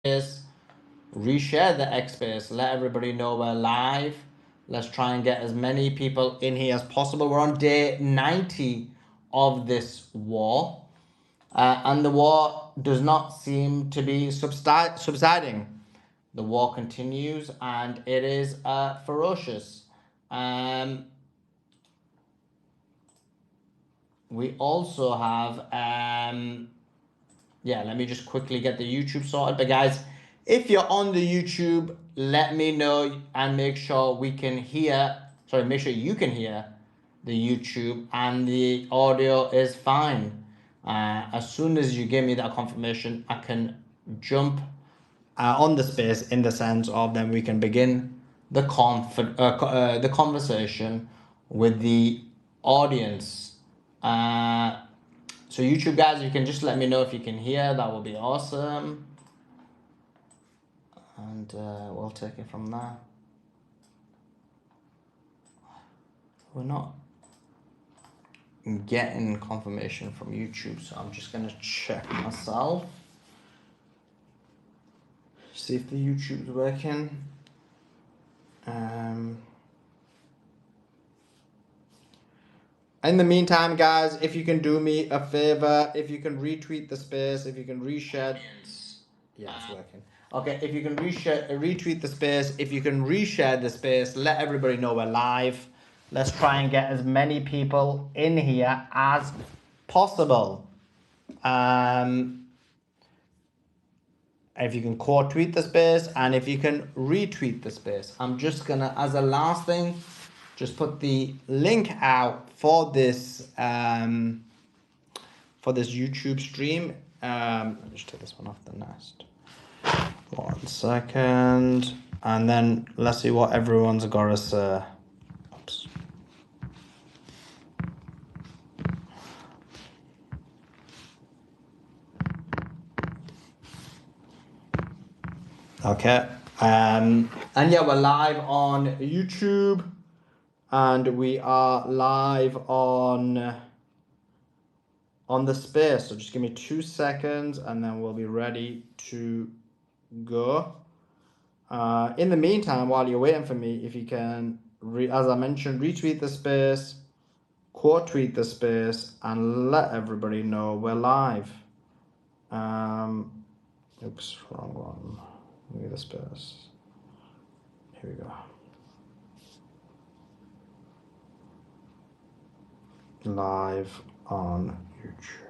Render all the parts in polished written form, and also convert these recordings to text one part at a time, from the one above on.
is reshare the X space. Let everybody know we're live. Let's try and get as many people in here as possible. We're on day 90 of this war. And the war does not seem to be subsiding. The war continues and it is ferocious. We also have, yeah, let me just quickly get the YouTube sorted. But guys, if you're on the YouTube, let me know and make sure we can hear, make sure you can hear the YouTube and the audio is fine. As soon as you give me that confirmation, I can jump on the space in the sense of then we can begin the conversation with the audience. So YouTube guys, you can just let me know if you can hear. That would be awesome. And we'll take it from there. We're not getting confirmation from YouTube, so I'm just gonna check myself. See if the YouTube's working. In the meantime, guys, if you can do me a favor, if you can retweet the space, if you can reshare. Yeah, it's working. Okay, if you can retweet the space, if you can reshare the space, let everybody know we're live. Let's try and get as many people in here as possible. If you can quote tweet the space and if you can retweet the space. I'm just gonna, as a last thing, just put the link out for this YouTube stream. Let me just take this one off the nest. 1 second, and then let's see what everyone's got to say. Oops. Okay. And yeah, we're live on YouTube, and we are live on the space. So just give me 2 seconds, and then we'll be ready to go. In the meantime, while you're waiting for me, if you can, as I mentioned, retweet the space, quote tweet the space, and let everybody know we're live. Oops, wrong one. Give me the space. Here we go. Live on YouTube.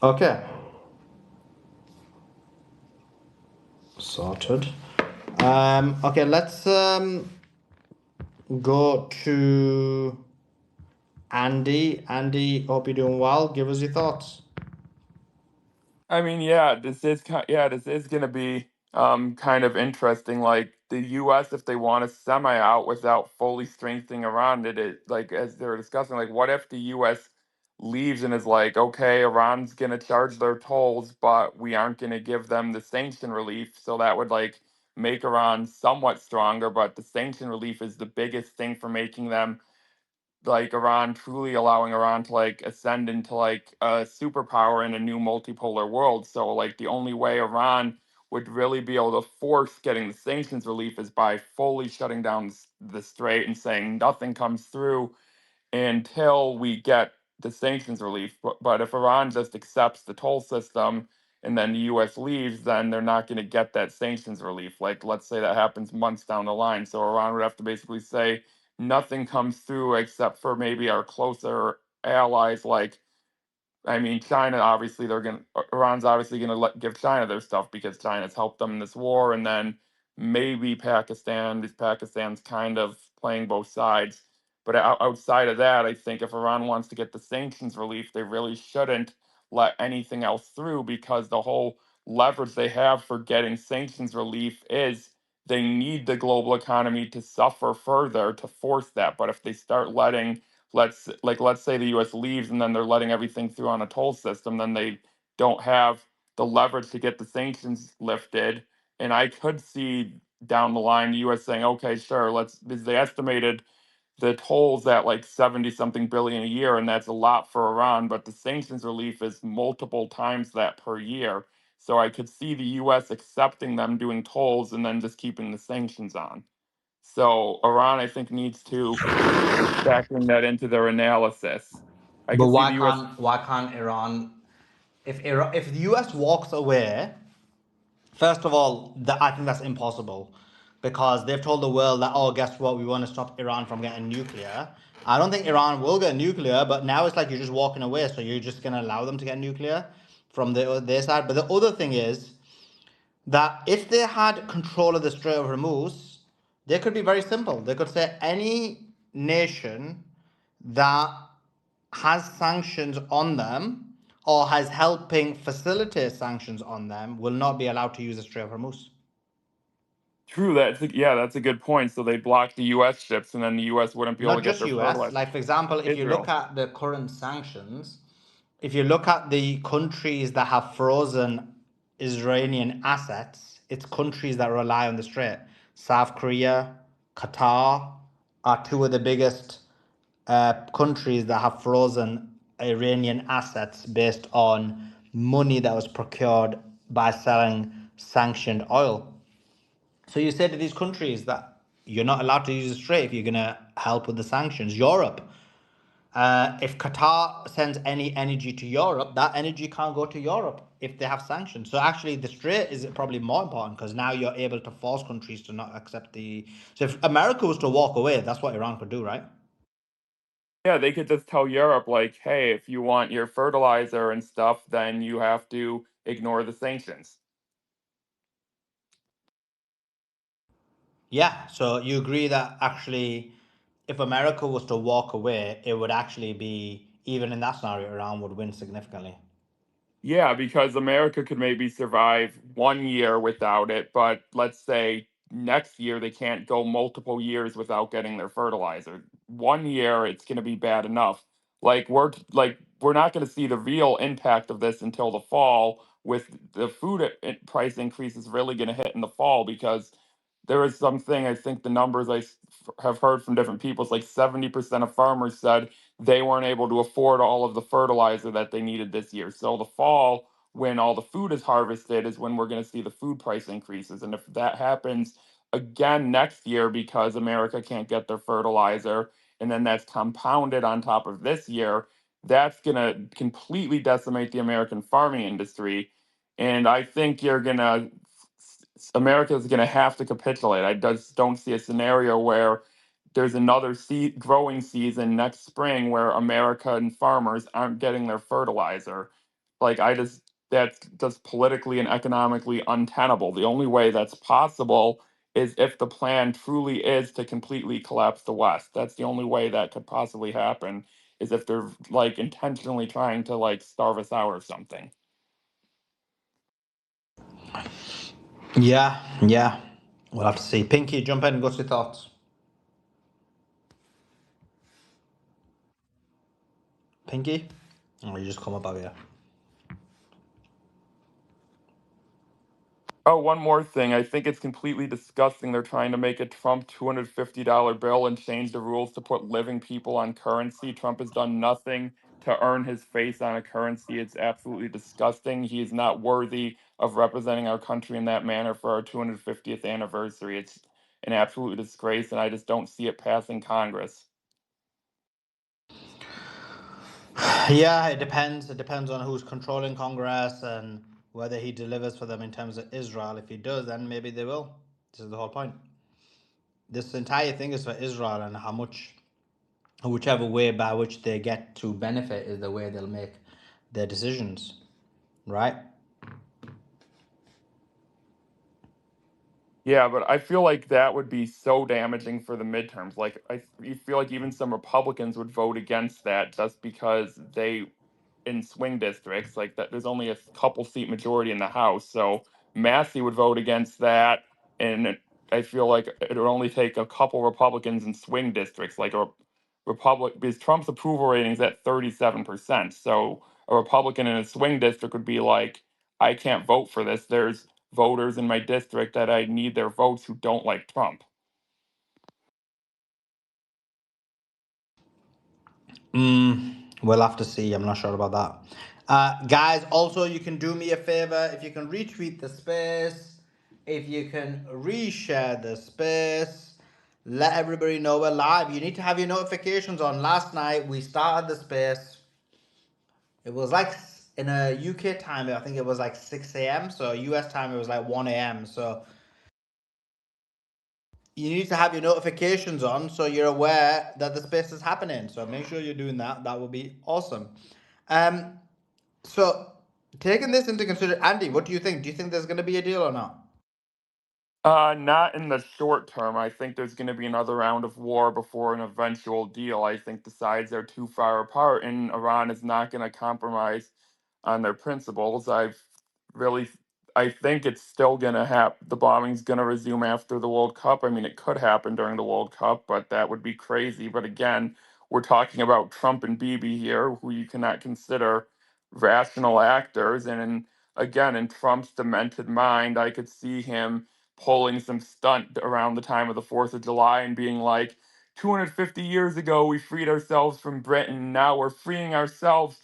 Okay. Sorted. Okay, let's go to Andy. Andy, hope you're doing well. Give us your thoughts. I mean, this is gonna be kind of interesting. Like the U.S., if they want to semi out without fully strengthening Iran, like as they were discussing, like what if the U.S. leaves and is like, okay, Iran's gonna charge their tolls, but we aren't gonna give them the sanction relief, so that would like make Iran somewhat stronger, but the sanction relief is the biggest thing for making them like Iran, truly allowing Iran to like ascend into like a superpower in a new multipolar world. So like the only way Iran would really be able to force getting the sanctions relief is by fully shutting down the strait and saying nothing comes through until we get the sanctions relief. But if Iran just accepts the toll system and then the US leaves, then they're not going to get that sanctions relief. Like, let's say that happens months down the line. So Iran would have to basically say nothing comes through except for maybe our closer allies like I mean, China obviously Iran's obviously gonna give China their stuff because China's helped them in this war, and then maybe Pakistan. Pakistan's kind of playing both sides, but outside of that, I think if Iran wants to get the sanctions relief, they really shouldn't let anything else through because the whole leverage they have for getting sanctions relief is they need the global economy to suffer further to force that. But if they start letting let's say the US leaves and then they're letting everything through on a toll system, then they don't have the leverage to get the sanctions lifted. And I could see down the line the US saying, okay, sure, let's, they estimated the tolls at like 70 something billion a year, and that's a lot for Iran, but the sanctions relief is multiple times that per year. So I could see the US accepting them doing tolls and then just keeping the sanctions on. So Iran, I think, needs to start factoring that into their analysis. I But could see the US. why can't Iran, if the US walks away, first of all, I think that's impossible because they've told the world that, oh, guess what, we want to stop Iran from getting nuclear. I don't think Iran will get nuclear, but now it's like you're just walking away, so you're just going to allow them to get nuclear from their side. But the other thing is that if they had control of the Strait of Hormuz, they could be very simple. They could say any nation that has sanctions on them or has helping facilitate sanctions on them will not be allowed to use the Strait of Hormuz. True, that's a good point. So they block the US ships and then the US wouldn't be able to Not get just their US. fertilizer. Like, for example, if you look Israel. at the current sanctions, if you look at the countries that have frozen Iranian assets, it's countries that rely on the Strait. South Korea, Qatar are two of the biggest countries that have frozen Iranian assets based on money that was procured by selling sanctioned oil. So you say to these countries that you're not allowed to use the Strait if you're going to help with the sanctions. Europe, if Qatar sends any energy to Europe, that energy can't go to Europe if they have sanctions. So actually, the Strait is probably more important because now you're able to force countries to not accept the. So if America was to walk away, that's what Iran could do, right? Yeah, they could just tell Europe, like, hey, if you want your fertilizer and stuff, then you have to ignore the sanctions. Yeah. So you agree that actually, if America was to walk away, it would actually be, even in that scenario, Iran would win significantly. Yeah, because America could maybe survive 1 year without it, but let's say next year they can't go multiple years without getting their fertilizer. 1 year, it's going to be bad enough. We're not going to see the real impact of this until the fall, with the price increases really going to hit in the fall because there is something, I think the numbers have heard from different people, it's like 70% of farmers said they weren't able to afford all of the fertilizer that they needed this year. So the fall, when all the food is harvested, is when we're going to see the food price increases. And if that happens again next year because America can't get their fertilizer, and then that's compounded on top of this year, that's going to completely decimate the American farming industry. And I think America is going to have to capitulate. I just don't see a scenario where there's another growing season next spring where American farmers aren't getting their fertilizer. That's just politically and economically untenable. The only way that's possible is if the plan truly is to completely collapse the West. That's the only way that could possibly happen, is if they're like intentionally trying to like starve us out or something. Yeah, yeah. We'll have to see. Pinky, jump in. What's your thoughts? Pinky? Oh, you just come up out here. Oh, one more thing. I think it's completely disgusting. They're trying to make a Trump $250 bill and change the rules to put living people on currency. Trump has done nothing to earn his face on a currency. It's absolutely disgusting. He is not worthy of representing our country in that manner for our 250th anniversary. It's an absolute disgrace, and I just don't see it passing Congress. Yeah, it depends. It depends on who's controlling Congress and whether he delivers for them in terms of Israel. If he does, then maybe they will. This is the whole point. This entire thing is for Israel, and how much, whichever way by which they get to benefit is the way they'll make their decisions, right? Yeah, but I feel like that would be so damaging for the midterms. Like you feel like even some Republicans would vote against that just because they in swing districts like that there's only a couple seat majority in the House. So Massey would vote against that, and I feel like it would only take a couple Republicans in swing districts like a Republic, because Trump's approval rating is at 37%. So a Republican in a swing district would be like, I can't vote for this. There's voters in my district that I need their votes who don't like Trump. We'll have to see. I'm not sure about that. Guys, also, you can do me a favor. If you can retweet the space, if you can reshare the space, let everybody know we're live. You need to have your notifications on. Last night, we started the space. It was like in a UK time, I think it was like 6 a.m. So US time, it was like 1 a.m. So you need to have your notifications on so you're aware that the space is happening. So make sure you're doing that. That will be awesome. Um, so taking this into consideration, Andy, what do you think? Do you think there's going to be a deal or not? Not in the short term. I think there's going to be another round of war before an eventual deal. I think the sides are too far apart, and Iran is not going to compromise on their principles. Really, I think it's still going to happen. The bombing's going to resume after the World Cup. I mean, it could happen during the World Cup, but that would be crazy. But again, we're talking about Trump and Bibi here, who you cannot consider rational actors. And again, in Trump's demented mind, I could see him pulling some stunt around the time of the 4th of July and being like, 250 years ago, we freed ourselves from Britain. Now we're freeing ourselves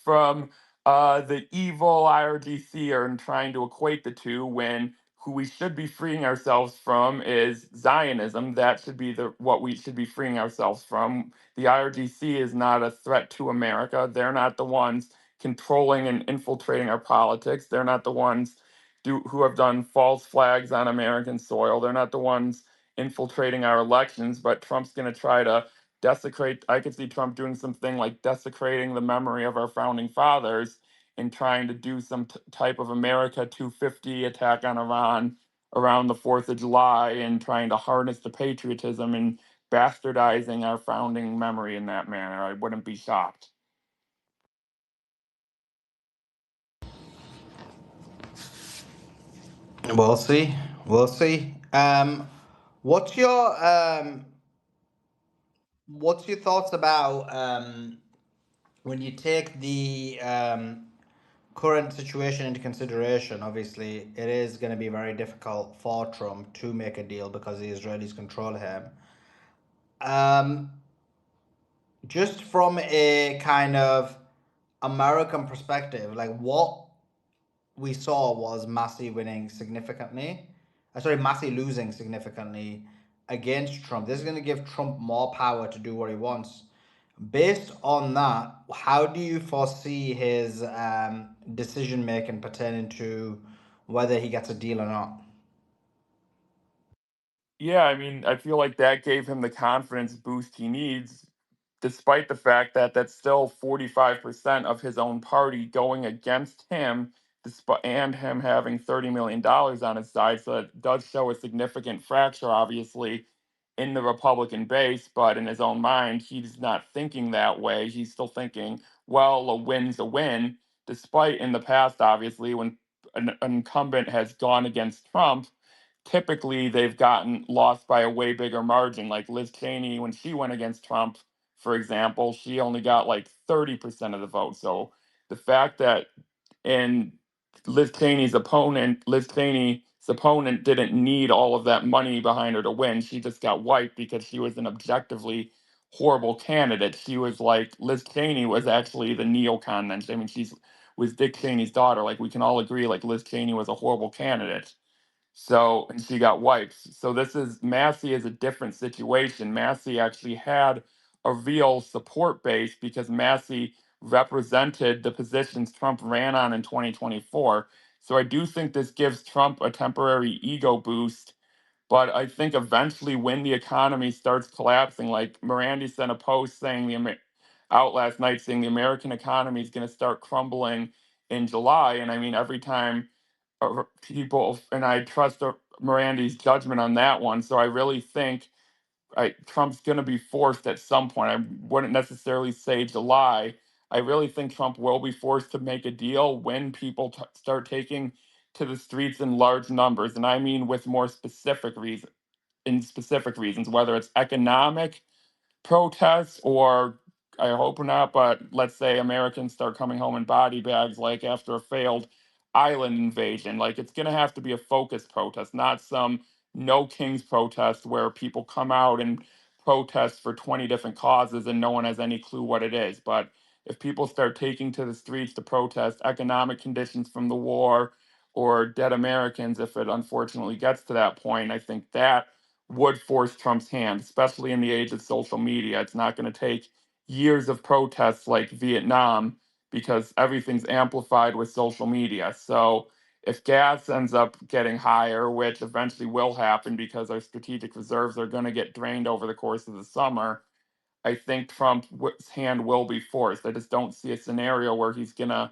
from the evil IRGC and trying to equate the two when who we should be freeing ourselves from is Zionism. That should be the what we should be freeing ourselves from. The IRGC is not a threat to America. They're not the ones controlling and infiltrating our politics. They're not the ones who have done false flags on American soil. They're not the ones infiltrating our elections, but Trump's going to try to desecrate. I could see Trump doing something like desecrating the memory of our founding fathers and trying to do some type of America 250 attack on Iran around the 4th of July and trying to harness the patriotism and bastardizing our founding memory in that manner. I wouldn't be shocked. We'll see. We'll see. What's your what's your thoughts about when you take the current situation into consideration? Obviously, it is going to be very difficult for Trump to make a deal because the Israelis control him. Um, just from a kind of American perspective, like what we saw was Massey winning significantly. Sorry, Massey losing significantly against Trump. This is going to give Trump more power to do what he wants. Based on that, how do you foresee his decision making pertaining to whether he gets a deal or not? Yeah, I mean, I feel like that gave him the confidence boost he needs, despite the fact that that's still 45% of his own party going against him, despite and him having $30 million on his side. So it does show a significant fracture, obviously, in the Republican base. But in his own mind, he's not thinking that way. He's still thinking, well, a win's a win. Despite in the past, obviously, when an incumbent has gone against Trump, typically they've gotten lost by a way bigger margin. Like Liz Cheney, when she went against Trump, for example, she only got like 30% of the vote. So the fact that in Liz Cheney's opponent didn't need all of that money behind her to win. She just got wiped because she was an objectively horrible candidate. She was like Liz Cheney was actually the neocon then. I mean, she's was Dick Cheney's daughter. Like we can all agree, like Liz Cheney was a horrible candidate. So, and she got wiped. So this is Massey is a different situation. Massey actually had a real support base because Massey represented the positions Trump ran on in 2024. So I do think this gives Trump a temporary ego boost, but I think eventually when the economy starts collapsing, like Morandi sent a post saying out last night saying the American economy is going to start crumbling in July. And I mean, every time people, and I trust Morandi's judgment on that one. So I really think Trump's going to be forced at some point. I wouldn't necessarily say July. I really think Trump will be forced to make a deal when people start taking to the streets in large numbers, and I mean with more specific reasons. In specific reasons, whether it's economic protests or I hope not, but let's say Americans start coming home in body bags like after a failed island invasion. Like it's going to have to be a focused protest, not some no kings protest where people come out and protests for 20 different causes and no one has any clue what it is. But if people start taking to the streets to protest economic conditions from the war or dead Americans, if it unfortunately gets to that point, I think that would force Trump's hand, especially in the age of social media. It's not going to take years of protests like Vietnam because everything's amplified with social media. So if gas ends up getting higher, which eventually will happen because our strategic reserves are going to get drained over the course of the summer, I think Trump's hand will be forced. I just don't see a scenario where he's going to,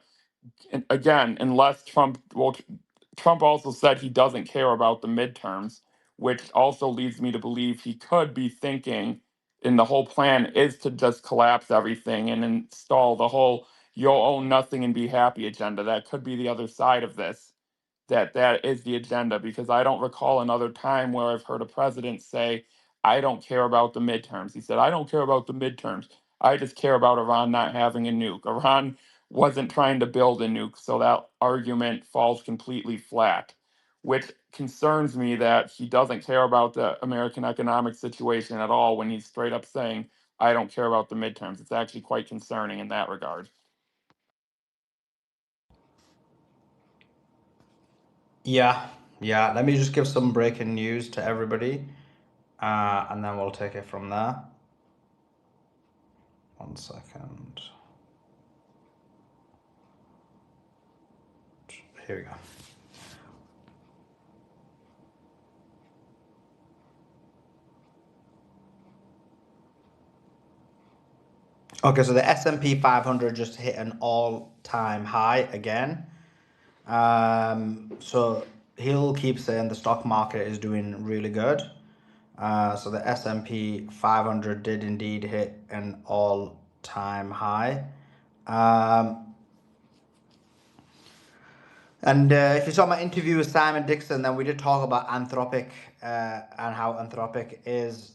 again, unless Trump also said he doesn't care about the midterms, which also leads me to believe he could be thinking, and the whole plan is to just collapse everything and install the whole you'll own nothing and be happy agenda. That could be the other side of this, that is the agenda, because I don't recall another time where I've heard a president say, I don't care about the midterms. He said, I don't care about the midterms. I just care about Iran not having a nuke. Iran wasn't trying to build a nuke, so that argument falls completely flat, which concerns me that he doesn't care about the American economic situation at all when he's straight up saying, I don't care about the midterms. It's actually quite concerning in that regard. Yeah, yeah. Let me just give some breaking news to everybody, and then we'll take it from there. 1 second. Here we go. Okay, so the S&P 500 just hit an all-time high again. So he'll keep saying the stock market is doing really good. So the S&P 500 did indeed hit an all-time high. And if you saw my interview with Simon Dixon, then we did talk about Anthropic and how Anthropic is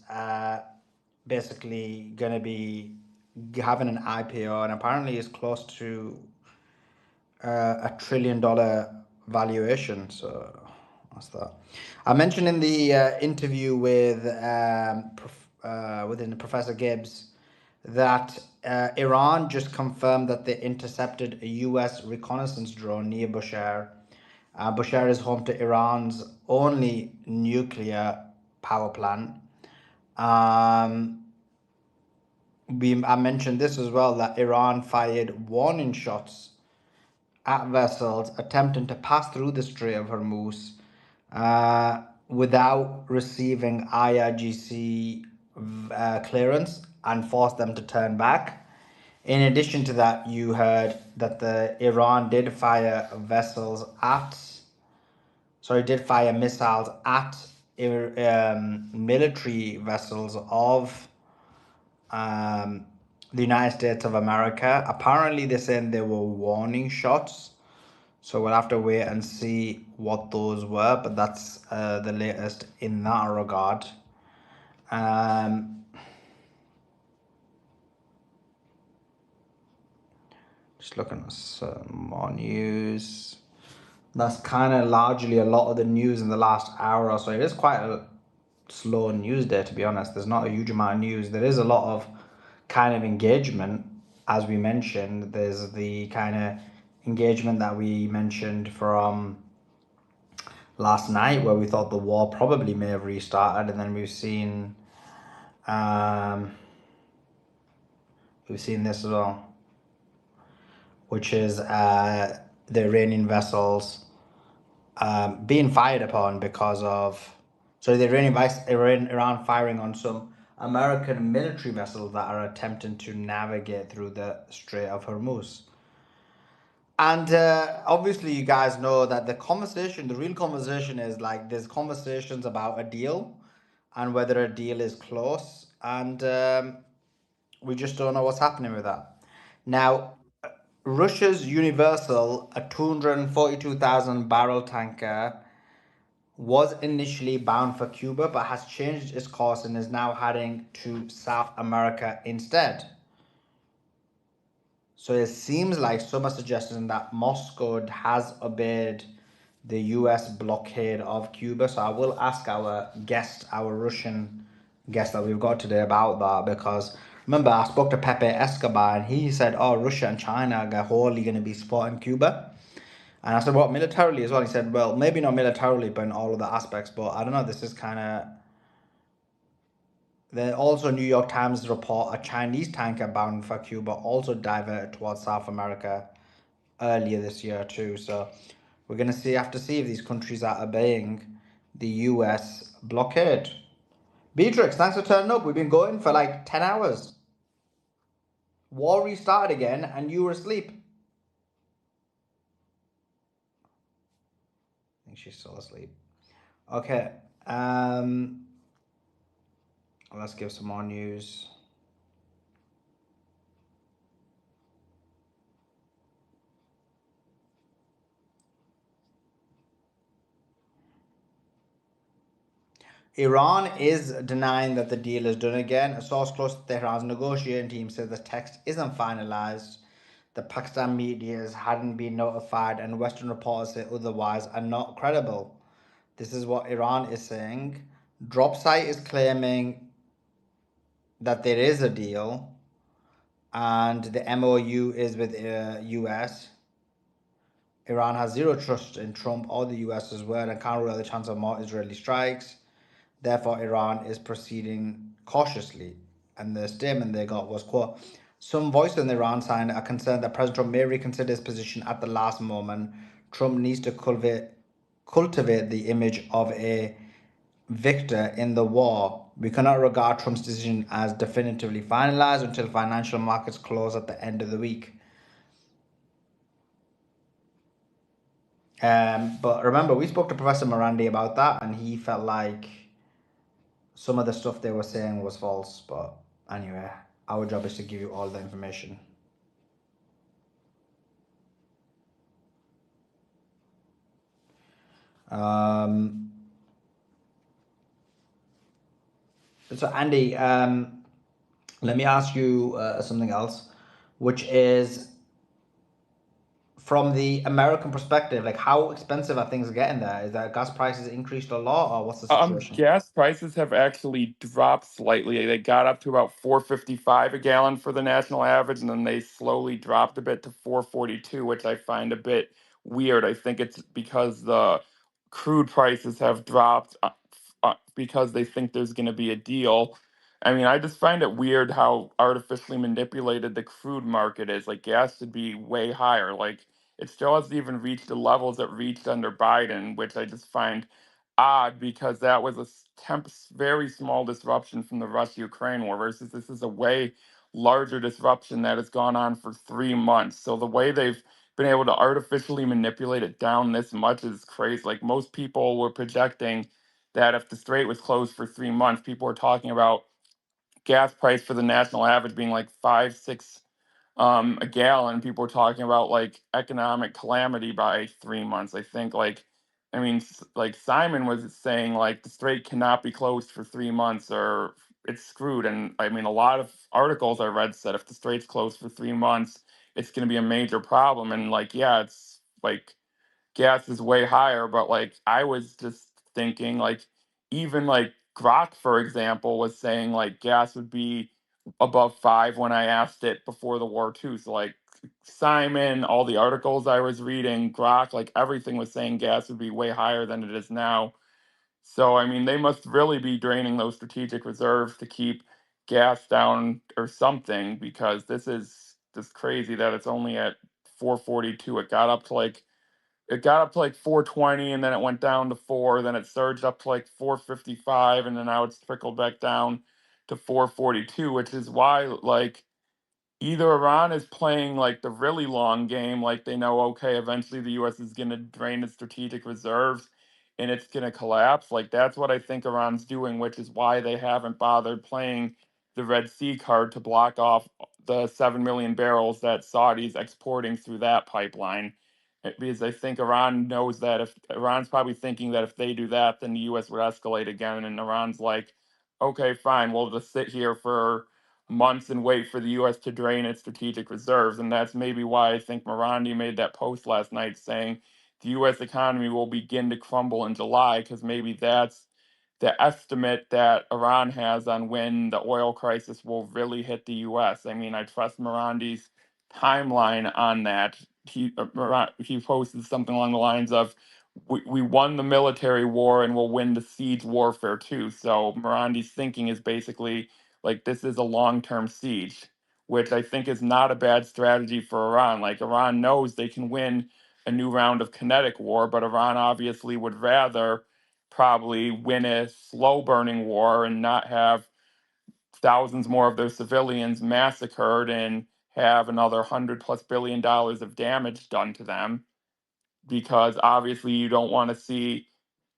basically going to be having an IPO, and apparently is close to $1 trillion valuation. So what's that? I mentioned in the interview with within Professor Gibbs that Iran just confirmed that they intercepted a U.S. reconnaissance drone near Bushehr. Bushehr is home to Iran's only nuclear power plant. I mentioned this as well, that Iran fired warning shots at vessels attempting to pass through the Strait of Hormuz without receiving IRGC clearance, and forced them to turn back. In addition to that, you heard that the Iran did fire missiles at military vessels of the United States of America. Apparently, they're saying they were warning shots. So we'll have to wait and see what those were, but that's the latest in that regard. Just looking at some more news. That's kind of largely a lot of the news in the last hour or so. It is quite a slow news day, to be honest. There's not a huge amount of news. There is a lot of kind of engagement, as we mentioned. There's the kind of engagement that we mentioned from last night, where we thought the war probably may have restarted, and then we've seen this as well, which is the Iranian vessels being fired upon because of Iran firing on some American military vessels that are attempting to navigate through the Strait of Hormuz. And obviously, you guys know that the real conversation is like there's conversations about a deal and whether a deal is close, and we just don't know what's happening with that. Now, Russia's Universal, a 242,000 barrel tanker, was initially bound for Cuba but has changed its course and is now heading to South America instead. So it seems like some are suggesting that Moscow has obeyed the US blockade of Cuba. So I will ask our Russian guest that we've got today about that, because remember I spoke to Pepe Escobar and he said, "Oh, Russia and China are wholly going to be supporting Cuba." And I said, "What, militarily as well?" He said, "Well, maybe not militarily, but in all of the aspects." But I don't know. This is kind of. Then also, New York Times report a Chinese tanker bound for Cuba also diverted towards South America earlier this year too. So we're gonna have to see if these countries are obeying the U.S. blockade. Beatrix, thanks for turning up. We've been going for like 10 hours. War restarted again, and you were asleep. I think she's still asleep. Okay. Let's give some more news. Iran is denying that the deal is done again. A source close to Tehran's negotiating team said the text isn't finalized. The Pakistan media hadn't been notified, and Western reporters say otherwise are not credible. This is what Iran is saying. Dropsite is claiming that there is a deal, and the MOU is with US. Iran has zero trust in Trump or the US as well, and can't rule out the chance of more Israeli strikes. Therefore, Iran is proceeding cautiously. And the statement they got was, quote, "Some voices in the Iran side are concerned that President Trump may reconsider his position at the last moment. Trump needs to cultivate the image of a victor in the war. We cannot regard Trump's decision as definitively finalized until financial markets close at the end of the week." But remember, we spoke to Professor Morandi about that, and he felt like some of the stuff they were saying was false. But anyway, our job is to give you all the information. So Andy, let me ask you something else, which is from the American perspective, like how expensive are things getting there? Is that gas prices increased a lot, or what's the situation? Gas prices have actually dropped slightly. They got up to about 4.55 a gallon for the national average, and then they slowly dropped a bit to 4.42, which I find a bit weird. I think it's because the crude prices have dropped because they think there's going to be a deal. I mean, I just find it weird how artificially manipulated the crude market is. Like, gas should be way higher. Like, it still hasn't even reached the levels it reached under Biden, which I just find odd because that was a very small disruption from the Russia-Ukraine war versus this is a way larger disruption that has gone on for 3 months. So the way they've been able to artificially manipulate it down this much is crazy. Like most people were projecting that if the strait was closed for 3 months, people were talking about gas price for the national average being like 5, 6 a gallon. People were talking about like economic calamity by 3 months. I think like I mean like Simon was saying like the strait cannot be closed for 3 months or it's screwed. And I mean a lot of articles I read said if the strait's closed for 3 months, it's going to be a major problem. And like yeah, it's like gas is way higher, but like I was just thinking like even like Grok, for example, was saying like gas would be above 5 when I asked it before the war too. So like Simon, all the articles I was reading, Grok, like everything was saying gas would be way higher than it is now. So I mean they must really be draining those strategic reserves to keep gas down or something because this is just crazy that it's only at 4.42. It got up to like 4.20 and then it went down to 4, then it surged up to like 4.55 and then now it's trickled back down to 4.42, which is why like either Iran is playing like the really long game, like they know, okay, eventually the US is going to drain its strategic reserves and it's going to collapse. Like that's what I think Iran's doing, which is why they haven't bothered playing the Red Sea card to block off the 7 million barrels that Saudi's exporting through that pipeline. Because I think Iran knows that if Iran's probably thinking that if they do that, then the US would escalate again. And Iran's like, okay, fine, we'll just sit here for months and wait for the U.S. to drain its strategic reserves. And that's maybe why I think Morandi made that post last night saying the U.S. economy will begin to crumble in July, because maybe that's the estimate that Iran has on when the oil crisis will really hit the U.S. I mean, I trust Morandi's timeline on that. He posted something along the lines of, we won the military war and we'll win the siege warfare too. So Morandi's thinking is basically like this is a long-term siege, which I think is not a bad strategy for Iran. Like Iran knows they can win a new round of kinetic war, but Iran obviously would rather probably win a slow burning war and not have thousands more of their civilians massacred and have another $100+ billion of damage done to them, because obviously you don't want to see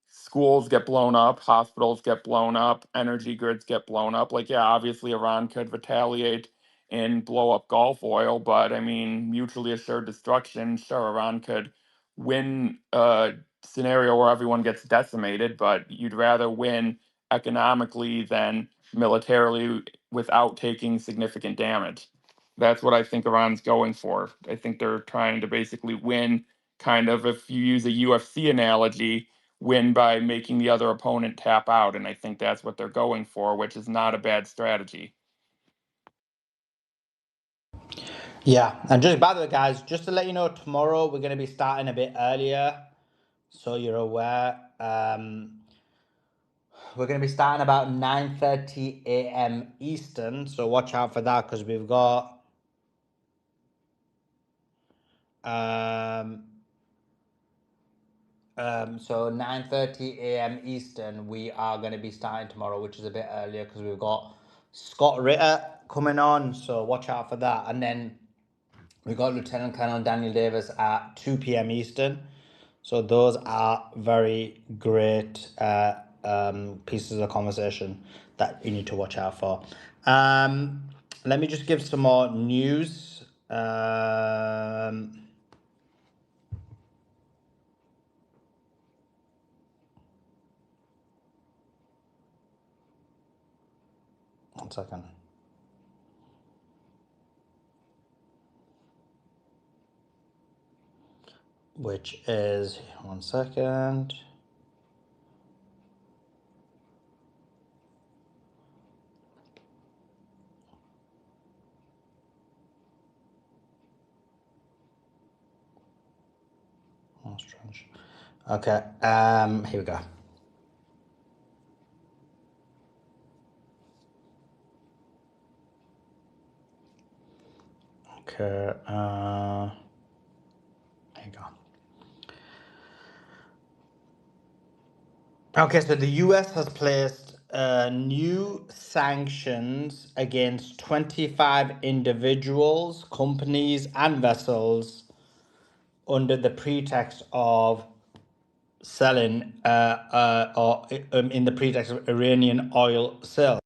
schools get blown up, hospitals get blown up, energy grids get blown up. Like, yeah, obviously Iran could retaliate and blow up Gulf oil, but I mean, mutually assured destruction, sure, Iran could win a scenario where everyone gets decimated, but you'd rather win economically than militarily without taking significant damage. That's what I think Iran's going for. I think they're trying to basically win, kind of, if you use a UFC analogy, win by making the other opponent tap out. And I think that's what they're going for, which is not a bad strategy. Yeah, and just by the way, guys, just to let you know, tomorrow we're going to be starting a bit earlier, so you're aware. We're going to be starting about 9:30 a.m. Eastern, so watch out for that, because we've got so 9:30 a.m. Eastern, we are going to be starting tomorrow, which is a bit earlier because we've got Scott Ritter coming on, so watch out for that. And then we got Lieutenant Colonel Daniel Davis at 2 p.m. Eastern. So those are very great pieces of conversation that you need to watch out for. Let me just give some more news. One second. Which is, 1 second. Oh, strange. Okay, here we go. Okay, here you go. Okay, so the US has placed new sanctions against 25 individuals, companies, and vessels under the pretext of selling or in the pretext of Iranian oil sales.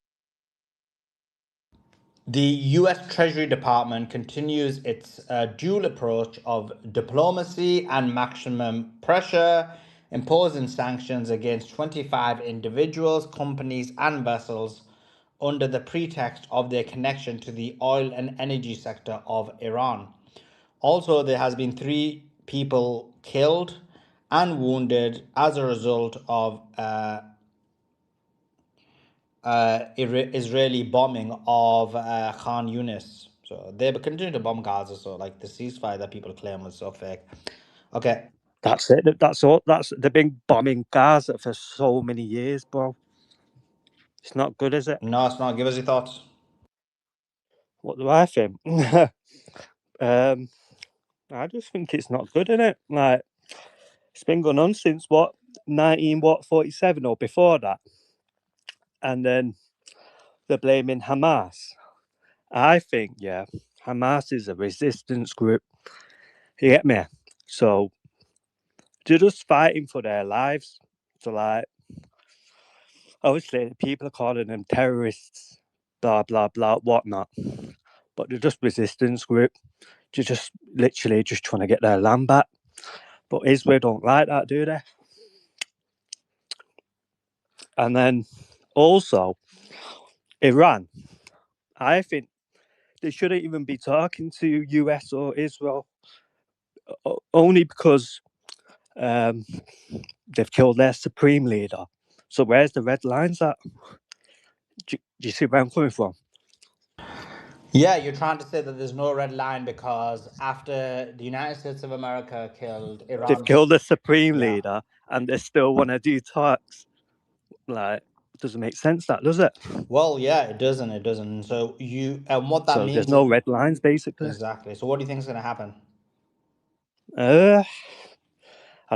The US Treasury Department continues its dual approach of diplomacy and maximum pressure, imposing sanctions against 25 individuals, companies, and vessels under the pretext of their connection to the oil and energy sector of Iran. Also, there has been 3 people killed and wounded as a result of Israeli bombing of Khan Yunis. So they continue to bomb Gaza. So like the ceasefire that people claim was so fake. Okay. That's it. That's all. They've been bombing Gaza for so many years, bro. It's not good, is it? No, it's not. Give us your thoughts. What do I think? I just think it's not good, innit? Like, it's been going on since 1947 or before that, and then they're blaming Hamas. I think, yeah, Hamas is a resistance group. You get me? So they're just fighting for their lives. So, like, obviously, people are calling them terrorists, blah blah blah, whatnot. But they're just resistance group. They're just literally just trying to get their land back. But Israel don't like that, do they? And then also Iran. I think they shouldn't even be talking to US or Israel, only because they've killed their supreme leader. So where's the red lines at? Do you see where I'm coming from? Yeah, you're trying to say that there's no red line because after the United States of America killed They've Iran's... killed the supreme Yeah. leader, and they still want to do talks. Like, doesn't make sense, that does it? Well, yeah, it doesn't. So you, and what that So means there's no is... red lines, basically. Exactly. So what do you think is going to happen? I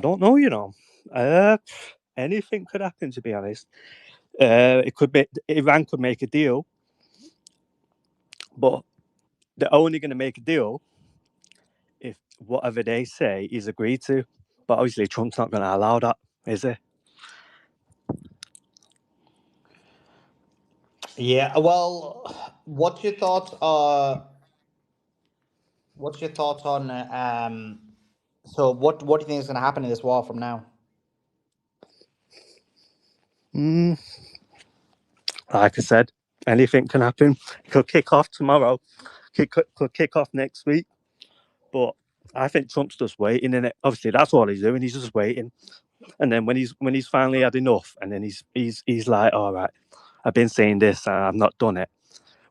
don't know, you know. Anything could happen, to be honest. It could be Iran could make a deal, but they're only going to make a deal if whatever they say is agreed to. But obviously, Trump's not going to allow that, is he? Yeah. Well, what's your thoughts? What's your thoughts on? So what do you think is going to happen in this war from now? Like I said, anything can happen. It could kick off tomorrow. Could kick off next week. But I think Trump's just waiting, and obviously that's all he's doing. He's just waiting, and then when he's finally had enough, and then he's like, all right, I've been saying this, and I've not done it.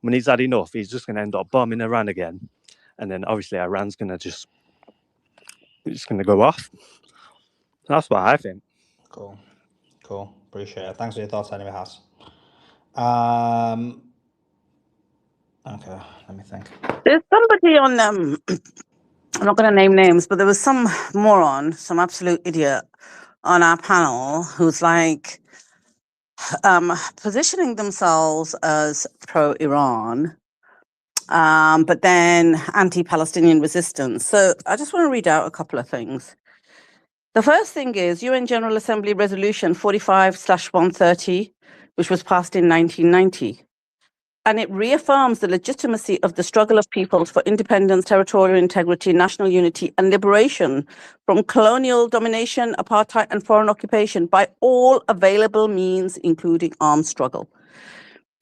When he's had enough, he's just going to end up bombing Iran again, and then obviously Iran's going to it's going to go off. That's what I think. Cool. Appreciate it. Thanks for your thoughts, anyway, Haas. Okay, let me think. There's somebody on I'm not going to name names, but there was some moron, some absolute idiot on our panel who's like positioning themselves as pro-Iran, but then anti-Palestinian resistance. So I just want to read out a couple of things. The first thing is UN General Assembly Resolution 45/130, which was passed in 1990. And it reaffirms the legitimacy of the struggle of peoples for independence, territorial integrity, national unity, and liberation from colonial domination, apartheid, and foreign occupation by all available means, including armed struggle.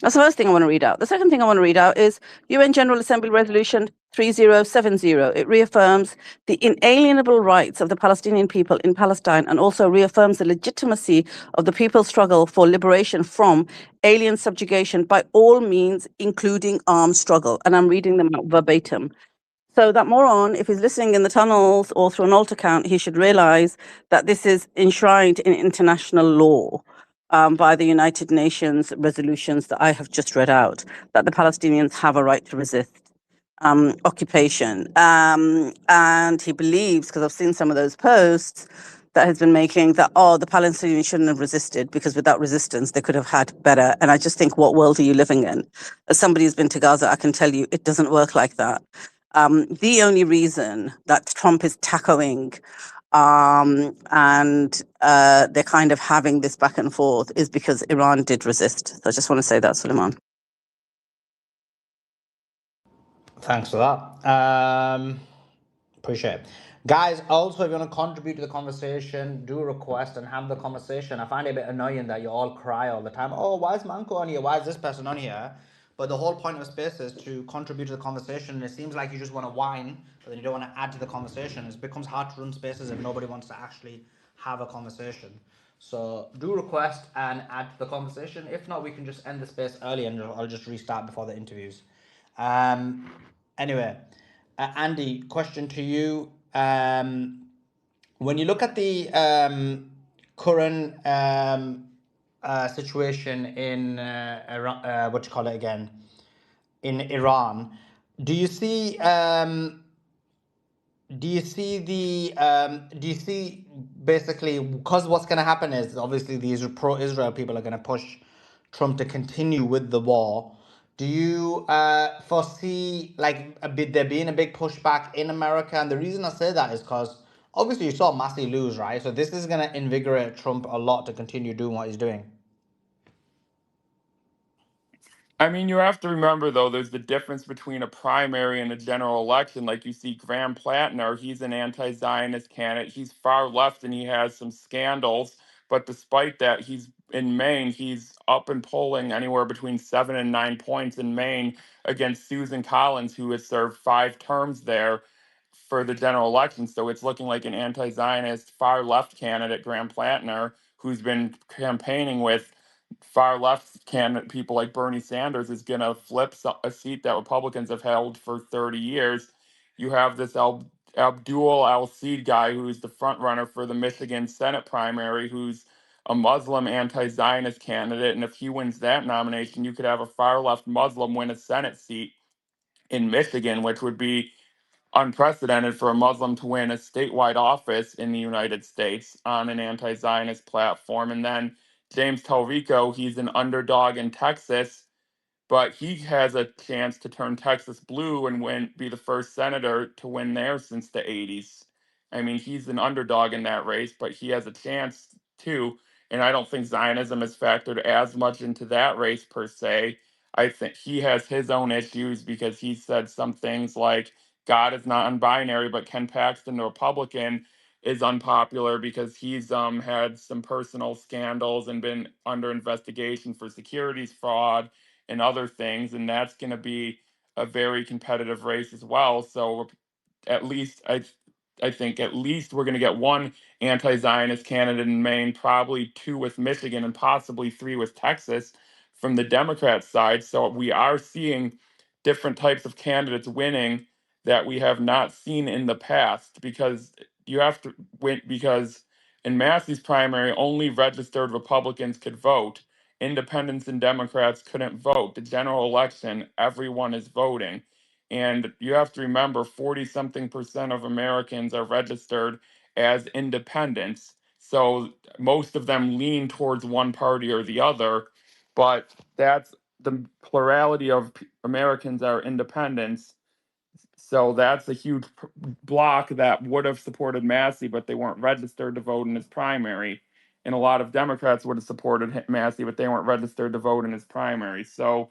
That's the first thing I want to read out. The second thing I want to read out is UN General Assembly Resolution 3070. It reaffirms the inalienable rights of the Palestinian people in Palestine and also reaffirms the legitimacy of the people's struggle for liberation from alien subjugation by all means, including armed struggle. And I'm reading them out verbatim. So that moron, if he's listening in the tunnels or through an alt account, he should realize that this is enshrined in international law. By the United Nations resolutions that I have just read out, that the Palestinians have a right to resist occupation. And he believes, because I've seen some of those posts that has been making, that, oh, the Palestinians shouldn't have resisted because without resistance, they could have had better. And I just think, what world are you living in? As somebody who's been to Gaza, I can tell you it doesn't work like that. The only reason that Trump is tackling and they're kind of having this back and forth is because Iran did resist. So I just want to say that, Suleiman. Thanks for that. Appreciate it. Guys, also, if you want to contribute to the conversation, do request and have the conversation. I find it a bit annoying that you all cry all the time. Oh, why is Manko on here? Why is this person on here? But the whole point of space is to contribute to the conversation. And it seems like you just want to whine, but then you don't want to add to the conversation. It becomes hard to run spaces if nobody wants to actually have a conversation. So do request and add to the conversation. If not, we can just end the space early and I'll just restart before the interviews. Anyway, Andy, question to you. When you look at the current situation in Iran, what you call it again, in Iran, do you see basically, because what's going to happen is obviously these pro-Israel people are going to push Trump to continue with the war. Do you foresee like there being a big pushback in America? And the reason I say that is because obviously you saw Massey lose, right? So this is going to invigorate Trump a lot to continue doing what he's doing. I mean, you have to remember, though, there's the difference between a primary and a general election. Like you see Graham Plattner, he's an anti-Zionist candidate. He's far left and he has some scandals. But despite that, he's in Maine, he's up in polling anywhere between 7 and 9 points in Maine against Susan Collins, who has served 5 terms there for the general election. So it's looking like an anti-Zionist, far left candidate, Graham Plattner, who's been campaigning with far left people like Bernie Sanders, is going to flip a seat that Republicans have held for 30 years. You have this Abdul Al-Seed guy, who's the front runner for the Michigan Senate primary, who's a Muslim anti-Zionist candidate. And if he wins that nomination, you could have a far left Muslim win a Senate seat in Michigan, which would be unprecedented for a Muslim to win a statewide office in the United States on an anti-Zionist platform. And then James Talrico, he's an underdog in Texas, but he has a chance to turn Texas blue and be the first senator to win there since the 80s. I mean, he's an underdog in that race, but he has a chance too. And I don't think Zionism is factored as much into that race per se. I think he has his own issues because he said some things like God is not non-binary, but Ken Paxton, the Republican, is unpopular because he's had some personal scandals and been under investigation for securities fraud and other things, and that's going to be a very competitive race as well. So at least I think at least we're going to get one anti-Zionist candidate in Maine, probably two with Michigan, and possibly three with Texas from the Democrat side. So we are seeing different types of candidates winning that we have not seen in the past, because you have to win, because in Massey's primary only registered Republicans could vote. Independents and Democrats couldn't vote. The general election, everyone is voting. And you have to remember 40-something% of Americans are registered as independents. So most of them lean towards one party or the other, but that's the plurality of Americans are independents. So that's a huge block that would have supported Massey, but they weren't registered to vote in his primary. And a lot of Democrats would have supported Massey, but they weren't registered to vote in his primary. So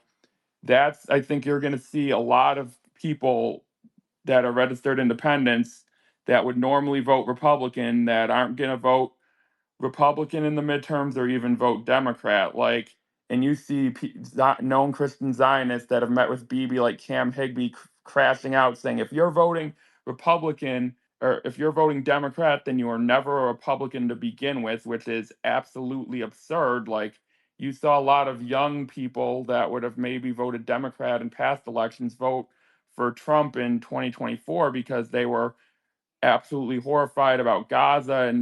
I think you're going to see a lot of people that are registered independents that would normally vote Republican that aren't going to vote Republican in the midterms or even vote Democrat. And you see known Christian Zionists that have met with Bibi, like Cam Higbee, crashing out saying, if you're voting Republican or if you're voting Democrat, then you are never a Republican to begin with, which is absolutely absurd. You saw a lot of young people that would have maybe voted Democrat in past elections vote for Trump in 2024 because they were absolutely horrified about Gaza, and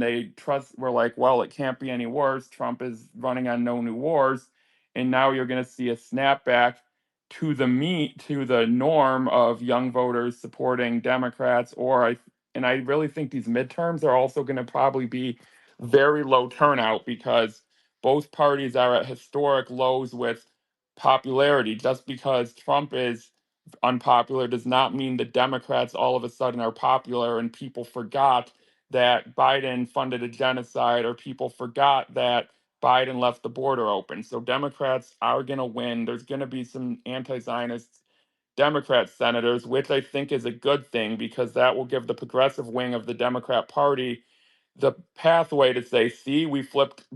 we're like, well, it can't be any worse. Trump is running on no new wars. And now you're going to see a snapback to the norm of young voters supporting Democrats. And I really think these midterms are also going to probably be very low turnout because both parties are at historic lows with popularity. Just because Trump is unpopular does not mean the Democrats all of a sudden are popular, and people forgot that Biden funded a genocide, or people forgot that Biden left the border open. So Democrats are going to win. There's going to be some anti-Zionist Democrat senators, which I think is a good thing because that will give the progressive wing of the Democrat Party the pathway to say, see, we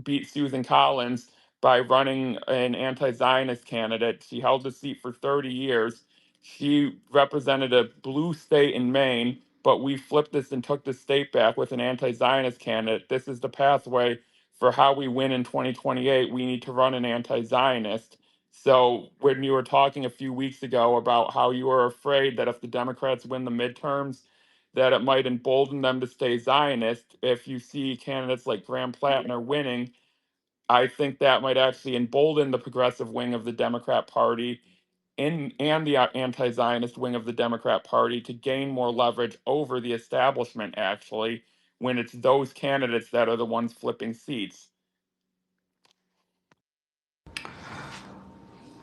beat Susan Collins by running an anti-Zionist candidate. She held the seat for 30 years. She represented a blue state in Maine, but we flipped this and took the state back with an anti-Zionist candidate. This is the pathway for how we win in 2028. We need to run an anti-Zionist. So when you were talking a few weeks ago about how you were afraid that if the Democrats win the midterms, that it might embolden them to stay Zionist. If you see candidates like Graham Plattner winning, I think that might actually embolden the progressive wing of the Democrat Party and the anti-Zionist wing of the Democrat Party to gain more leverage over the establishment, actually, when it's those candidates that are the ones flipping seats.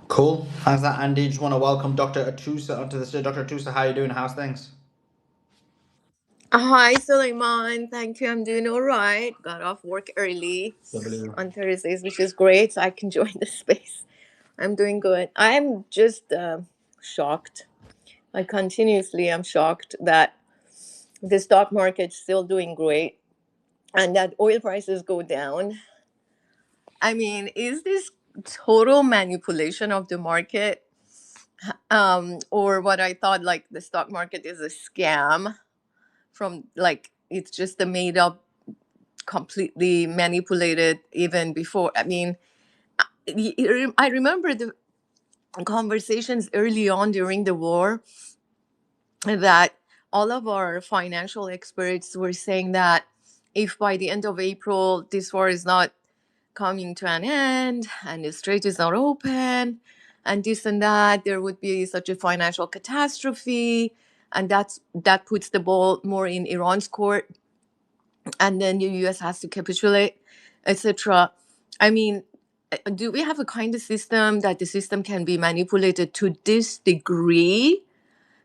Cool. Thanks for that, Andy. Just want to welcome Dr. Atusa onto the stage. Dr. Atusa, how are you doing? How's things? Hi, Suleiman. Thank you. I'm doing all right. Got off work early W. on Thursdays, which is great. So I can join the space. I'm doing good. I'm just shocked. I'm shocked that the stock market's still doing great and that oil prices go down. I mean, is this total manipulation of the market? Or what I thought, like the stock market is a scam from, like, it's just a made up completely manipulated even before. I mean, I remember the conversations early on during the war that all of our financial experts were saying that if by the end of April this war is not coming to an end and the strait is not open and this and that, there would be such a financial catastrophe, and that puts the ball more in Iran's court, and then the US has to capitulate, etc. I mean, do we have a kind of system that the system can be manipulated to this degree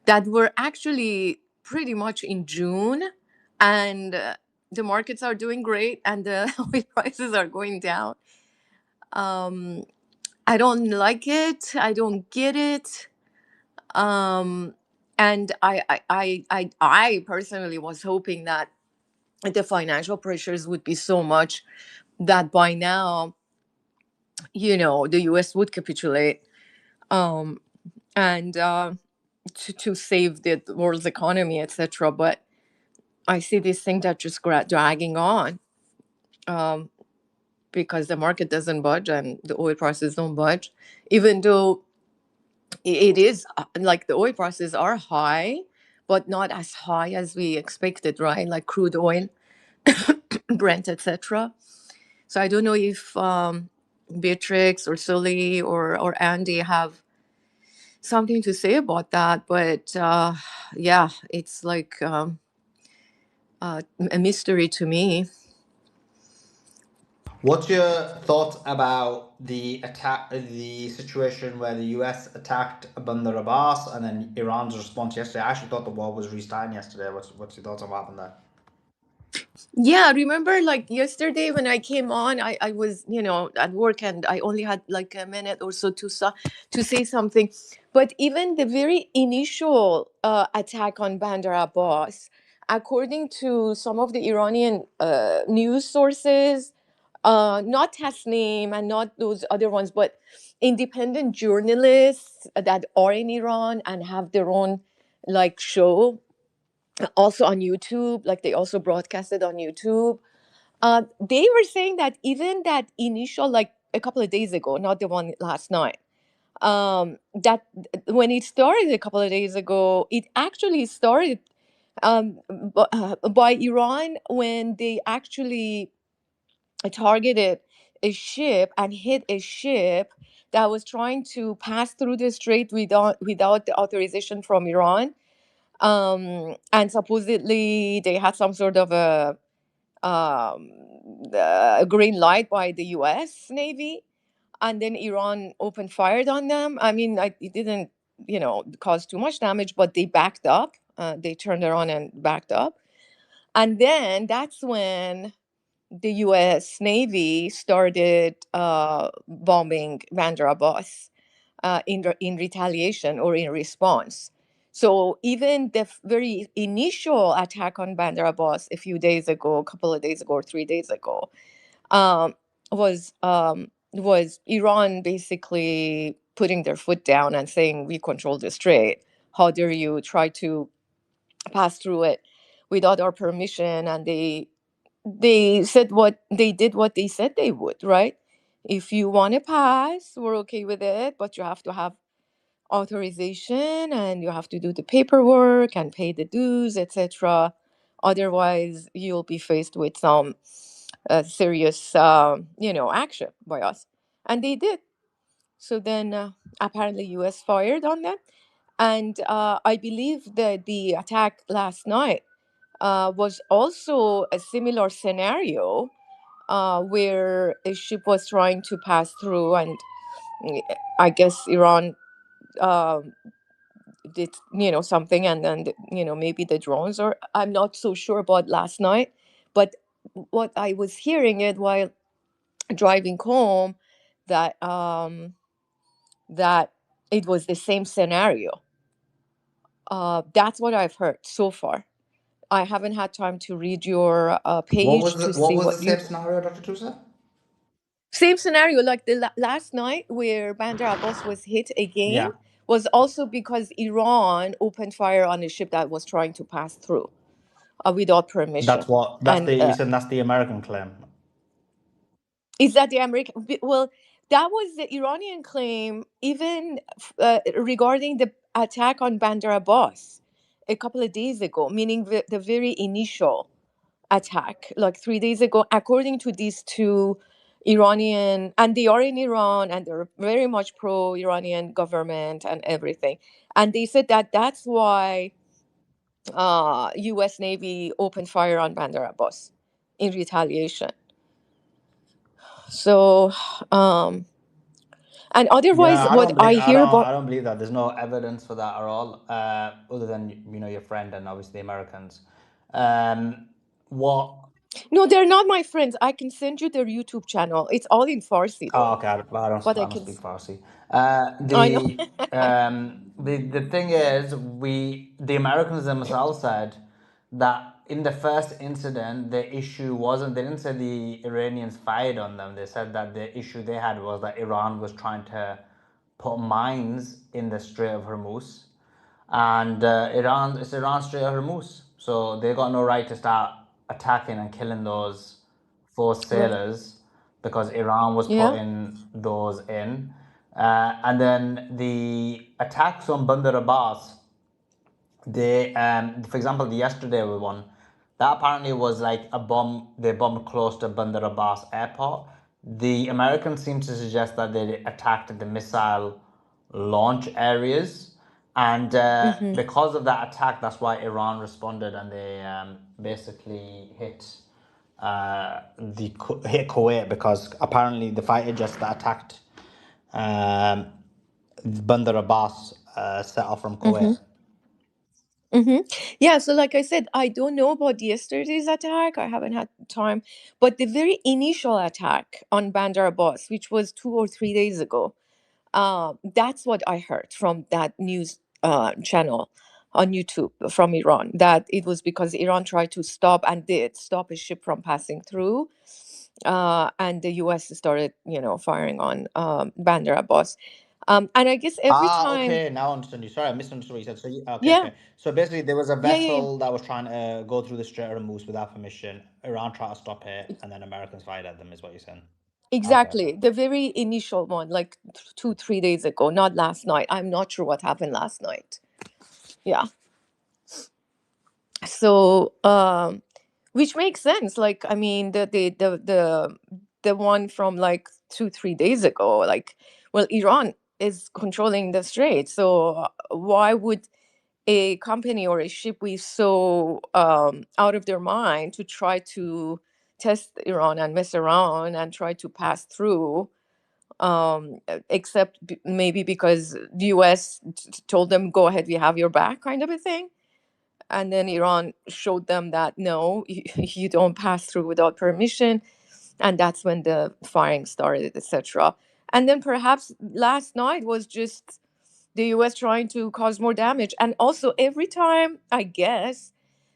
that we're actually pretty much in June and the markets are doing great and the oil prices are going down? I don't like it. I don't get it. And I personally was hoping that the financial pressures would be so much that by now, the US would capitulate, and to save the world's economy, etc. But I see this thing that just dragging on, because the market doesn't budge and the oil prices don't budge, even though it is like the oil prices are high, but not as high as we expected, right? Like crude oil, Brent, etc. So I don't know if Beatrix or Sully or Andy have something to say about that, but yeah, it's like a mystery to me. What's your thoughts about the situation where the US attacked Bandar Abbas and then Iran's response yesterday? I actually thought the war was restarting yesterday. What's your thoughts on what happened there? Yeah, remember like yesterday when I came on, I was, at work and I only had like a minute or so to say something. But even the very initial attack on Bandar Abbas, according to some of the Iranian news sources, not Tasnim and not those other ones, but independent journalists that are in Iran and have their own like show also on YouTube, like they also broadcasted on YouTube. They were saying that even that initial, like a couple of days ago, not the one last night, that when it started a couple of days ago, it actually started by Iran when they actually targeted a ship and hit a ship that was trying to pass through the strait without the authorization from Iran. And supposedly they had some sort of a green light by the US Navy, and then Iran opened fire on them. I mean, it didn't, cause too much damage, but they backed up. They turned around and backed up. And then that's when the US Navy started bombing Bandar Abbas in retaliation or in response. So even the very initial attack on Bandar Abbas a few days ago, a couple of days ago, or 3 days ago, um, was Iran basically putting their foot down and saying, "We control the strait. How dare you try to pass through it without our permission?" And they said what they said they would, right? If you want to pass, we're okay with it, but you have to have authorization and you have to do the paperwork and pay the dues, etc. Otherwise, you'll be faced with some serious, action by us. And they did. So then apparently US fired on them. And I believe that the attack last night was also a similar scenario where a ship was trying to pass through, and I guess Iran did something, and then maybe the drones, or I'm not so sure about last night. But what I was hearing it while driving home, that that it was the same scenario. That's what I've heard so far. I haven't had time to read your page to see What was what the you. same scenario, Dr. Tusa? Same scenario like the last night where Bandar Abbas was hit again, Yeah. was also because Iran opened fire on a ship that was trying to pass through. without permission. That's what. That's And the. You said that's the American claim. is that the American? Well, that was the Iranian claim, even regarding the attack on Bandar Abbas a couple of days ago, meaning the very initial attack, like 3 days ago, according to these two Iranian, and they are in Iran and they're very much pro-Iranian government and everything. And they said that that's why U.S. Navy opened fire on Bandar Abbas in retaliation. So, and otherwise, Yeah, I what don't believe. I hear I about, don't believe that. There's no evidence for that at all, other than your friend and obviously the Americans. What? no, they're not my friends. I can send you their YouTube channel. It's all in Farsi Oh, though, okay. I but I don't can. speak Farsi. I know. The thing is, the Americans themselves said that in the first incident, the issue wasn't. They didn't say the Iranians fired on them. They said that the issue they had was that Iran was trying to put mines in the Strait of Hormuz, and it's Iran's Strait of Hormuz, so they got no right to start attacking and killing those forced Right. sailors because Iran was Yeah. putting those in. And then the attacks on Bandar Abbas, they, for example, the yesterday one, that apparently was like a bomb. They bombed close to Bandar Abbas airport. The Americans seem to suggest that they attacked the missile launch areas, and because of that attack, that's why Iran responded and they basically hit hit Kuwait, because apparently the fighter jets that attacked Bandar Abbas set off from Kuwait. Yeah, so like I said, I don't know about yesterday's attack. I haven't had time. But the very initial attack on Bandar Abbas, which was 2 or 3 days ago, that's what I heard from that news channel on YouTube from Iran, that it was because Iran tried to stop and did stop a ship from passing through. And the US started, firing on Bandar Abbas. And I guess every time, Okay, now I understand you. Sorry, I misunderstood what you said. So, yeah, okay. So basically, there was a yeah, yeah, yeah. vessel that was trying to go through the Strait of Hormuz without permission. Iran tried to stop it, and then Americans fired at them, is what you're saying. Exactly. The very initial one, like 2, 3 days ago, not last night. I'm not sure what happened last night. Yeah. So, which makes sense. Like, I mean, the one from like 2, 3 days ago, like, well, Iran is controlling the strait. So why would a company or a ship be so out of their mind to try to test Iran and mess around and try to pass through? Except maybe because the US told them, go ahead, we have your back, kind of a thing. And then Iran showed them that no, you don't pass through without permission. And that's when the firing started, etc. And then perhaps last night was just the US trying to cause more damage. And also, every time, I guess,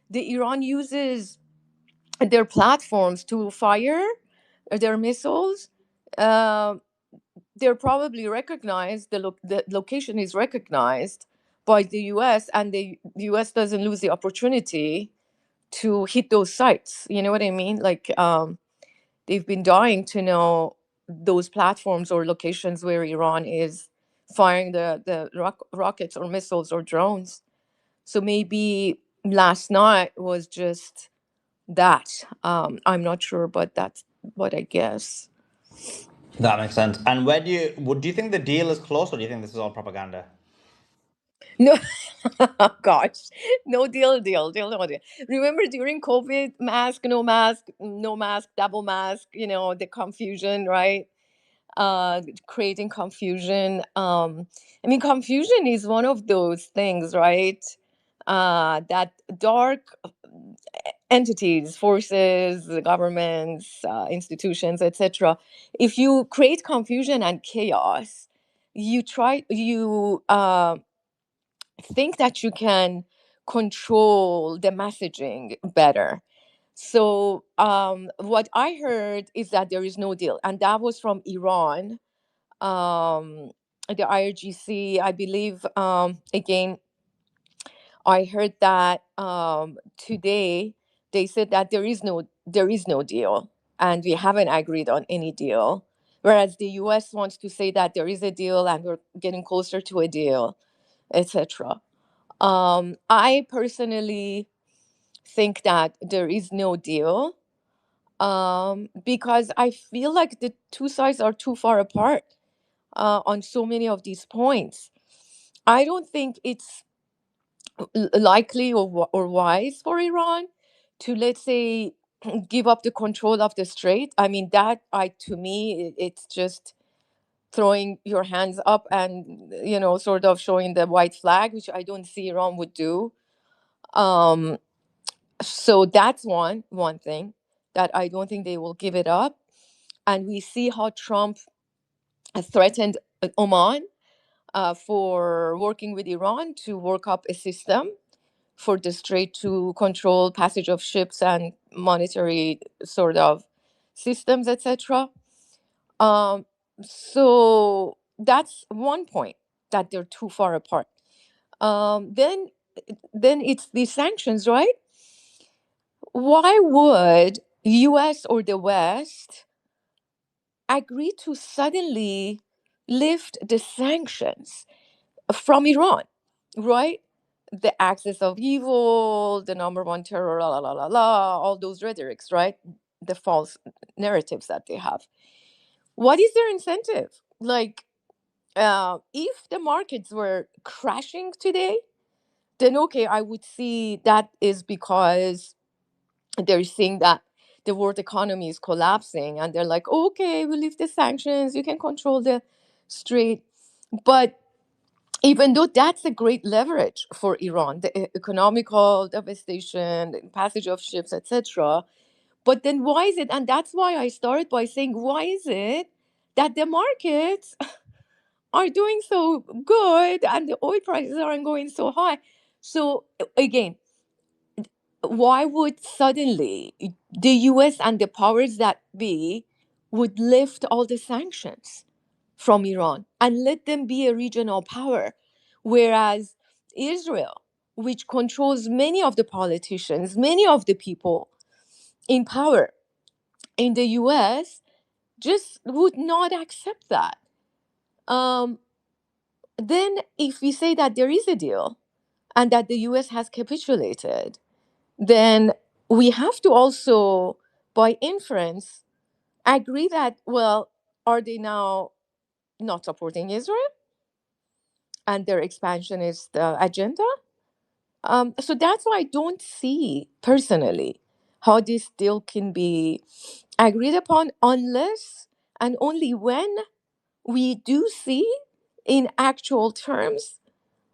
the Iran uses their platforms to fire their missiles, they're probably recognized, the location is recognized by the US, and the US doesn't lose the opportunity to hit those sites. You know what I mean? Like, they've been dying to know those platforms or locations where Iran is firing the rockets or missiles or drones. So maybe last night was just that. I'm not sure, but that's what I guess. That makes sense. And do you think the deal is close, or do you think this is all propaganda? No, gosh, no deal, no deal. Remember during COVID, mask, no mask, no mask, double mask, the confusion, right? Creating confusion. I mean, confusion is one of those things, right? That dark entities, forces, the governments, institutions, etc. If you create confusion and chaos, you think that you can control the messaging better. So what I heard is that there is no deal, and that was from Iran. The IRGC, I believe, again, I heard that today they said that there is no deal, and we haven't agreed on any deal. Whereas the U.S. wants to say that there is a deal and we're getting closer to a deal, etc. I personally think that there is no deal, because I feel like the two sides are too far apart on so many of these points. I don't think it's likely or wise for Iran to, let's say, give up the control of the strait. I mean, that to me, it's just throwing your hands up and sort of showing the white flag, which I don't see Iran would do. So that's one thing that I don't think they will give it up. And we see how Trump threatened Oman for working with Iran to work up a system for the strait to control passage of ships and monetary sort of systems, etc. So that's one point, that they're too far apart. Then it's the sanctions, right? Why would US or the West agree to suddenly lift the sanctions from Iran, right? The axis of evil, the number one terror, la la la la la, all those rhetorics, right? The false narratives that they have. What is their incentive? Like, if the markets were crashing today, then okay, I would see that is because they're seeing that the world economy is collapsing, and they're like, okay, we lift the sanctions, you can control the strait. But even though that's a great leverage for Iran, the economical devastation, the passage of ships, etc. But then why is it, and that's why I started by saying, why is it that the markets are doing so good and the oil prices aren't going so high? So again, why would suddenly the US and the powers that be would lift all the sanctions from Iran and let them be a regional power, whereas Israel, which controls many of the politicians, many of the people in power in the US, just would not accept that? Then if we say that there is a deal and that the US has capitulated, then we have to also, by inference, agree that, well, are they now not supporting Israel and their expansionist agenda? So that's why I don't see personally how this deal can be agreed upon unless and only when we do see in actual terms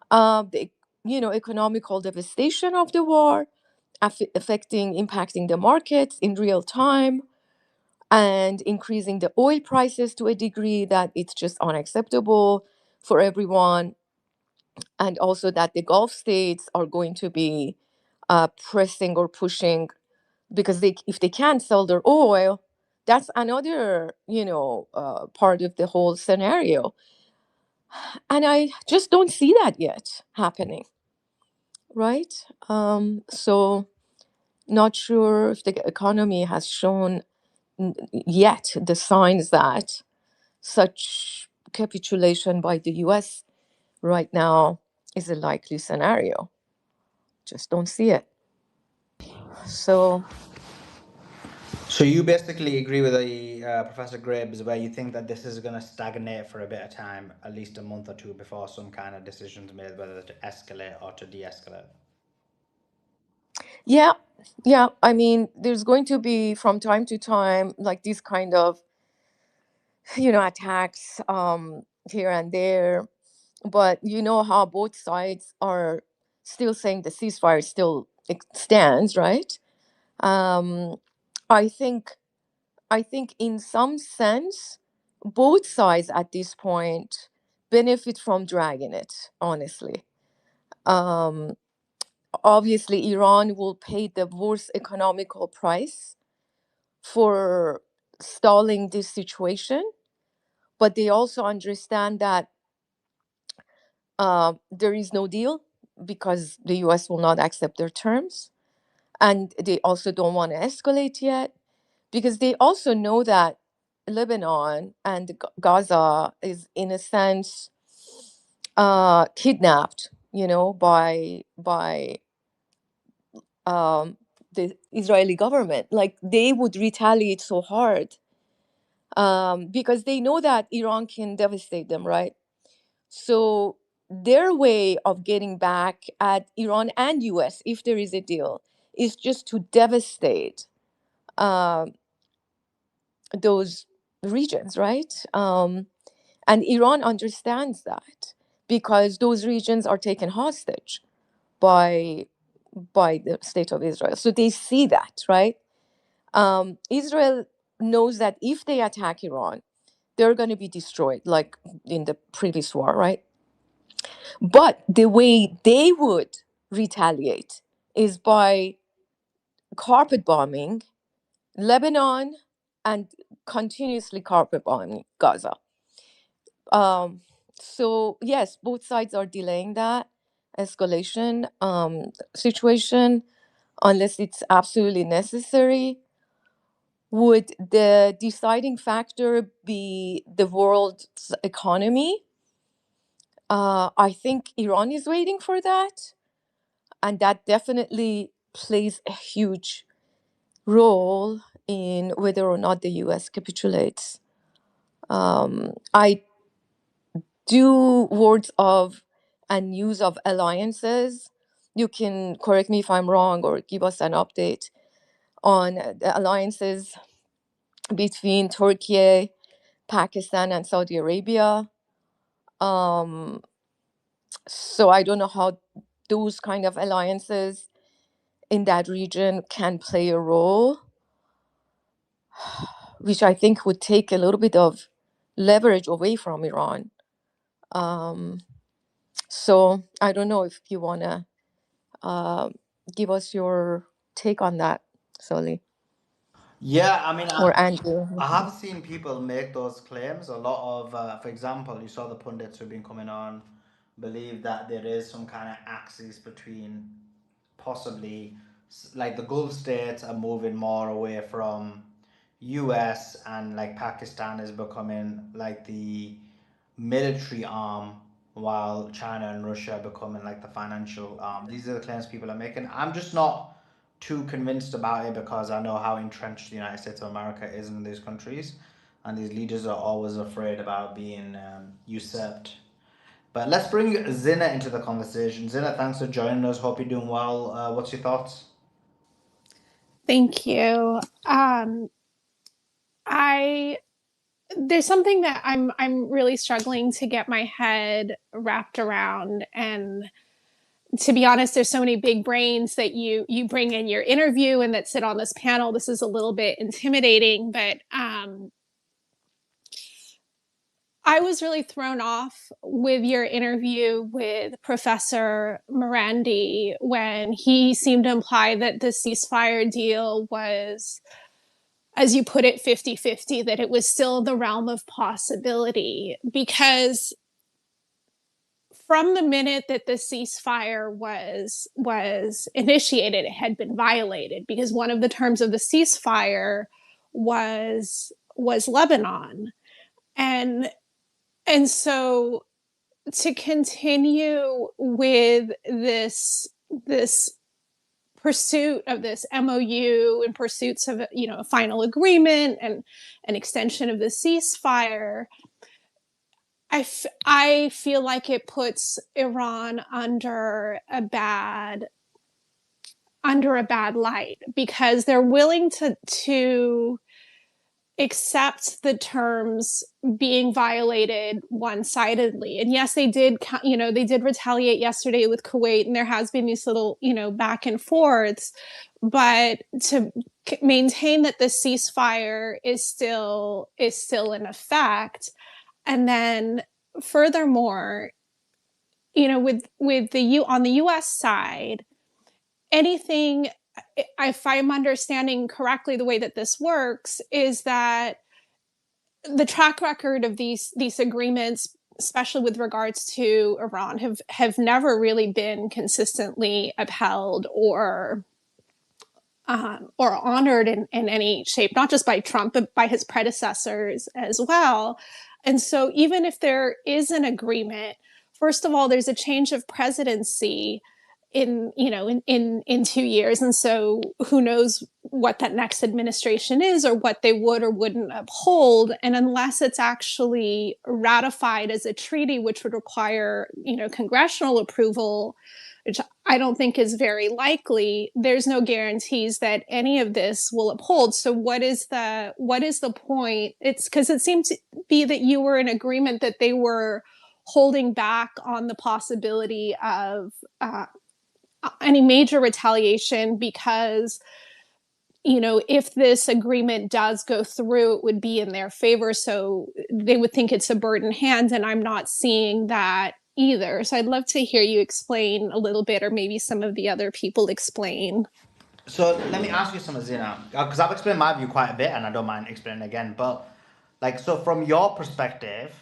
the economical devastation of the war impacting the markets in real time and increasing the oil prices to a degree that it's just unacceptable for everyone, and also that the Gulf states are going to be pressing or pushing, because if they can't sell their oil, that's another part of the whole scenario, and I just don't see that yet happening, right? So not sure if the economy has shown yet the signs that such capitulation by the US right now is a likely scenario. Just don't see it. So So you basically agree with the Professor Graves, where you think that this is going to stagnate for a bit of time, at least a month or two, before some kind of decisions made, whether to escalate or to de-escalate. yeah, I mean, there's going to be from time to time like these kind of attacks here and there, but you know how both sides are still saying the ceasefire still stands, right? um I think in some sense both sides at this point benefit from dragging it, honestly. um Obviously Iran will pay the worst economical price for stalling this situation, but they also understand that there is no deal, because the US will not accept their terms. And they also don't want to escalate yet, because they also know that Lebanon and Gaza is, in a sense, kidnapped, by the Israeli government. Like, they would retaliate so hard, because they know that Iran can devastate them, right? So their way of getting back at Iran and US, if there is a deal, is just to devastate those regions, right? And Iran understands that, because those regions are taken hostage by the state of Israel. So they see that, right? Israel knows that if they attack Iran, they're going to be destroyed, like in the previous war, right? But the way they would retaliate is by carpet bombing Lebanon and continuously carpet bombing Gaza. So yes, both sides are delaying that escalation situation unless it's absolutely necessary. Would the deciding factor be the world's economy? I think Iran is waiting for that, and that definitely plays a huge role in whether or not the US capitulates. I do words of and use of alliances. You can correct me if I'm wrong or give us an update on the alliances between Turkey, Pakistan, and Saudi Arabia. So I don't know how those kind of alliances in that region can play a role, which I think would take a little bit of leverage away from Iran. So I don't know if you want to give us your take on that, Soli Yeah, I mean, or Andrew. I have seen people make those claims. A lot of, for example, you saw the pundits who've been coming on believe that there is some kind of axis between possibly like the Gulf states are moving more away from US, and like Pakistan is becoming like the military arm, while China and Russia are becoming like the financial arm. These are the claims people are making. I'm just not too convinced about it, because I know how entrenched the United States of America is in these countries, and these leaders are always afraid about being usurped. But let's bring Zina into the conversation. Zina, thanks for joining us. Hope you're doing well. What's your thoughts? Thank you. There's something that I'm really struggling to get my head wrapped around, and to be honest, there's so many big brains that you bring in your interview and that sit on this panel. This is a little bit intimidating, but I was really thrown off with your interview with Professor Morandi when he seemed to imply that the ceasefire deal was, as you put it, 50-50, that it was still the realm of possibility. Because from the minute that the ceasefire was initiated, it had been violated, because one of the terms of the ceasefire was Lebanon. And so to continue with this pursuit of this MOU and pursuits of a final agreement and an extension of the ceasefire, I feel like it puts Iran under a bad light, because they're willing to accept the terms being violated one-sidedly. And yes, they did retaliate yesterday with Kuwait, and there has been these little, back and forths, but to maintain that the ceasefire is still in effect. And then furthermore, with on the US side, anything, if I'm understanding correctly, the way that this works is that the track record of these agreements especially with regards to Iran, have never really been consistently upheld or honored in any shape, not just by Trump, but by his predecessors as well. And so even if there is an agreement, first of all, there's a change of presidency in 2 years. And so who knows what that next administration is or what they would or wouldn't uphold. And unless it's actually ratified as a treaty, which would require, congressional approval, which I don't think is very likely, there's no guarantees that any of this will uphold. So what is the point? It's because it seemed to be that you were in agreement that they were holding back on the possibility of any major retaliation because, if this agreement does go through, it would be in their favor. So they would think it's a bird in hand, and I'm not seeing that either. So I'd love to hear you explain a little bit, or maybe some of the other people explain. So let me ask you something, Zina, because I've explained my view quite a bit, and I don't mind explaining again. But so from your perspective,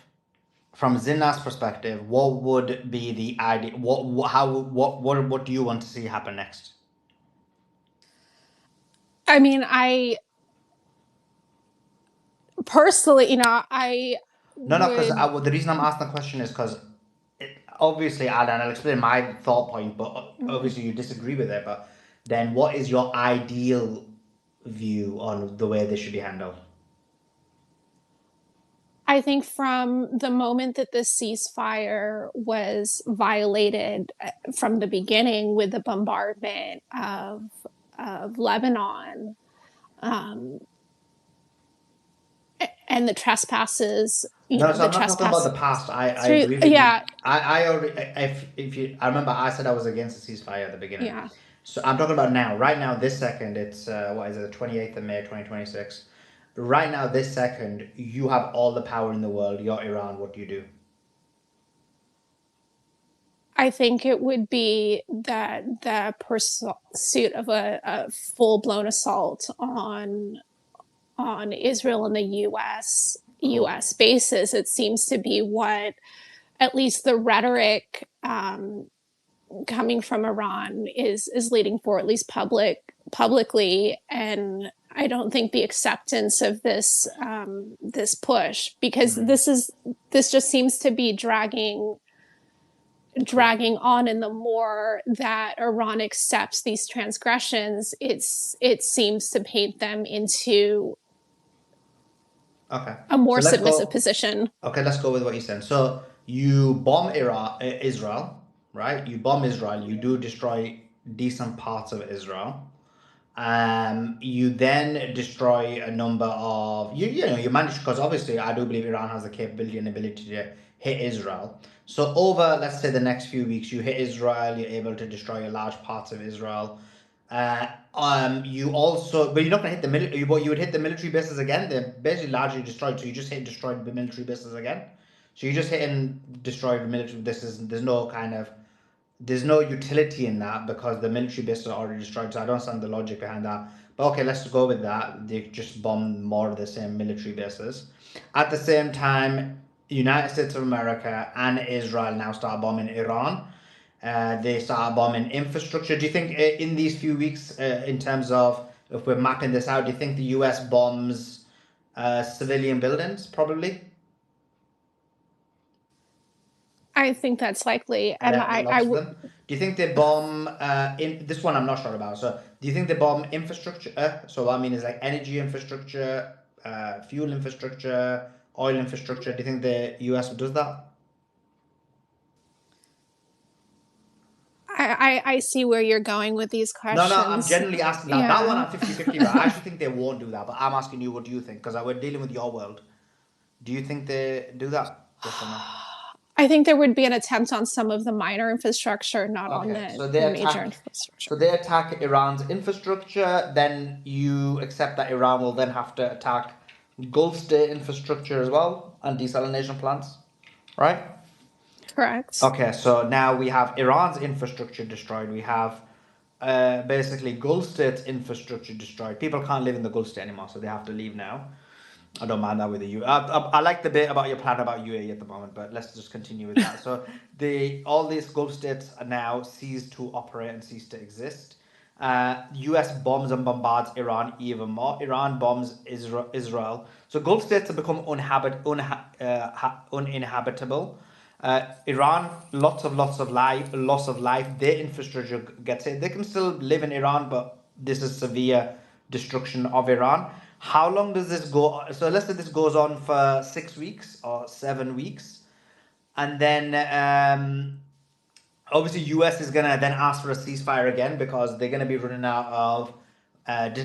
from Zina's perspective, what would be the idea? What do you want to see happen next? I mean, I personally, I No, because would. the reason I'm asking the question is because obviously, and I'll explain my thought point, but obviously you disagree with it. But then, what is your ideal view on the way this should be handled? I think from the moment that the ceasefire was violated from the beginning with the bombardment of Lebanon, and the trespasses, No, so the I'm not talking about the past. I agree with yeah, you. I already, if you, I remember I said I was against the ceasefire at the beginning. yeah. So I'm talking about now, right now, this second. It's what is it, the 28th of May, 2026. Right now, this second, you have all the power in the world. You're Iran. What do you do? I think it would be that the pursuit of a full-blown assault on Israel and the U.S. bases. It seems to be what at least the rhetoric coming from Iran is leading for, at least publicly. And I don't think the acceptance of this push, because this just seems to be dragging on, and the more that Iran accepts these transgressions, it seems to paint them into a more submissive position. Okay, let's go with what you said. So you bomb Israel, right? You bomb Israel. You do destroy decent parts of Israel. You then destroy a number of you manage, because obviously I do believe Iran has the capability and ability to hit Israel. So over, let's say, the next few weeks, you hit Israel. You're able to destroy large parts of Israel. You also, but you're not going to hit the military. You would hit the military bases again. They're basically largely destroyed. So you just destroyed the military bases again. So you're just hitting destroyed military. There's no utility in that because the military bases are already destroyed. So I don't understand the logic behind that. But okay, let's go with that. They just bombed more of the same military bases. At the same time, United States of America and Israel now start bombing Iran. They start bombing infrastructure. Do you think in these few weeks, in terms of, if we're mapping this out, do you think the US bombs civilian buildings? Probably. I think that's likely, and do you think they bomb in this one? I'm not sure about. So, do you think they bomb infrastructure? So, I mean, is like energy infrastructure, fuel infrastructure, oil infrastructure. Do you think the US does that? I see where you're going with these questions. No, I'm generally asking that. That one I'm 50-50, but I actually think they won't do that. But I'm asking you, what do you think? Because we're dealing with your world. Do you think they do that? Yes or no? I think there would be an attempt on some of the minor infrastructure, not on the major infrastructure. So they attack Iran's infrastructure, then you accept that Iran will then have to attack Gulf state infrastructure as well, and desalination plants, right? Correct. Okay, so now we have Iran's infrastructure destroyed. We have basically Gulf state's infrastructure destroyed. People can't live in the Gulf state anymore, so they have to leave now. I don't mind that with you. I like the bit about your plan about UAE at the moment, but let's just continue with that. So all these Gulf states are now ceased to operate and cease to exist. US bombs and bombards Iran even more. Iran bombs Israel. So Gulf states have become uninhabitable. Iran, lots of loss of life. Their infrastructure gets hit. They can still live in Iran, but this is severe destruction of Iran. How long does this go? So let's say this goes on for 6 weeks or 7 weeks, and then obviously US is gonna then ask for a ceasefire again because they're gonna be running out of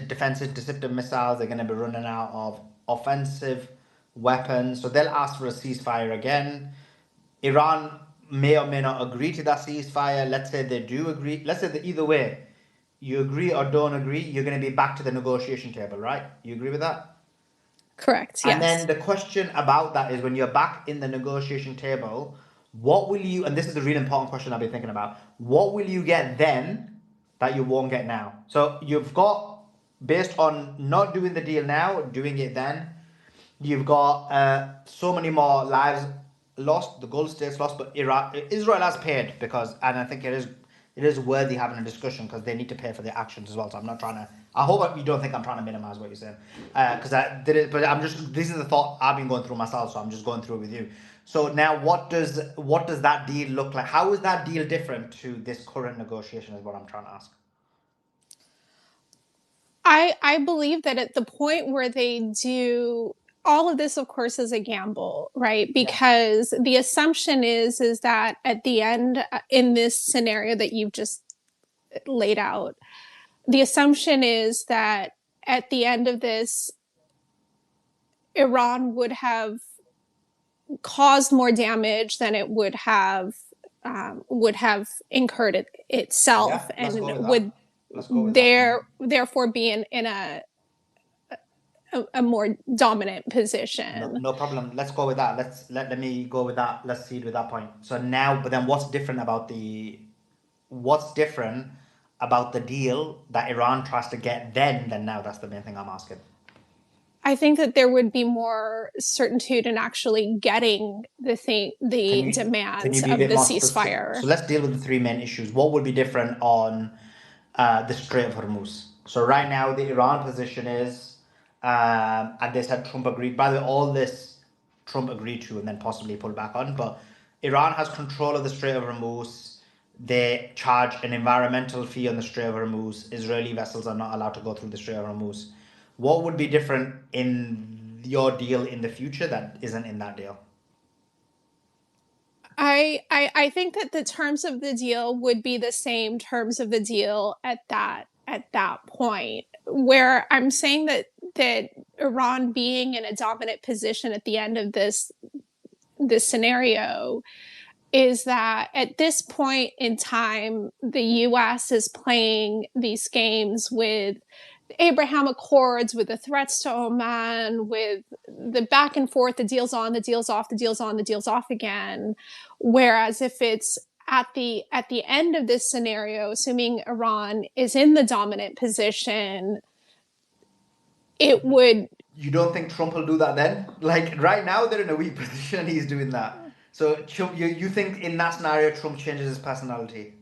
defensive deceptive missiles. They're gonna be running out of offensive weapons, so they'll ask for a ceasefire again. Iran may or may not agree to that ceasefire. Let's say they do agree. Let's say that either way, you agree or don't agree, you're going to be back to the negotiation table, right? You agree with that? Correct. And Yes. then the question about that is when you're back in the negotiation table, what will you, and this is the really important question I've been thinking about, what will you get then that you won't get now? So you've got, based on not doing the deal now, doing it then, you've got so many more lives lost, the Gulf states lost, but Israel has paid because, and I think it is worthy having a discussion because they need to pay for their actions as well. So I'm not trying to. I hope you don't think I'm trying to minimize what you're saying, because I did it. But I'm just. This is the thought I've been going through myself, so I'm just going through it with you. So now, what does that deal look like? How is that deal different to this current negotiation? Is what I'm trying to ask. I believe that at the point where they do all of this, of course, is a gamble, right? Because the assumption is that at the end, in this scenario that you've just laid out, the assumption is that at the end of this, Iran would have caused more damage than it would have incurred it itself, let's and go with would that. therefore be in a more dominant position. No problem. Let's go with that. Let me go with that. Let's see with that point. So now, but then what's different about the deal that Iran tries to get then than now? That's the main thing I'm asking. I think that there would be more certitude in actually getting the demands of the ceasefire. So let's deal with the three main issues. What would be different on the Strait of Hormuz? So right now, the Iran position is, and they said Trump agreed. By the way, all this Trump agreed to and then possibly pulled back on. But Iran has control of the Strait of Hormuz. They charge an environmental fee on the Strait of Hormuz. Israeli vessels are not allowed to go through the Strait of Hormuz. What would be different in your deal in the future that isn't in that deal? I think that the terms of the deal would be the same terms of the deal at that point. Where I'm saying that Iran being in a dominant position at the end of this scenario is that at this point in time, the U.S. is playing these games with Abraham Accords, with the threats to Oman, with the back and forth, the deals on, the deals off, the deals on, the deals off again. Whereas if it's at the end of this scenario, assuming Iran is in the dominant position, it would. You don't think Trump will do that then? Like right now, they're in a weak position. He's doing that. So you think in that scenario, Trump changes his personality?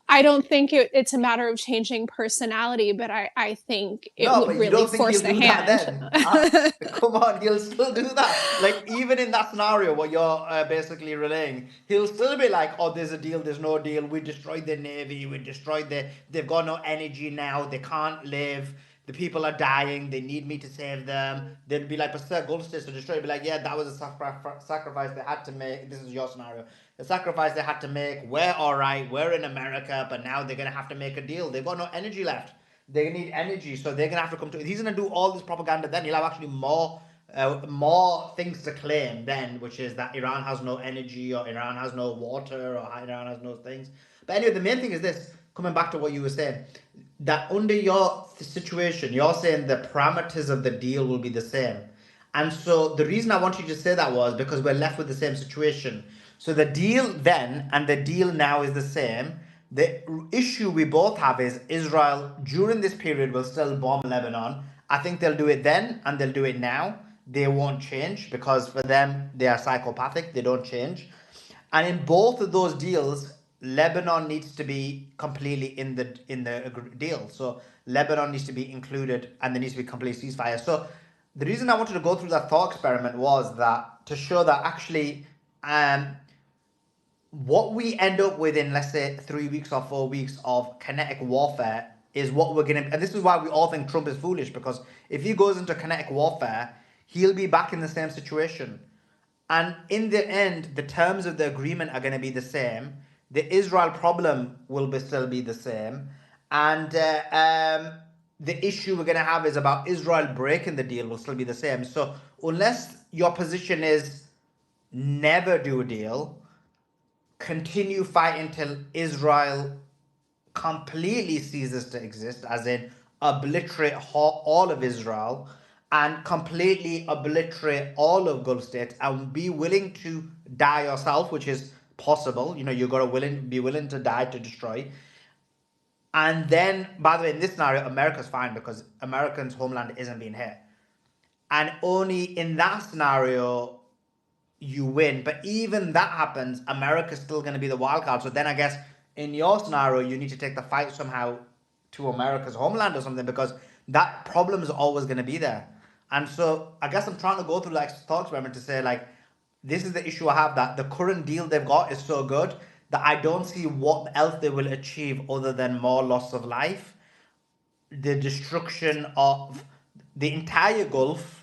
I don't think it's a matter of changing personality, but I think it would really force the hand. Come on, he'll still do that. Like even in that scenario, what you're basically relaying, he'll still be like, "Oh, there's a deal, there's no deal. We destroyed their navy. We destroyed they've got no energy now. They can't live. The people are dying. They need me to save them." They'd be like, "But sir, Gulf states to destroy." Be like, "Yeah, that was a sacrifice they had to make. This is your scenario. The sacrifice they had to make. We're all right. We're in America, but now they're gonna have to make a deal. They've got no energy left. They need energy, so they're gonna have to come to." He's gonna do all this propaganda. Then he'll have actually more things to claim then, which is that Iran has no energy, or Iran has no water, or Iran has no things. But anyway, the main thing is this. Coming back to what you were saying, that under your situation, you're saying the parameters of the deal will be the same. And so the reason I want you to say that was because we're left with the same situation. So the deal then and the deal now is the same. The issue we both have is Israel during this period will still bomb Lebanon I think they'll do it then and they'll do it now. They won't change because for them, they are psychopathic. They don't change. And in both of those deals, Lebanon needs to be completely in the deal. So Lebanon needs to be included and there needs to be complete ceasefire. So the reason I wanted to go through that thought experiment was that to show that actually what we end up with in, let's say, 3 weeks or 4 weeks of kinetic warfare is what we're going to... And this is why we all think Trump is foolish, because if he goes into kinetic warfare, he'll be back in the same situation. And in the end, the terms of the agreement are going to be the same. The Israel problem will still be the same. And the issue we're going to have is about Israel breaking the deal will still be the same. So unless your position is never do a deal, continue fighting till Israel completely ceases to exist, as in obliterate all of Israel and completely obliterate all of Gulf states, and be willing to die yourself, which is possible. You know, you got to be willing to die to destroy. And then, by the way, in this scenario, America's fine because Americans' homeland isn't being hit. And only in that scenario you win. But even that happens, America's still going to be the wild card. So then I guess in your scenario, you need to take the fight somehow to America's homeland or something, because that problem is always going to be there. And so I guess I'm trying to go through like thought experiment to say, like, this is the issue I have, that the current deal they've got is so good that I don't see what else they will achieve other than more loss of life, the destruction of the entire Gulf,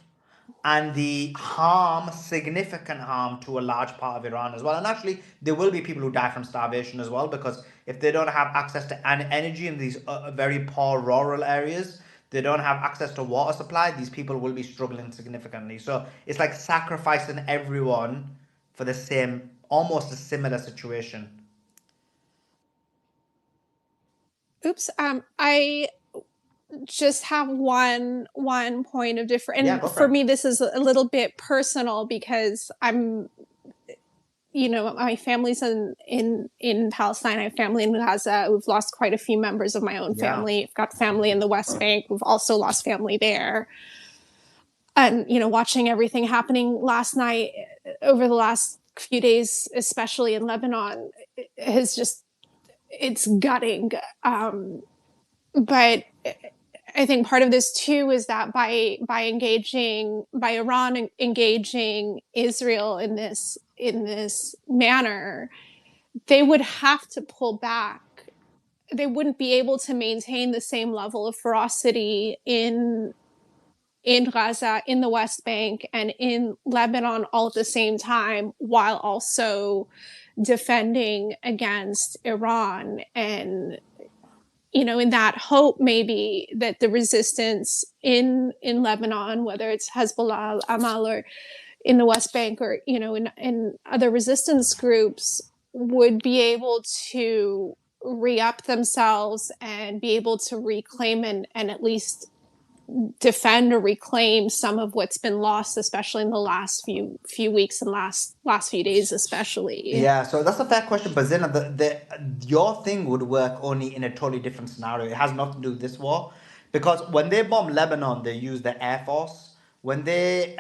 and the harm, significant harm to a large part of Iran as well. And actually, there will be people who die from starvation as well, because if they don't have access to energy in these very poor rural areas, they don't have access to water supply, these people will be struggling significantly. So it's like sacrificing everyone for the same, almost a similar situation. Oops. I just have one point of difference. And for me, this is a little bit personal because I'm, you know, my family's in Palestine. I have family in Gaza. We've lost quite a few members of my own family. I've got family in the West Bank. We've also lost family there. And, you know, watching everything happening last night, over the last few days, especially in Lebanon, has just, it's gutting. But I think part of this too is that by Iran engaging Israel in this manner, they would have to pull back. They wouldn't be able to maintain the same level of ferocity in Gaza, in the West Bank, and in Lebanon all at the same time, while also defending against Iran. And you know, in that hope, maybe that the resistance in Lebanon, whether it's Hezbollah, Amal, or in the West Bank, or, you know, in other resistance groups, would be able to re-up themselves and be able to reclaim and at least defend or reclaim some of what's been lost, especially in the last few weeks and last few days, especially. Yeah, so that's a fair question, but Zina, your thing would work only in a totally different scenario. It has nothing to do with this war, because when they bomb Lebanon, they use the Air Force. When they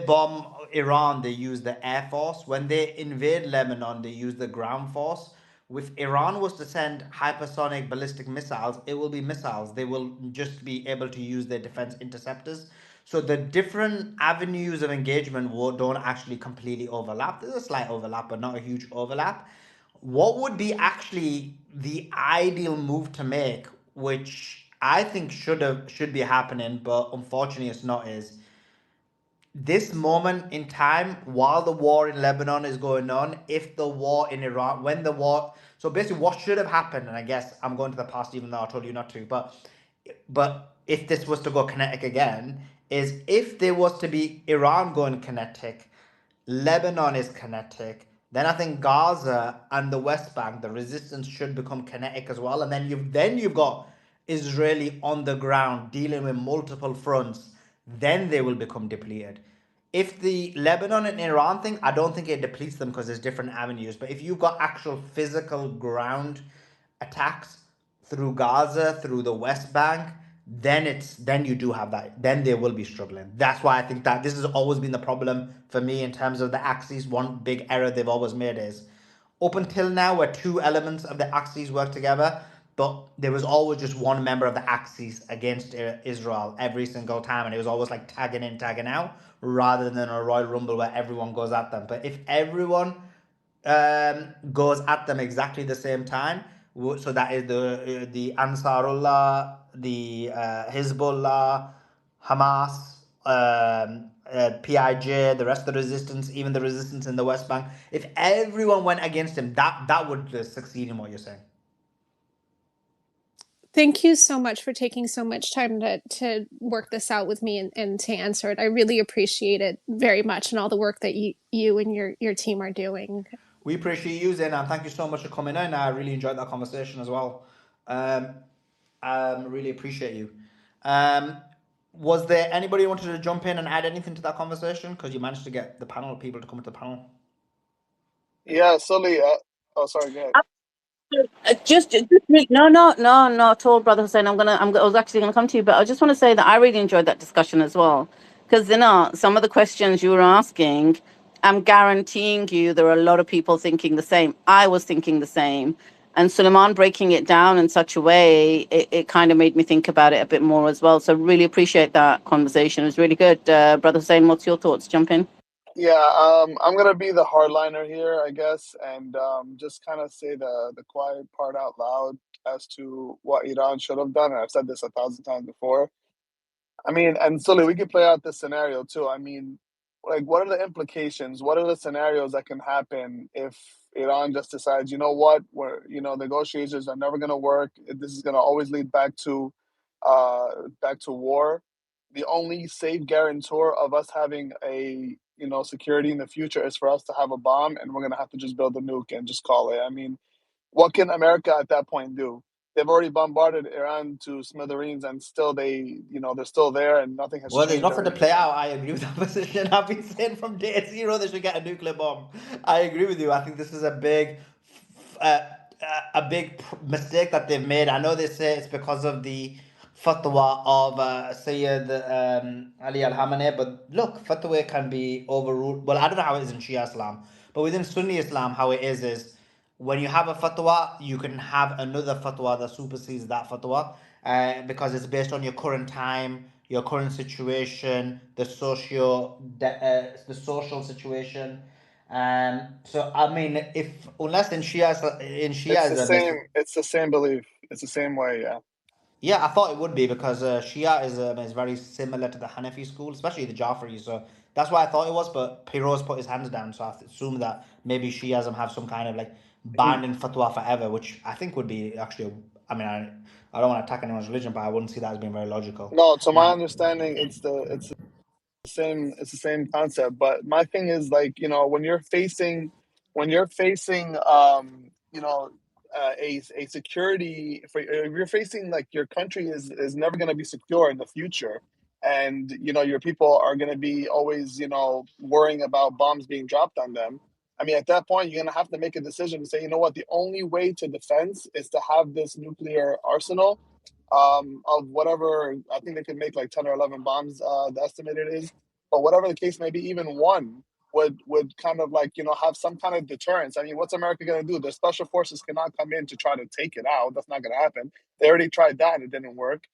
bomb Iran, they use the Air Force. When they invade Lebanon, they use the ground force. If Iran was to send hypersonic ballistic missiles, it will be missiles. They will just be able to use their defense interceptors. So the different avenues of engagement don't actually completely overlap. There's a slight overlap, but not a huge overlap. What would be actually the ideal move to make, which I think should be happening, but unfortunately it's not, is this moment in time, while the war in Lebanon is going on, if the war in Iran, so basically what should have happened, and I guess I'm going to the past even though I told you not to, but if this was to go kinetic again, is if there was to be Iran going kinetic, Lebanon is kinetic, then I think Gaza and the West Bank, the resistance should become kinetic as well, and then you've got Israeli on the ground dealing with multiple fronts. Then they will become depleted. If the Lebanon and Iran thing, I don't think it depletes them because there's different avenues. But if you've got actual physical ground attacks through Gaza, through the West Bank, then you do have that. Then they will be struggling. That's why I think that this has always been the problem for me in terms of the axis. One big error they've always made is up until now, where two elements of the axis work together, but there was always just one member of the axis against Israel every single time, and it was always like tagging in, tagging out, rather than a Royal Rumble where everyone goes at them. But if everyone goes at them exactly the same time, so that is the Ansarullah, the Hezbollah, Hamas, PIJ, the rest of the resistance, even the resistance in the West Bank. If everyone went against him, that would succeed in what you're saying. Thank you so much for taking so much time to work this out with me and to answer it. I really appreciate it very much, and all the work that you and your team are doing. We appreciate you, Zain, and thank you so much for coming in. I really enjoyed that conversation as well. Really appreciate you. Was there anybody who wanted to jump in and add anything to that conversation? Because you managed to get the panel people to come into the panel. Yeah, Sully. Oh, sorry. Go ahead. Just no at all, Brother Hussein. I was actually gonna come to you, but I just want to say that I really enjoyed that discussion as well, because some of the questions you were asking, I'm guaranteeing you there are a lot of people thinking the same. I was thinking the same, and Suleiman breaking it down in such a way, it kind of made me think about it a bit more as well. So really appreciate that conversation. It was really good. Brother Hussein, what's your thoughts? Jump in. Yeah, I'm gonna be the hardliner here, I guess, and just kind of say the quiet part out loud as to what Iran should have done. And I've said this 1,000 times before. I mean, and Sully, we could play out this scenario too. I mean, like, what are the implications? What are the scenarios that can happen if Iran just decides, you know what, negotiations are never going to work. This is going to always lead back to war. The only safe guarantor of us having a security in the future is for us to have a bomb, and we're going to have to just build a nuke and just call it. I mean, what can America at that point do? They've already bombarded Iran to smithereens, and still they're still there, and nothing has Well, there's changed. nothing to play out. I agree with that position. I've been saying from day zero they should get a nuclear bomb. I agree with you. I think this is a big mistake that they've made. I know they say it's because of the fatwa of Sayyid Ali al-Khamenei, but look, fatwa can be overruled. Well, I don't know how it is in Shia Islam, but within Sunni Islam, how it is when you have a fatwa, you can have another fatwa that supersedes that fatwa, because it's based on your current time, your current situation, the social situation. So I mean, unless in Shiaism, It's the same belief. It's the same way. Yeah. yeah, I thought it would be because Shiaism is very similar to the Hanafi school, especially the Jafri. So that's why I thought it was. But Piroz put his hands down, so I assumed that maybe Shiaism have some kind of like binding fatwa forever, which I think would be actually. I mean, I don't want to attack anyone's religion, but I wouldn't see that as being very logical. No, to my understanding, it's the same concept. But my thing is, like, when you're facing a security, if you're facing, like, your country is never going to be secure in the future, and your people are going to be always worrying about bombs being dropped on them. I mean, at that point, you're going to have to make a decision to say, you know what, the only way to defense is to have this nuclear arsenal of whatever. I think they could make like 10 or 11 bombs, the estimated is, but whatever the case may be, even one would kind of, like, have some kind of deterrence. I mean, what's America going to do? The special forces cannot come in to try to take it out. That's not going to happen. They already tried that and it didn't work.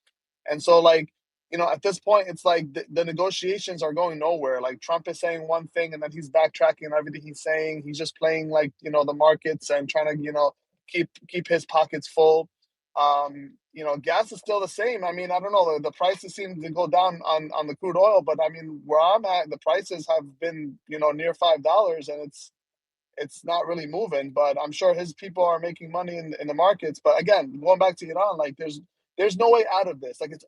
And so, like, at this point, it's like the negotiations are going nowhere. Like, Trump is saying one thing and then he's backtracking on everything he's saying. He's just playing, like, the markets and trying to, keep his pockets full. Gas is still the same. I mean, I don't know. The prices seem to go down on the crude oil, but I mean, where I'm at, the prices have been, near $5, and it's not really moving. But I'm sure his people are making money in the markets. But again, going back to Iran, like, there's no way out of this. Like, it's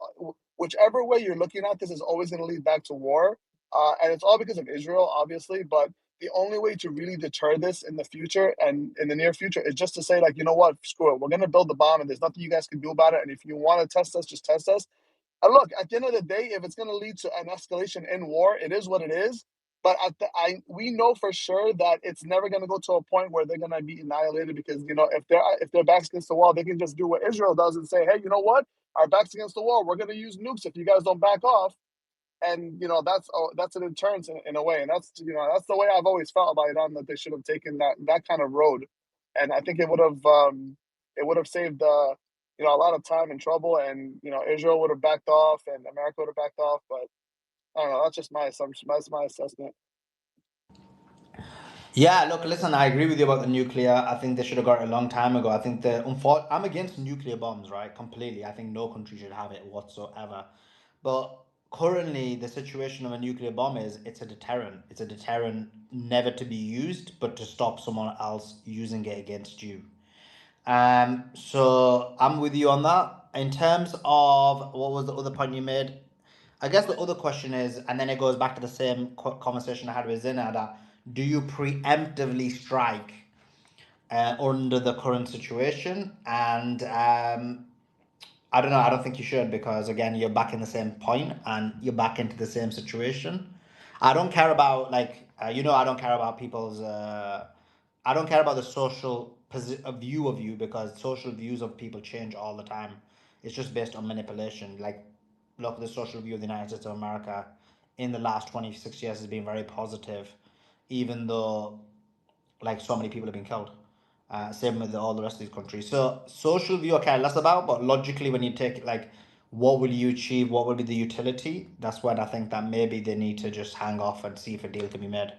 whichever way you're looking at this is always going to lead back to war, and it's all because of Israel, obviously. But the only way to really deter this in the future and in the near future is just to say, like, you know what, screw it. We're going to build the bomb, and there's nothing you guys can do about it. And if you want to test us, just test us. And look, at the end of the day, if it's going to lead to an escalation in war, it is what it is. But we know for sure that it's never going to go to a point where they're going to be annihilated, because if their backs against the wall, they can just do what Israel does and say, hey, you know what? Our backs against the wall. We're going to use nukes if you guys don't back off. And that's a deterrent in a way, and that's the way I've always felt about Iran, that they should have taken that kind of road, and I think it would have saved a lot of time and trouble, and Israel would have backed off and America would have backed off, but I don't know. That's just my assumption. That's my assessment. Yeah, look, listen, I agree with you about the nuclear. I think they should have got it a long time ago. I think I'm against nuclear bombs, right? Completely. I think no country should have it whatsoever. But currently, the situation of a nuclear bomb is it's a deterrent. It's a deterrent never to be used, but to stop someone else using it against you. So I'm with you on that. In terms of what was the other point you made? I guess the other question is, and then it goes back to the same conversation I had with Zina, that do you preemptively strike under the current situation? And I don't know. I don't think you should, because again, you're back in the same point and you're back into the same situation. I don't care about I don't care about people's. I don't care about the social view of you, because social views of people change all the time. It's just based on manipulation. Like, look, the social view of the United States of America in the last 26 years has been very positive, even though like so many people have been killed. Same with all the rest of these countries. So social view I care less about, but logically, when you take it, like, what will you achieve? What will be the utility? That's when I think that maybe they need to just hang off and see if a deal can be made.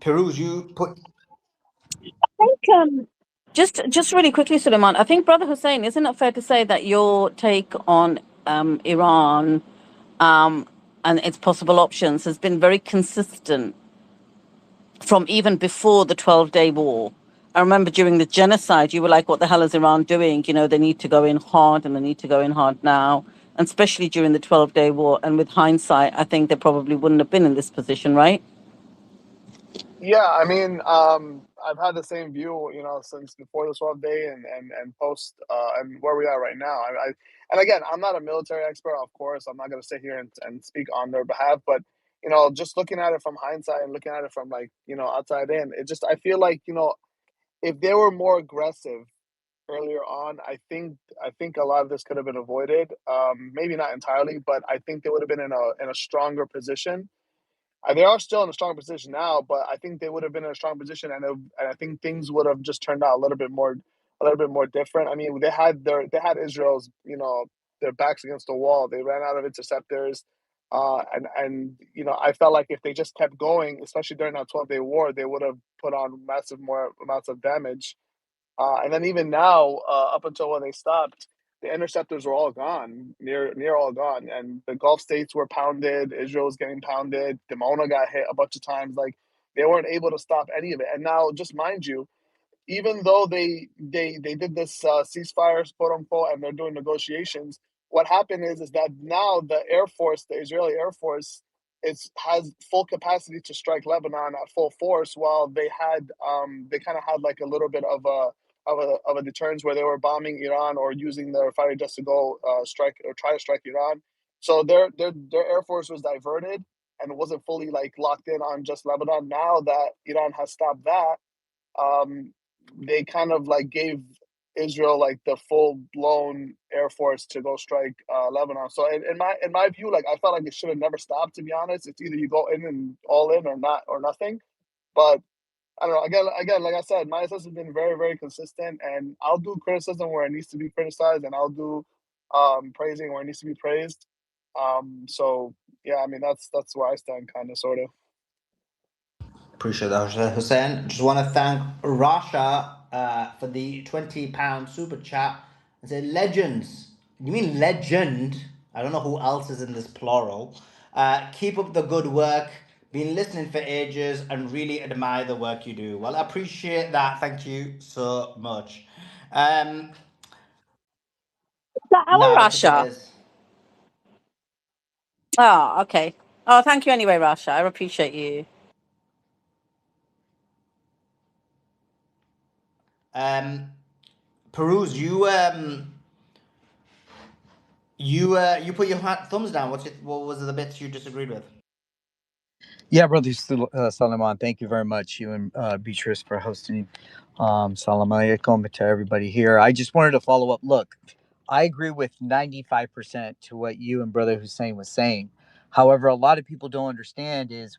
Peruse, you put. think just really quickly, Suleiman, I think Brother Hussein, isn't it fair to say that your take on Iran and its possible options has been very consistent from even before the 12-day war? I remember during the genocide, you were like, what the hell is Iran doing? They need to go in hard, and they need to go in hard now, and especially during the 12-day war. And with hindsight, I think they probably wouldn't have been in this position, right? Yeah, I mean, I've had the same view, since before the 12th day and post, and where we are right now. And again, I'm not a military expert, of course. I'm not going to sit here and speak on their behalf, but just looking at it from hindsight and looking at it from outside in, I feel like if they were more aggressive earlier on, I think a lot of this could have been avoided. Maybe not entirely, but I think they would have been in a stronger position. They are still in a strong position now, but I think they would have been in a strong position, and I think things would have just turned out a little bit more different. I mean, they had Israel's, their backs against the wall. They ran out of interceptors, and I felt like if they just kept going, especially during that 12-day war, they would have put on massive more amounts of damage. And then even now, up until when they stopped, the interceptors were all gone, near all gone, and the Gulf states were pounded. Israel was getting pounded. Dimona got hit a bunch of times. Like, they weren't able to stop any of it. And now, just mind you, even though they did this ceasefire, quote unquote, and they're doing negotiations, what happened is that now the Air Force, the Israeli Air Force, has full capacity to strike Lebanon at full force, while they kind of had like a little bit of a deterrence where they were bombing Iran or using their fighter jets to go strike or try to strike Iran. So their Air Force was diverted and wasn't fully like locked in on just Lebanon. Now that Iran has stopped that, um, they kind of like gave Israel like the full blown Air Force to go strike Lebanon. So in my view, like, I felt like it should have never stopped. To be honest, it's either you go in and all in or not or nothing. But I don't know. Again, like I said, my assessment has been very, very consistent, and I'll do criticism where it needs to be criticized, and I'll do praising where it needs to be praised. So yeah, I mean that's where I stand, kind of, sort of. Appreciate that, Hussein. Just want to thank Rasha for the £20 super chat and say legends. You mean legend? I don't know who else is in this plural. Keep up the good work. Been listening for ages and really admire the work you do. Well, I appreciate that. Thank you so much. Is that No, our I don't think it Russia? is. Oh, okay. Oh, thank you anyway, Rasha. I appreciate you. Peruse, you You put your thumbs down. What was the bits you disagreed with? Yeah, brother Salaman, thank you very much, you and Beatrice, for hosting. Salam alaikum to everybody here. I just wanted to follow up. Look, I agree with 95% to what you and Brother Hussein was saying. However, a lot of people don't understand is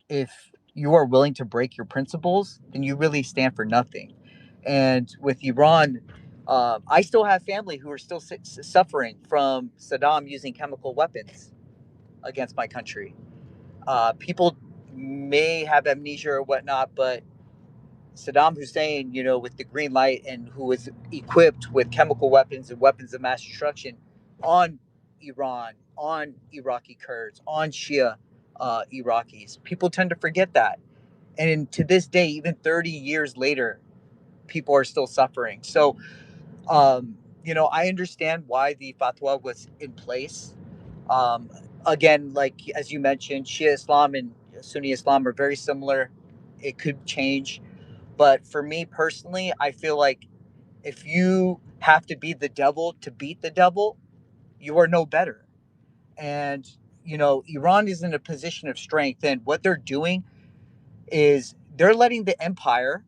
if you are willing to break your principles, then you really stand for nothing. And with Iran, I still have family who are still suffering from Saddam using chemical weapons against my country. People may have amnesia or whatnot, but Saddam Hussein, with the green light and who was equipped with chemical weapons and weapons of mass destruction on Iran, on Iraqi Kurds, on Shia Iraqis, people tend to forget that. And to this day, even 30 years later, people are still suffering. So, I understand why the fatwa was in place. Um, Again, like as you mentioned, Shia Islam and Sunni Islam are very similar. It could change, but for me personally, I feel like if you have to be the devil to beat the devil, you are no better. And Iran is in a position of strength, and what they're doing is they're letting the empire,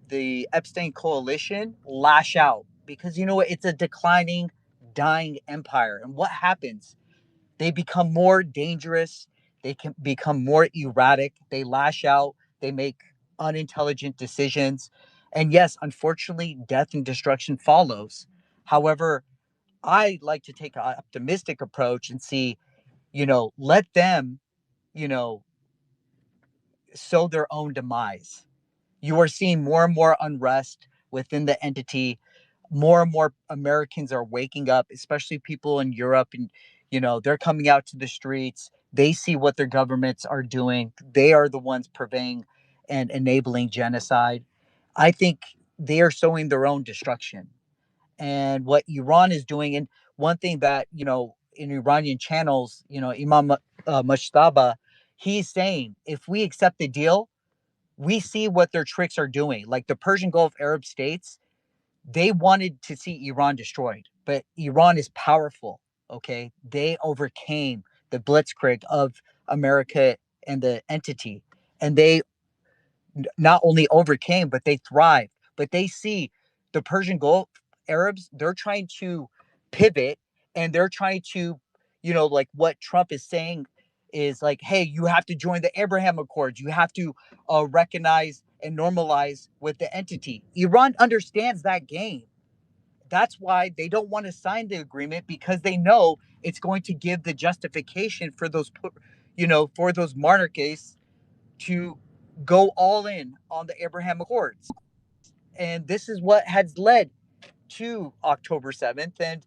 the Epstein coalition, lash out because it's a declining, dying empire. And what happens? They become more dangerous. They can become more erratic. They lash out. They make unintelligent decisions. And yes, unfortunately, death and destruction follows. However, I like to take an optimistic approach and see, let them, you know, sow their own demise. You are seeing more and more unrest within the entity. More and more Americans are waking up, especially people in Europe, and they're coming out to the streets. They see what their governments are doing. They are the ones purveying and enabling genocide. I think they are sowing their own destruction. And what Iran is doing, and one thing that in Iranian channels, Imam Mushtaba, he's saying if we accept the deal, we see what their tricks are doing. Like the Persian Gulf Arab states, they wanted to see Iran destroyed, but Iran is powerful. Okay. They overcame the blitzkrieg of America and the entity. And they not only overcame, but they thrived. But they see the Persian Gulf Arabs, they're trying to pivot and they're trying to, like what Trump is saying is like, hey, you have to join the Abraham Accords. You have to recognize and normalize with the entity. Iran understands that game. That's why they don't want to sign the agreement because they know it's going to give the justification for those, for those monarchies to go all in on the Abraham Accords. And this is what has led to October 7th. And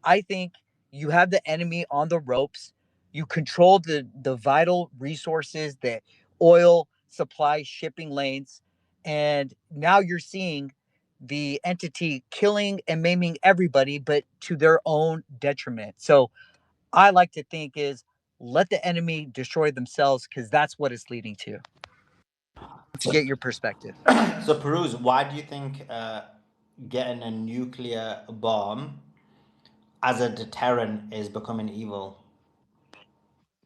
I think you have the enemy on the ropes. You control the vital resources, the oil supply, shipping lanes. And now you're seeing the entity killing and maiming everybody, but to their own detriment. So I like to think is let the enemy destroy themselves because that's what it's leading to get your perspective. So, Peruse, why do you think getting a nuclear bomb as a deterrent is becoming evil?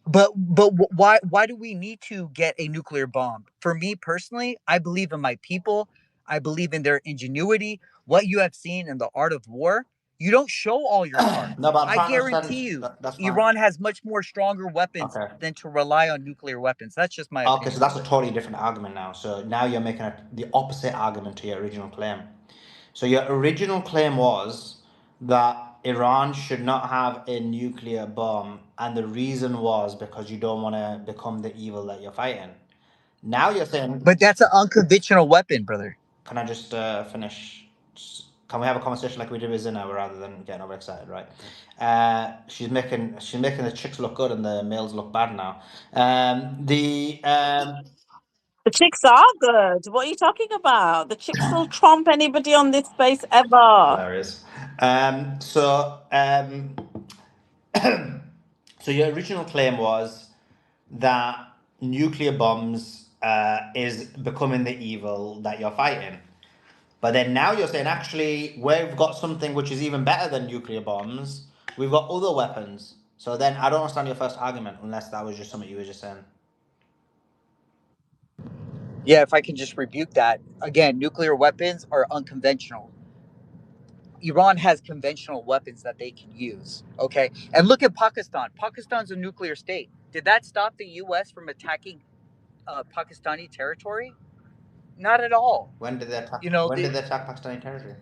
But why do we need to get a nuclear bomb? For me personally, I believe in my people. I believe in their ingenuity. What you have seen in the art of war, you don't show all your cards. No, but I'm I trying to guarantee understand. you, That's fine. Iran has much more stronger weapons Okay. than to rely on nuclear weapons. That's just my Okay, opinion. so that's a totally different argument now. So now you're making the opposite argument to your original claim. So your original claim was that Iran should not have a nuclear bomb, and the reason was because you don't want to become the evil that you're fighting. Now you're saying, But that's an unconventional weapon, brother. can I just finish? Can we have a conversation like we did with Zina rather than getting overexcited, right? She's making the chicks look good and the males look bad now. The chicks are good. What are you talking about? The chicks will trump anybody on this space ever. Hilarious. So your original claim was that nuclear bombs is becoming the evil that you're fighting. But then now you're saying, actually, we've got something which is even better than nuclear bombs, We've got other weapons. So then I don't understand your first argument unless that was just something you were just saying. Yeah, if I can just rebuke that again, nuclear weapons are unconventional. Iran has conventional weapons that they can use. Okay, and look at Pakistan. Pakistan's a nuclear state. Did that stop the U.S. from attacking Pakistani territory? Not at all. When did they attack? You know, When did they attack Pakistani territory?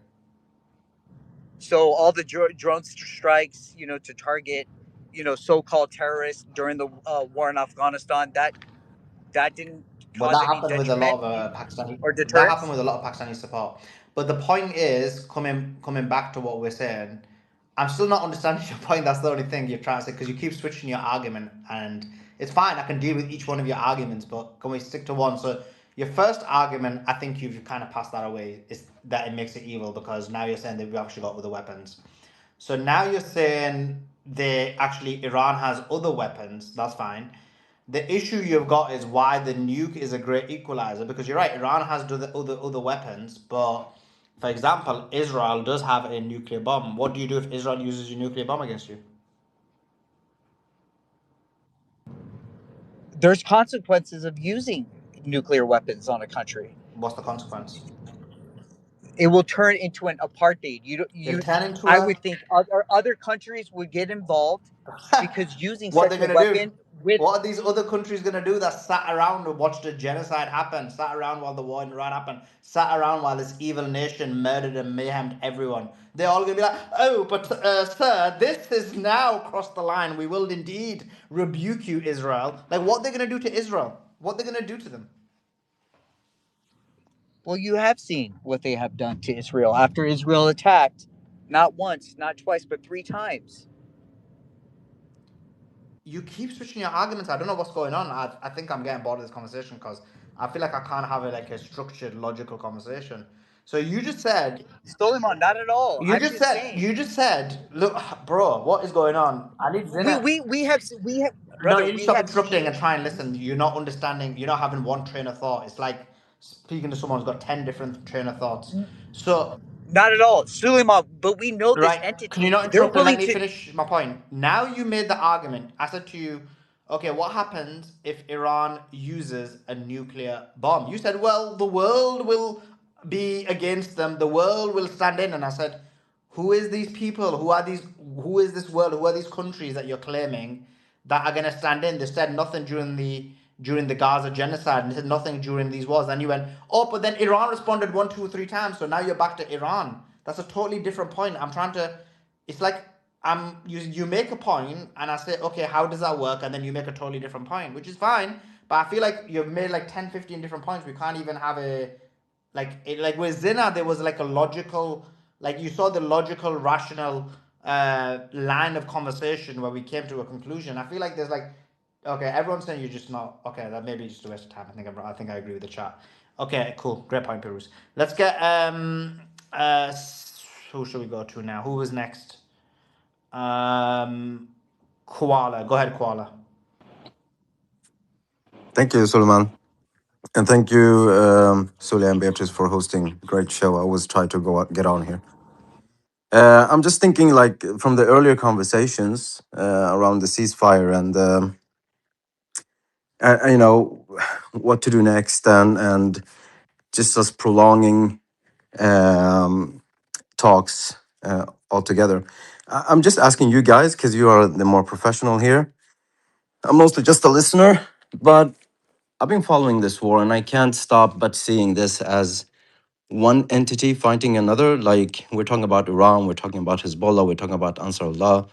so all the drone strikes, you know, to target, you know, so-called terrorists during the war in Afghanistan, that didn't Well, cause that any happened with a lot detriment of Pakistani. or That happened deterrence. with a lot of Pakistani support. But the point is, coming back to what we're saying, I'm still not understanding your point. That's the only thing you're trying to say because you keep switching your argument, and it's fine. I can deal with each one of your arguments, but can we stick to one? So your first argument, I think you've kind of passed that away, is that it makes it evil because now you're saying that we've actually got other weapons. So now you're saying Iran has other weapons. That's fine. The issue you've got is why the nuke is a great equalizer because you're right. Iran has other weapons, but for example, Israel does have a nuclear bomb. What do you do if Israel uses a nuclear bomb against you? There's consequences of using nuclear weapons on a country. What's the consequence? It will turn into an apartheid. It'll turn into I a would think other countries would get involved because using what such they're a gonna do? weapon with What are these other countries gonna do that sat around and watched the genocide happen, sat around while the war in Iran happened, sat around while this evil nation murdered and mayhemed everyone? They're all gonna be like, oh, but sir, this has now crossed the line. We will indeed rebuke you, Israel. Like, what they're gonna do to Israel? What they're gonna do to them? well, you have seen what they have done to Israel after Israel attacked, not once, not twice, but 3 times. You keep switching your arguments. I don't know what's going on. I think I'm getting bored of this conversation because I feel like I can't have a structured, logical conversation. So you just said, Stoleman, not at all. I'm just saying. you just said, look, bro, what is going on? I need dinner. We have No, brother, you need to we stop have interrupting seen and try and listen. You're not understanding. You're not having one train of thought. It's like speaking to someone who's got 10 different train of thoughts. So not at all. Suleiman, but we know this right, can you entity. not They're interrupt and let willing me to finish my point? Now you made the argument. I said to you, okay, what happens if Iran uses a nuclear bomb? You said, well, the world will be against them. The world will stand in. And I said, who is these people? Who is this world? Who are these countries that you're claiming that are gonna stand in? They said nothing during the Gaza genocide and they said nothing during these wars. Then you went, oh, but then Iran responded 1, 2, 3 times. So now you're back to Iran. That's a totally different point. I'm trying to. It's like you make a point and I say, okay, how does that work? And then you make a totally different point, which is fine. But I feel like you've made like 10, 15 different points. We can't even have like with Zina, there was like a logical, like you saw the logical, rational line of conversation where we came to a conclusion. I feel like there's like, okay, everyone's saying you're just not okay. That may be just a waste of time. I think I agree with the chat. Okay, cool, great point, Pirus. Let's get who should we go to now? Who is next? Koala. Go ahead, Koala. Thank you, Suleiman. And thank you, Sule and Beatrice, for hosting. Great show. I always try to get on here. I'm just thinking, like, from the earlier conversations around the ceasefire and, you know, what to do next and just us prolonging talks altogether. I'm just asking you guys, because you are the more professional here. I'm mostly just a listener, but I've been following this war and I can't stop but seeing this as one entity fighting another. Like we're talking about Iran, we're talking about Hezbollah, we're talking about Ansar Allah.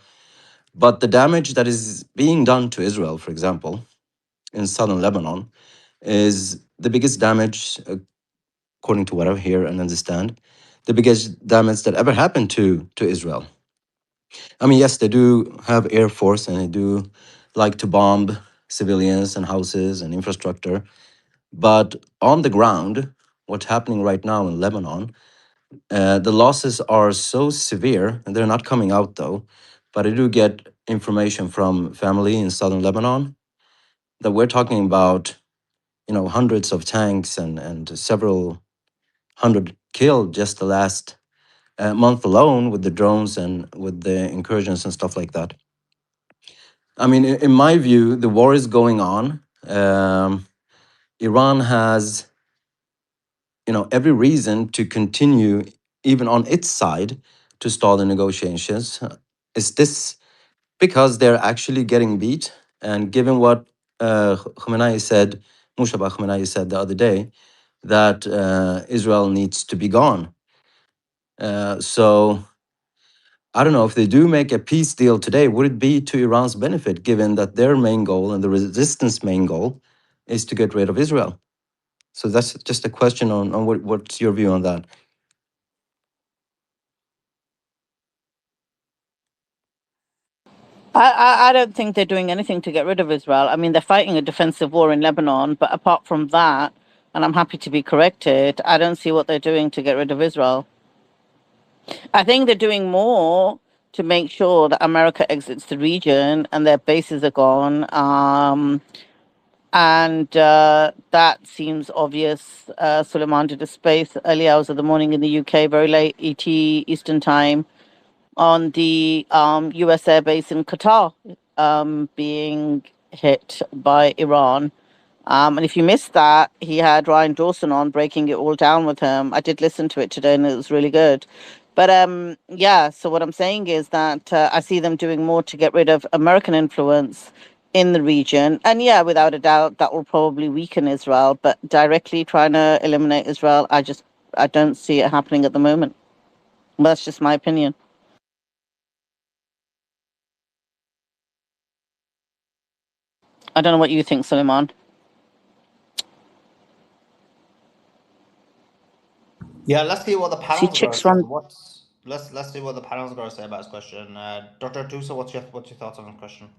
But the damage that is being done to Israel, for example, in southern Lebanon, is the biggest damage, according to what I hear and understand, the biggest damage that ever happened to Israel. I mean, yes, they do have air force and they do like to bomb civilians and houses and infrastructure. But on the ground, what's happening right now in Lebanon, the losses are so severe, and they're not coming out though. But I do get information from family in southern Lebanon that we're talking about, you know, hundreds of tanks and several hundred killed just the last month alone with the drones and with the incursions and stuff like that. I mean, in my view, the war is going on. Iran has, every reason to continue, even on its side, to stall the negotiations. Is this because they're actually getting beat? And given what Khamenei said, Mushaba Khamenei said the other day, that Israel needs to be gone. So I don't know if they do make a peace deal today, would it be to Iran's benefit, given that their main goal and the resistance main goal is to get rid of Israel? So that's just a question on what's your view on that? I don't think they're doing anything to get rid of Israel. I mean, they're fighting a defensive war in Lebanon, but apart from that, and I'm happy to be corrected, I don't see what they're doing to get rid of Israel. I think they're doing more to make sure that America exits the region and their bases are gone. And that seems obvious. Suleiman did a space early hours of the morning in the UK, very late ET Eastern time, on the US airbase in Qatar being hit by Iran. And if you missed that, he had Ryan Dawson on breaking it all down with him. I did listen to it today and it was really good. But yeah, so what I'm saying is that I see them doing more to get rid of American influence in the region. And yeah, without a doubt, that will probably weaken Israel. But directly trying to eliminate Israel, I don't see it happening at the moment. That's just my opinion. I don't know what you think, Suleiman. Yeah, let's see what the See panel's gonna chicks say. run. Let's see what the panel's gonna say about this question. Dr. Tusa, what's your thoughts on the question?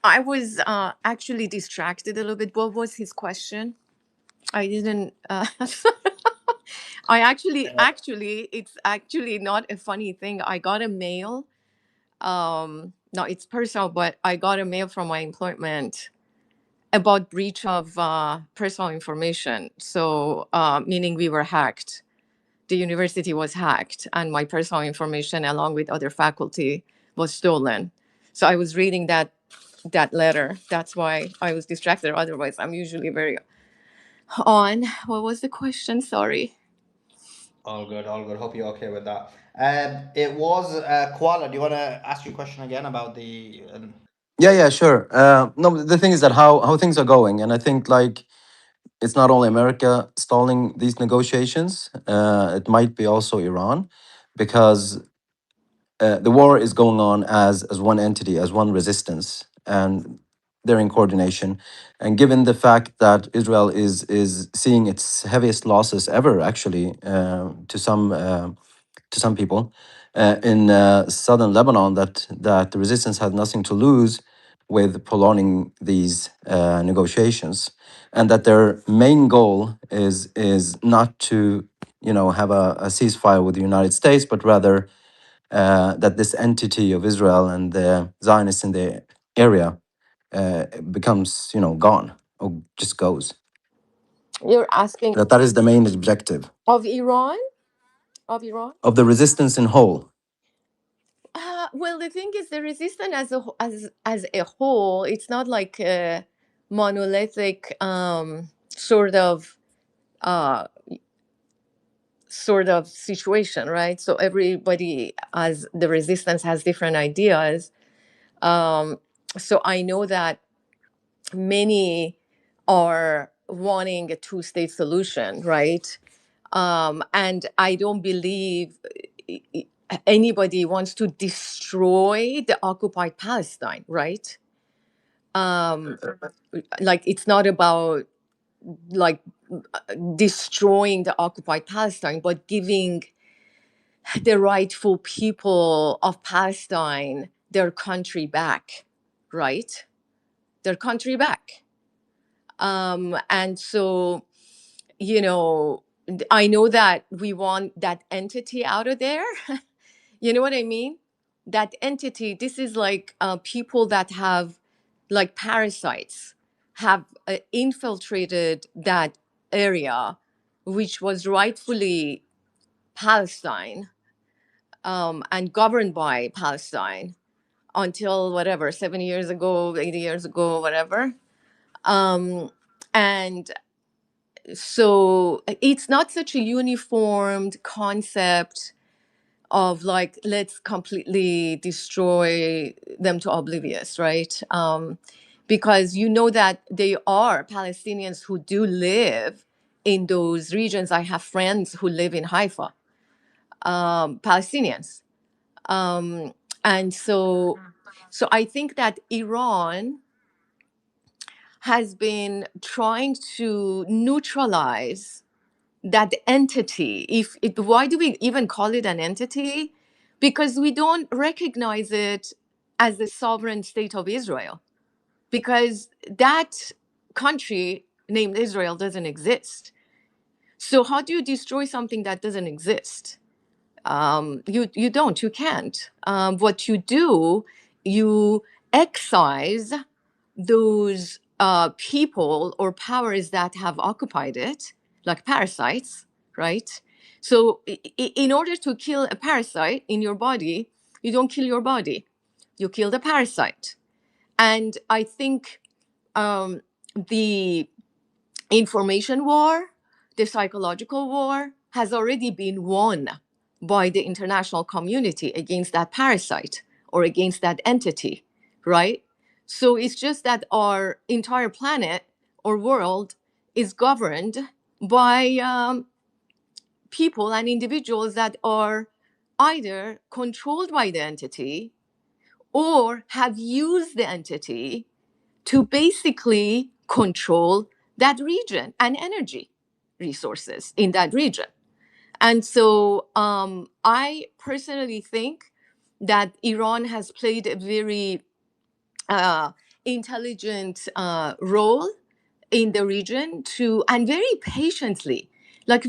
I was actually distracted a little bit. What was his question? I didn't. I actually, it's actually not a funny thing. I got a mail. No, it's personal, but I got a mail from my employment about breach of personal information. So, meaning we were hacked. The university was hacked, and my personal information, along with other faculty, was stolen. So I was reading that letter. That's why I was distracted. Otherwise, I'm usually very on. What was the question? Sorry. All good, all good. Hope you're okay with that. It was Koala. Do you want to ask your question again about the? Yeah, sure. No, but the thing is that how things are going, and I think like it's not only America stalling these negotiations. It might be also Iran, because the war is going on as one entity, as one resistance, and they're in coordination. And given the fact that Israel is seeing its heaviest losses ever, actually, to some people, in southern Lebanon, that the resistance had nothing to lose with prolonging these negotiations, and that their main goal is not to have a ceasefire with the United States, but rather that this entity of Israel and the Zionists in the area becomes gone or just goes. You're asking That is the main objective of Iran? Of Iran? of the resistance in whole. Well, the thing is, the resistance as a whole, it's not like a monolithic uh, sort of situation, right? So everybody, as the resistance, has different ideas. So I know that many are wanting a two-state solution, right? And I don't believe anybody wants to destroy the occupied Palestine, right? Like, it's not about like destroying the occupied Palestine, but giving the rightful people of Palestine their country back, right? Their country back. And so, I know that we want that entity out of there. You know what I mean? That entity, this is like people that have, like parasites, have infiltrated that area, which was rightfully Palestine and governed by Palestine until whatever 70 years ago, 80 years ago, whatever. And so it's not such a uniformed concept of like, let's completely destroy them to oblivious, right? Because you know that they are Palestinians who do live in those regions. I have friends who live in Haifa, Palestinians. And so I think that Iran has been trying to neutralize that entity. Why do we even call it an entity? Because we don't recognize it as the sovereign state of Israel, because that country named Israel doesn't exist. So how do you destroy something that doesn't exist? You can't. What you do, you excise those people or powers that have occupied it, like parasites, right? So in order to kill a parasite in your body, you don't kill your body, you kill the parasite. And I think the information war, the psychological war, has already been won by the international community against that parasite or against that entity, right? So it's just that our entire planet or world is governed by people and individuals that are either controlled by the entity or have used the entity to basically control that region and energy resources in that region. And so I personally think that Iran has played a very intelligent role in the region and very patiently, like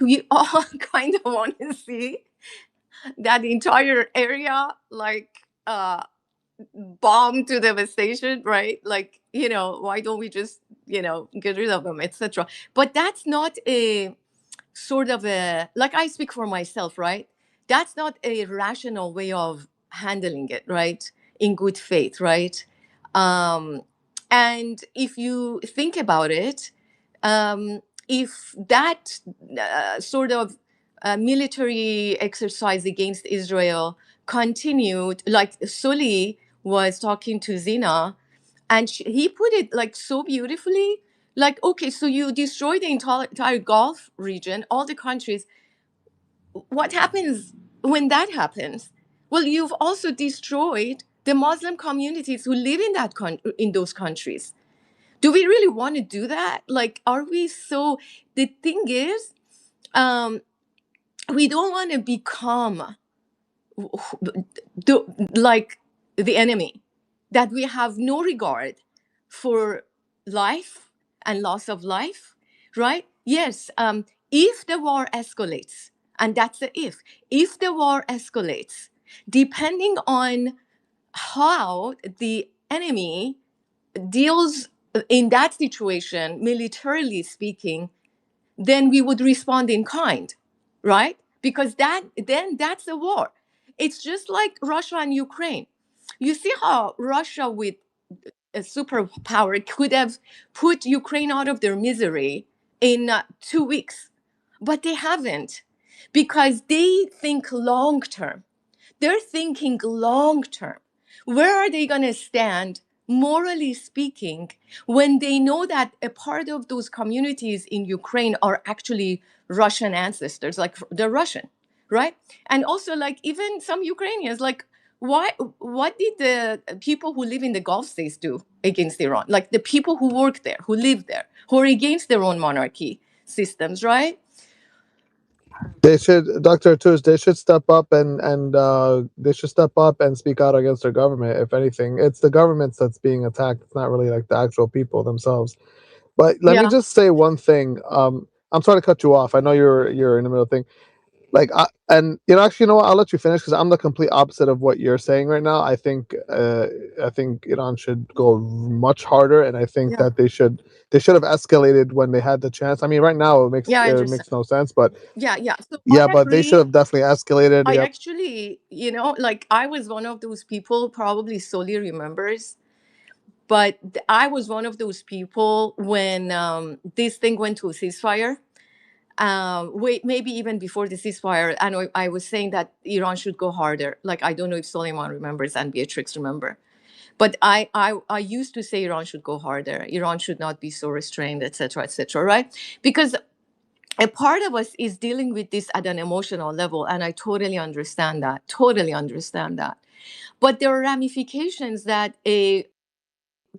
we all kind of want to see that entire area like bomb to devastation, right? Like, why don't we just, get rid of them, etc. But that's not a sort of like, I speak for myself, right? That's not a rational way of handling it, right? In good faith, right? And if you think about it, if that sort of military exercise against Israel continued, like Sully was talking to Zina, and he put it like so beautifully, like, okay, so you destroy the entire Gulf region, all the countries. What happens when that happens? Well, you've also destroyed the Muslim communities who live in those countries. Do we really want to do that? Like, are we so? The thing is, we don't want to become like the enemy, that we have no regard for life and loss of life, right? Yes, if the war escalates, and that's the if the war escalates, depending on how the enemy deals in that situation, militarily speaking, then we would respond in kind, right? Because that's a war. It's just like Russia and Ukraine. You see how Russia, with a superpower, could have put Ukraine out of their misery in 2 weeks, but they haven't, because they think long term. They're thinking long term. Where are they going to stand, morally speaking, when they know that a part of those communities in Ukraine are actually Russian ancestors, like they're Russian, right? And also, like, even some Ukrainians, like, what did the people who live in the Gulf states do against Iran? Like the people who work there, who live there, who are against their own monarchy systems, right? They should, Dr. Tush, they should step up and they should step up and speak out against their government. If anything, it's the governments that's being attacked. It's not really like the actual people themselves. But let me Yeah. just say one thing. I'm sorry to cut you off. I know you're in the middle of thing. Like, and actually, you know what? I'll let you finish because I'm the complete opposite of what you're saying right now. I think Iran should go much harder, and I think Yeah. that they should have escalated when they had the chance. I mean, right now it makes Yeah, I understand. makes no sense, but Yeah. So yeah, I but they should agree. have definitely escalated. I Yep. actually, like I was one of those people, probably Soli remembers, but I was one of those people when this thing went to a ceasefire. Wait, maybe even before the ceasefire, and I was saying that Iran should go harder. Like, I don't know if Soleiman remembers and Beatrix remember, but I used to say Iran should go harder. Iran should not be so restrained, etc., right? Because a part of us is dealing with this at an emotional level, and I totally understand that. Totally understand that. But there are ramifications that a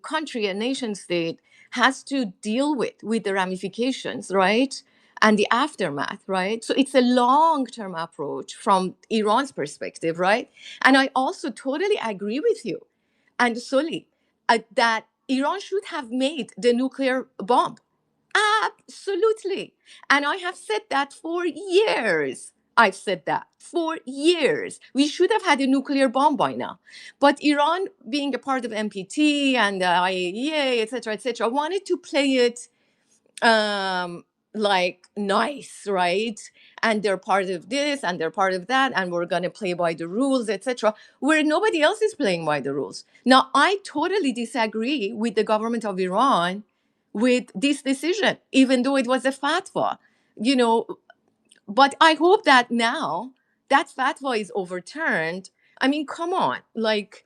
country, a nation state, has to deal with the ramifications, right? And the aftermath, right? So it's a long-term approach from Iran's perspective, right? And I also totally agree with you and Soli that Iran should have made the nuclear bomb. Absolutely. And I have said that for years. I've said that for years. We should have had a nuclear bomb by now. But Iran, being a part of NPT and the IAEA, etc., wanted to play it like nice, right? And they're part of this and they're part of that, and we're going to play by the rules, etc., where nobody else is playing by the rules. Now, I totally disagree with the government of Iran with this decision, even though it was a fatwa, but I hope that now that fatwa is overturned. I mean, come on, like,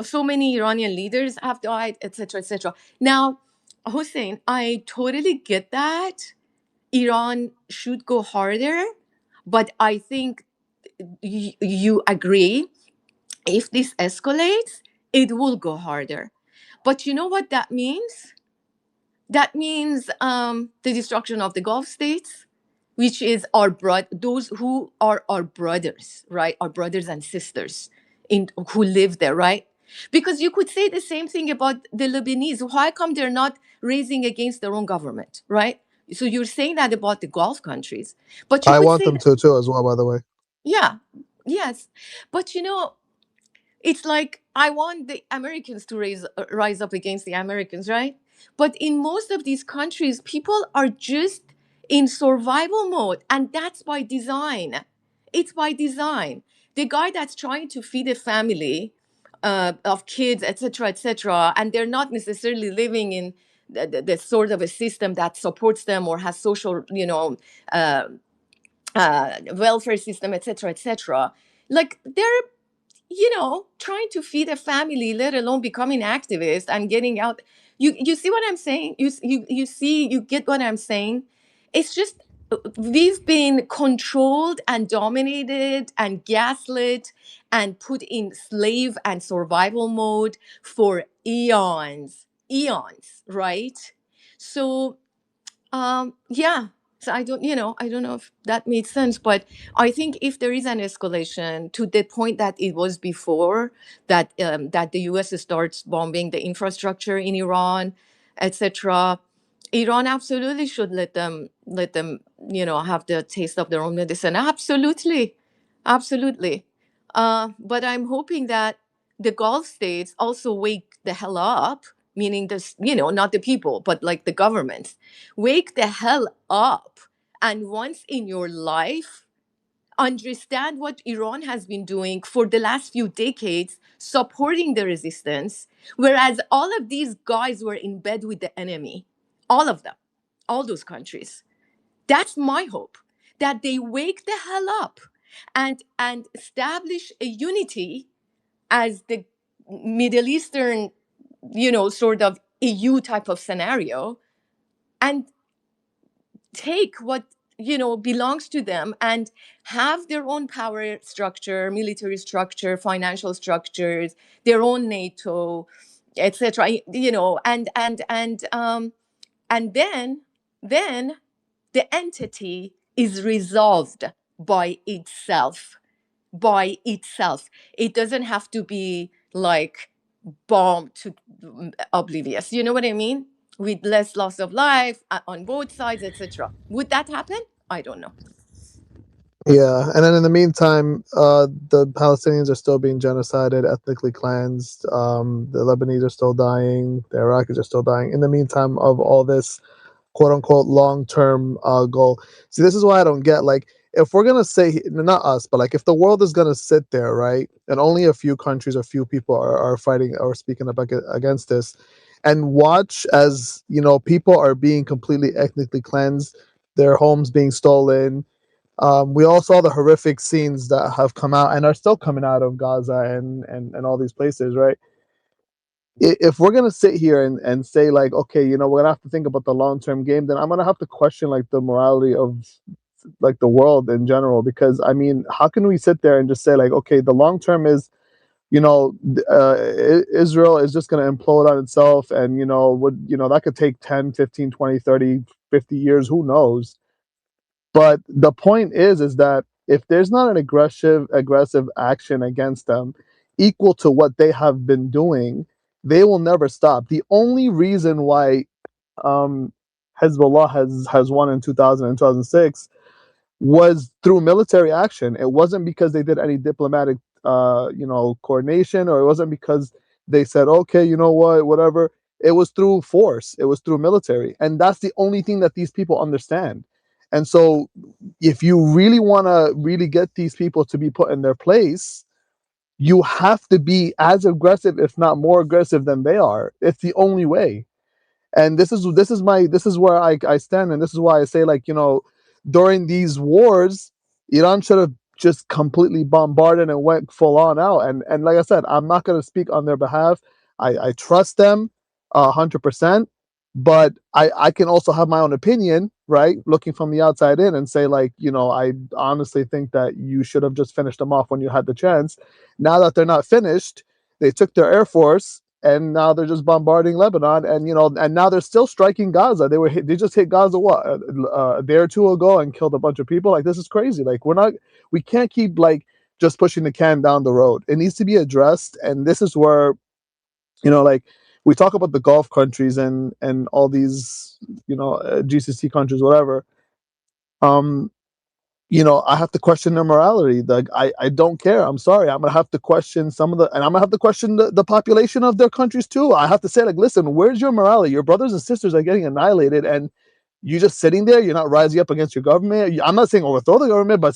so many Iranian leaders have died, etc., etc. Now, Hussein, I totally get that Iran should go harder, but I think you agree, if this escalates, it will go harder. But you know what that means? That means the destruction of the Gulf states, which is those who are our brothers, right? Our brothers and sisters who live there, right? Because you could say the same thing about the Lebanese. Why come they're not raising against their own government, right? So you're saying that about the Gulf countries, but you I could want say them to too, as well. By the way. yeah, yes, but it's like I want the Americans to rise up against the Americans, right? But in most of these countries, people are just in survival mode, and that's by design. It's by design. The guy that's trying to feed a family of kids, etc., and they're not necessarily living in the sort of a system that supports them or has social, uh, welfare system, etc. Like, they're trying to feed a family, let alone becoming activist and getting out. You see what I'm saying? You get what I'm saying? It's just we've been controlled and dominated and gaslit and put in slave and survival mode for eons, right? So yeah, so I don't know if that made sense, but I think if there is an escalation to the point that it was before, that the US starts bombing the infrastructure in Iran, etc., Iran absolutely should let them have the taste of their own medicine. Absolutely. But I'm hoping that the Gulf states also wake the hell up, meaning this, not the people, but like the governments. Wake the hell up. And once in your life, understand what Iran has been doing for the last few decades, supporting the resistance, whereas all of these guys were in bed with the enemy. All of them, all those countries. That's my hope, that they wake the hell up and establish a unity as the Middle Eastern, sort of EU type of scenario, and take what belongs to them and have their own power structure, military structure, financial structures, their own NATO, etc. And then the entity is resolved by itself. It doesn't have to be like bombed to oblivious. You know what I mean? With less loss of life on both sides, etc. Would that happen? I don't know. Yeah, and then in the meantime, the Palestinians are still being genocided, ethnically cleansed. The Lebanese are still dying. The Iraqis are still dying. In the meantime of all this, quote unquote, long term goal. See, this is why I don't get, like, if we're gonna say, not us, but like if the world is gonna sit there, right, and only a few countries or few people are fighting or speaking up against this, and watch as people are being completely ethnically cleansed, their homes being stolen. We all saw the horrific scenes that have come out and are still coming out of Gaza and all these places, right? If we're gonna sit here and say like, okay, we're gonna have to think about the long term game, then I'm gonna have to question like the morality of like the world in general. Because I mean, how can we sit there and just say like, okay, the long term is, Israel is just gonna implode on itself, and that could take 10, 15, 20, 30, 50 years, who knows? But the point is that if there's not an aggressive action against them equal to what they have been doing, they will never stop. The only reason why um, Hezbollah has won in 2000 and 2006 was through military action. It wasn't because they did any diplomatic, coordination, or it wasn't because they said, okay, you know what, whatever. It was through force. It was through military, and that's the only thing that these people understand. And so, if you really want to really get these people to be put in their place, you have to be as aggressive, if not more aggressive than they are. It's the only way. And this is where I stand, and this is why I say, like, during these wars, Iran should have just completely bombarded and went full on out. And like I said, I'm not going to speak on their behalf. I trust them 100%, but I can also have my own opinion, right, looking from the outside in, and say, like, I honestly think that you should have just finished them off when you had the chance. Now that they're not finished, they took their air force, and now they're just bombarding Lebanon, and now they're still striking Gaza. They just hit Gaza what, a day or two ago, and killed a bunch of people. Like, this is crazy. Like, we can't keep like just pushing the can down the road. It needs to be addressed, and this is where, like, we talk about the Gulf countries and all these, GCC countries, whatever. Um, I have to question their morality. Like, I don't care. I'm sorry. I'm gonna have to question and I'm gonna have to question the population of their countries too. I have to say, like, listen, where's your morality? Your brothers and sisters are getting annihilated, and you just sitting there. You're not rising up against your government. I'm not saying overthrow the government, but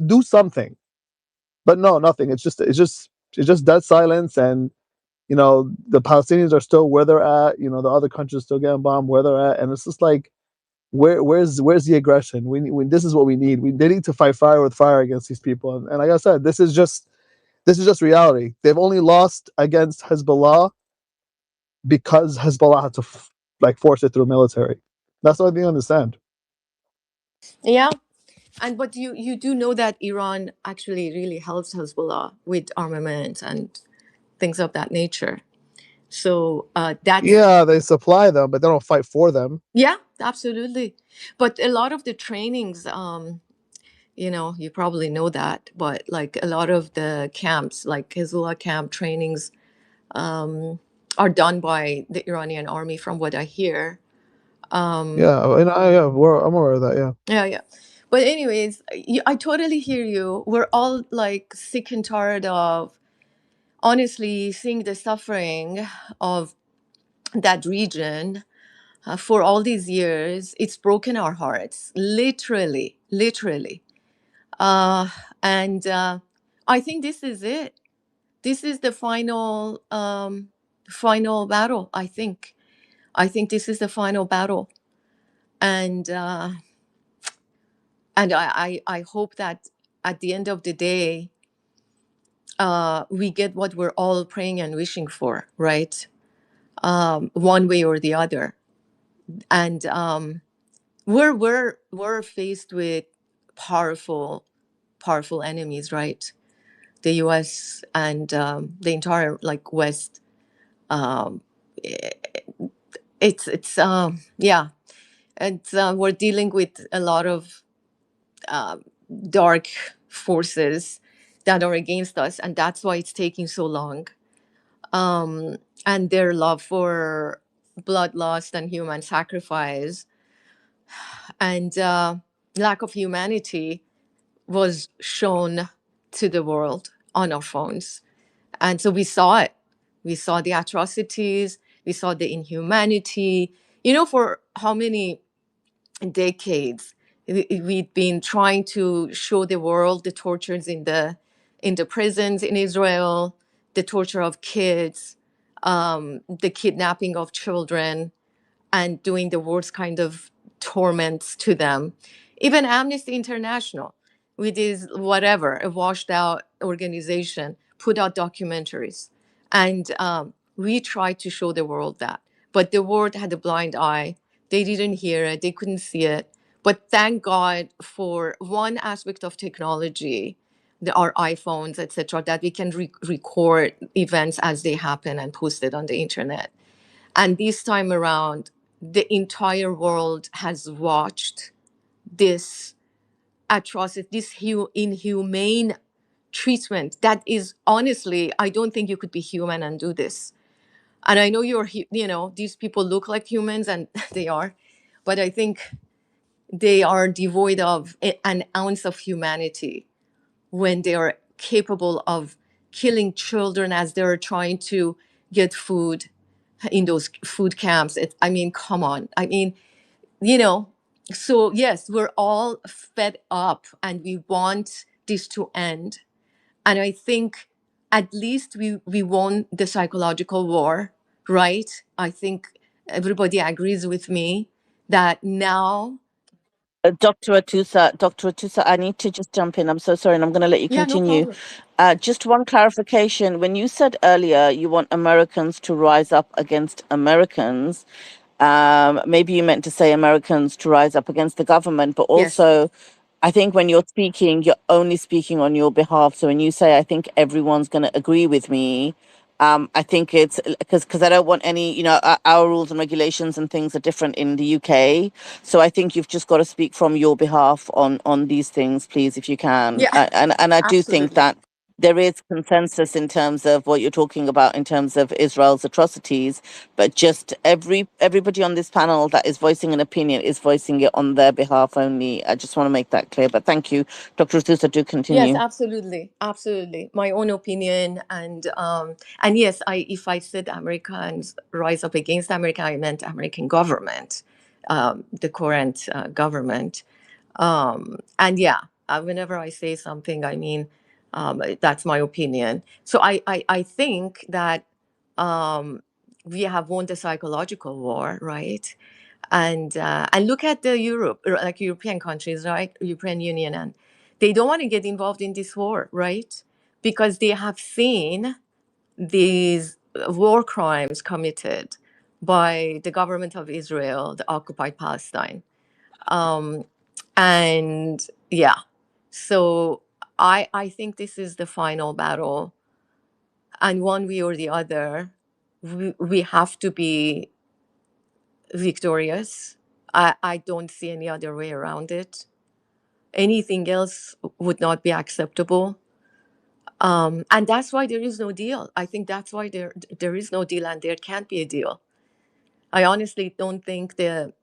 do something. But no, nothing. It's just dead silence, and the Palestinians are still where they're at. The other countries are still getting bombed where they're at, and it's just like, where's the aggression? This is what we need. They need to fight fire with fire against these people. And like I said, this is just reality. They've only lost against Hezbollah because Hezbollah had to force it through military. That's what they understand. Yeah. But you do know that Iran actually really helps Hezbollah with armament and things of that nature. So that's, Yeah, they supply them, but they don't fight for them. yeah, absolutely. But a lot of the trainings, you probably know that, but like a lot of the camps, like Hezbollah camp trainings, are done by the Iranian army, from what I hear. Yeah, and I'm aware of that. Yeah. Yeah. But anyways, I totally hear you. We're all like sick and tired of, honestly, seeing the suffering of that region for all these years. It's broken our hearts, literally, literally. And I think this is it. This is the final battle. I think this is the final battle, and I hope that at the end of the day, we get what we're all praying and wishing for, right? One way or the other. And we're faced with powerful enemies, right? The U.S. and the entire like West. Um, i- yeah, and we're dealing with a lot of dark forces that are against us, and that's why it's taking so long. And their love for bloodlust and human sacrifice and lack of humanity was shown to the world on our phones. And so we saw it. We saw the atrocities, we saw the inhumanity. You know, for how many decades we've been trying to show the world the tortures in the prisons in Israel, the torture of kids, the kidnapping of children, and doing the worst kind of torments to them. Even Amnesty International, with this whatever, a washed out organization, put out documentaries. And we tried to show the world that. But the world had a blind eye. They didn't hear it, they couldn't see it. But thank God for one aspect of technology, our iPhones, etc., that we can record events as they happen and post it on the internet. And this time around, the entire world has watched this atrocity, this inhumane treatment that is honestly, I don't think you could be human and do this. And I know these people look like humans and they are, but I think they are devoid of an ounce of humanity when they are capable of killing children as they're trying to get food in those food camps. I mean, come on. I mean, so yes, we're all fed up and we want this to end. And I think at least we won the psychological war, right? I think everybody agrees with me that now. Dr. Atusa, I need to just jump in. I'm so sorry, and I'm going to let you Yeah, no continue. problem. Just one clarification. When you said earlier you want Americans to rise up against Americans, maybe you meant to say Americans to rise up against the government, but Yes. also I think when you're speaking, you're only speaking on your behalf. So when you say, I think everyone's going to agree with me, I think it's because I don't want any, our rules and regulations and things are different in the UK. So I think you've just got to speak from your behalf on these things, please, if you can. Yeah, And I do think absolutely. that there is consensus in terms of what you're talking about in terms of Israel's atrocities, but just everybody on this panel that is voicing an opinion is voicing it on their behalf only. I just want to make that clear. But thank you, Dr. Atusa, do Yes, continue. absolutely. My own opinion, and yes, if I said Americans rise up against America, I meant American government, the current government, and yeah, whenever I say something, I mean that's my opinion. So I think that we have won the psychological war, right? And look at the like European countries, right? European Union, and they don't want to get involved in this war, right? Because they have seen these war crimes committed by the government of Israel, the occupied Palestine. And yeah, so I think this is the final battle. And one way or the other, we have to be victorious. I don't see any other way around it. Anything else would not be acceptable. And that's why there is no deal. I think that's why there is no deal and there can't be a deal. I honestly don't think the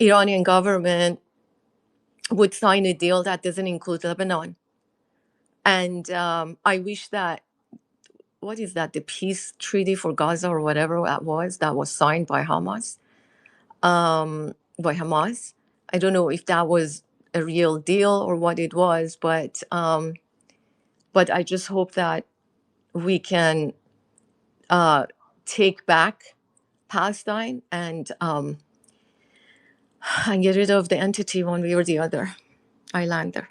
Iranian government would sign a deal that doesn't include Lebanon. And I wish that, what is that, the peace treaty for Gaza or whatever that was signed by Hamas. I don't know if that was a real deal or what it was, but I just hope that we can take back Palestine and get rid of the entity one way or the other. I land there.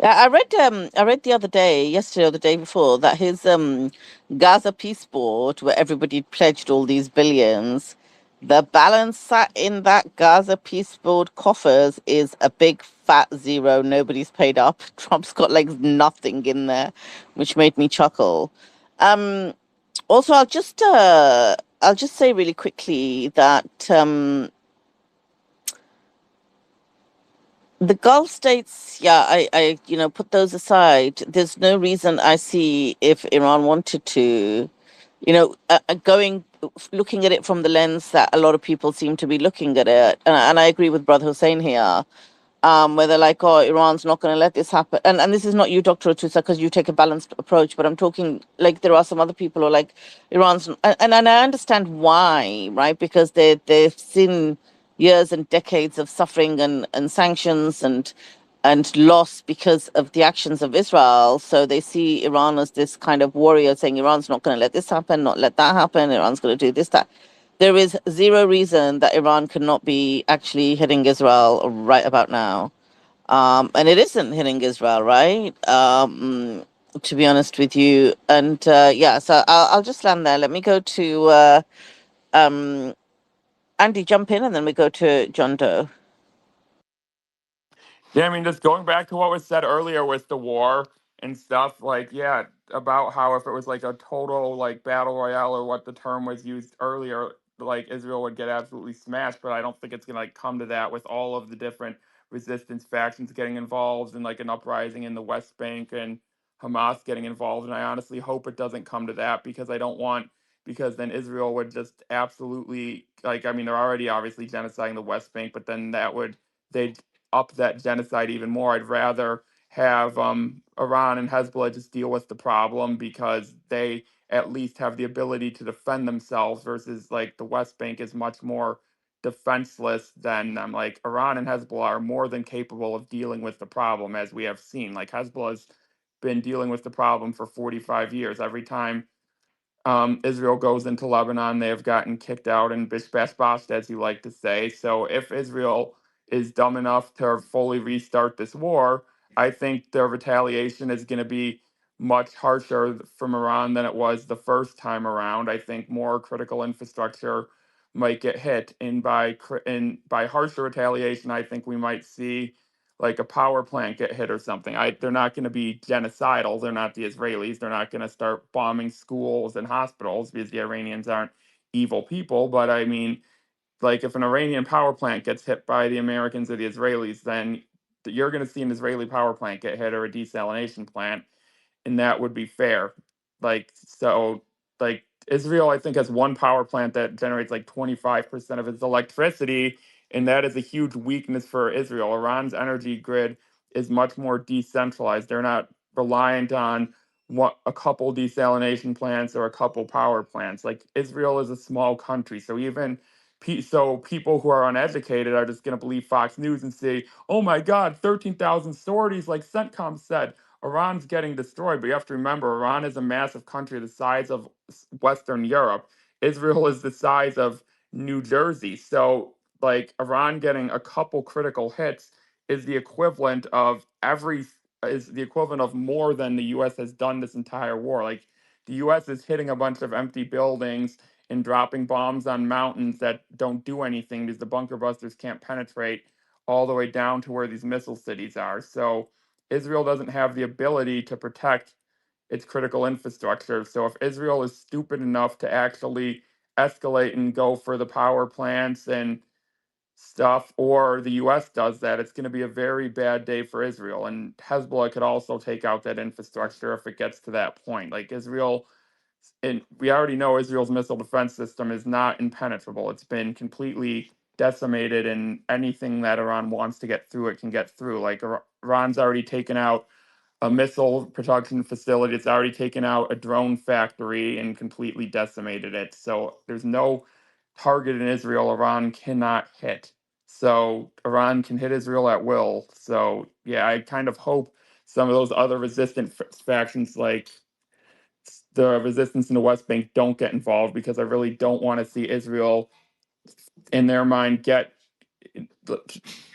Yeah, I read the other day, yesterday or the day before, that his Gaza peace board, where everybody pledged all these billions, the balance sat in that Gaza peace board coffers is a big fat zero. Nobody's paid up. Trump's got like nothing in there, which made me chuckle. Also, I'll just say really quickly that the Gulf states, yeah, I put those aside. There's no reason I see if Iran wanted to looking at it from the lens that a lot of people seem to be looking at it, and I agree with Brother Hussein here, where they're like, oh, Iran's not going to let this happen. And this is not you, Dr. Atusa, because you take a balanced approach, but I'm talking like there are some other people who are like, and I understand why, right? Because they've seen years and decades of suffering and sanctions and loss because of the actions of Israel. So they see Iran as this kind of warrior saying Iran's not going to let this happen, not let that happen, Iran's going to do this, that. There is zero reason that Iran cannot be actually hitting Israel right about now. And it isn't hitting Israel, right? To be honest with you. And yeah, so I'll just land there. Let me go to Andy, jump in, and then we go to John Doe. Yeah, I mean, just going back to what was said earlier with the war and stuff, like, yeah, about how if it was like a total like battle royale or what the term was used earlier, like Israel would get absolutely smashed. But I don't think it's gonna like come to that with all of the different resistance factions getting involved and like an uprising in the West Bank and Hamas getting involved. And I honestly hope it doesn't come to that because I don't want because then Israel would just absolutely like I mean they're already obviously genociding the West Bank, but then that would they'd up that genocide even more. I'd rather have Iran and Hezbollah just deal with the problem because they at least have the ability to defend themselves versus like the West Bank is much more defenseless than them. Like Iran and Hezbollah are more than capable of dealing with the problem as we have seen. Like Hezbollah's been dealing with the problem for 45 years. Every time Israel goes into Lebanon, they have gotten kicked out and bish bash boshed, as you like to say. So if Israel is dumb enough to fully restart this war, I think their retaliation is going to be much harsher from Iran than it was the first time around. I think more critical infrastructure might get hit, and by harsher retaliation, I think we might see like a power plant get hit or something. They're not going to be genocidal. They're not the Israelis. They're not going to start bombing schools and hospitals because the Iranians aren't evil people. But I mean, like if an Iranian power plant gets hit by the Americans or the Israelis, then you're going to see an Israeli power plant get hit or a desalination plant, and that would be fair. Like so, like Israel, I think has one power plant that generates like 25% of its electricity, and that is a huge weakness for Israel. Iran's energy grid is much more decentralized. They're not reliant on a couple desalination plants or a couple power plants. Like Israel is a small country, so even so people who are uneducated are just going to believe Fox News and say, "Oh my God, 13,000 sorties," like CENTCOM said. Iran's getting destroyed, but you have to remember Iran is a massive country the size of Western Europe. Israel is the size of New Jersey. So, like Iran getting a couple critical hits is the equivalent of more than the US has done this entire war. Like the US is hitting a bunch of empty buildings and dropping bombs on mountains that don't do anything because the bunker busters can't penetrate all the way down to where these missile cities are. So Israel doesn't have the ability to protect its critical infrastructure. So if Israel is stupid enough to actually escalate and go for the power plants and stuff, or the US does that, it's going to be a very bad day for Israel. And Hezbollah could also take out that infrastructure if it gets to that point. Like Israel, and we already know Israel's missile defense system is not impenetrable. It's been completely decimated, and anything that Iran wants to get through, it can get through. Like Iran's already taken out a missile production facility. It's already taken out a drone factory and completely decimated it. So there's no target in Israel Iran cannot hit. So Iran can hit Israel at will. So yeah, I kind of hope some of those other resistant factions like the resistance in the West Bank don't get involved because I really don't want to see Israel in their mind get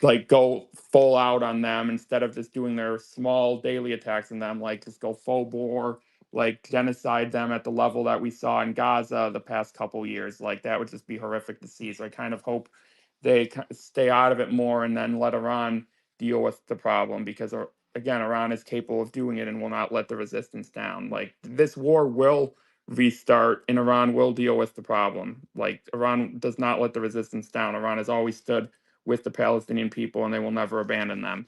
like go full out on them instead of just doing their small daily attacks on them, like just go full bore, like genocide them at the level that we saw in Gaza the past couple years. Like that would just be horrific to see. So I kind of hope they stay out of it more and then let Iran deal with the problem because again, Iran is capable of doing it and will not let the resistance down. Like this war will restart and Iran will deal with the problem. Like Iran does not let the resistance down. Iran has always stood with the Palestinian people and they will never abandon them.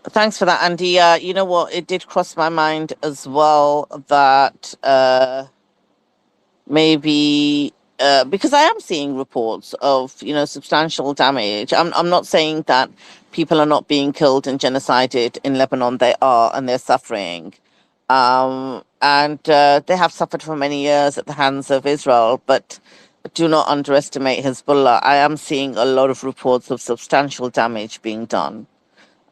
Thanks for that, Andy. You know what? It did cross my mind as well that maybe because I am seeing reports of substantial damage. I'm not saying that people are not being killed and genocided in Lebanon. They are, and they're suffering, and they have suffered for many years at the hands of Israel. But do not underestimate Hezbollah. I am seeing a lot of reports of substantial damage being done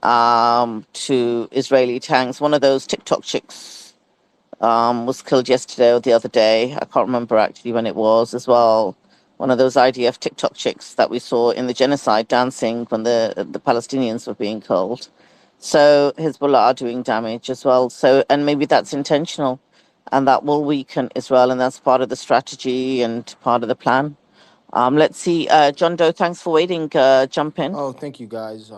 to Israeli tanks. One of those TikTok chicks was killed yesterday or the other day. I can't remember actually when it was as well. One of those IDF TikTok chicks that we saw in the genocide dancing when the Palestinians were being killed. So Hezbollah are doing damage as well. So, and maybe that's intentional, and that will weaken Israel, and that's part of the strategy and part of the plan. Let's see. John Doe, thanks for waiting. Jump in. Oh, thank you guys.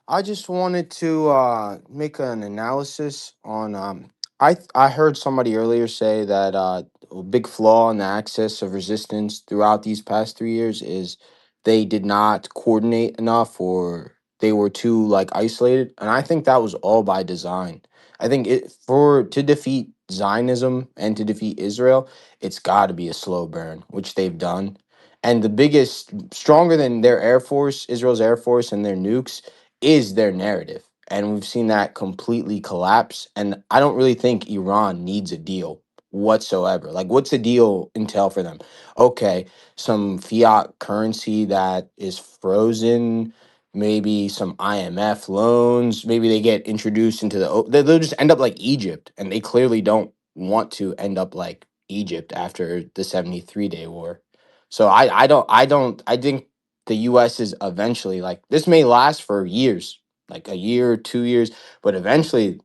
I just wanted to make an analysis on I heard somebody earlier say that a big flaw in the axis of resistance throughout these past 3 years is they did not coordinate enough, or they were too like isolated, and I think that was all by design. I think it for to defeat Zionism and to defeat Israel, it's got to be a slow burn, which they've done. And the biggest, stronger than their air force, Israel's air force and their nukes, is their narrative. And we've seen that completely collapse. And I don't really think Iran needs a deal whatsoever. Like, what's the deal entail for them? Okay, some fiat currency that is frozen, maybe some IMF loans, maybe they get introduced into they'll just end up like Egypt. And they clearly don't want to end up like Egypt after the 73-day war. So I think the US is eventually, like, this may last for years, like a year or 2 years, but eventually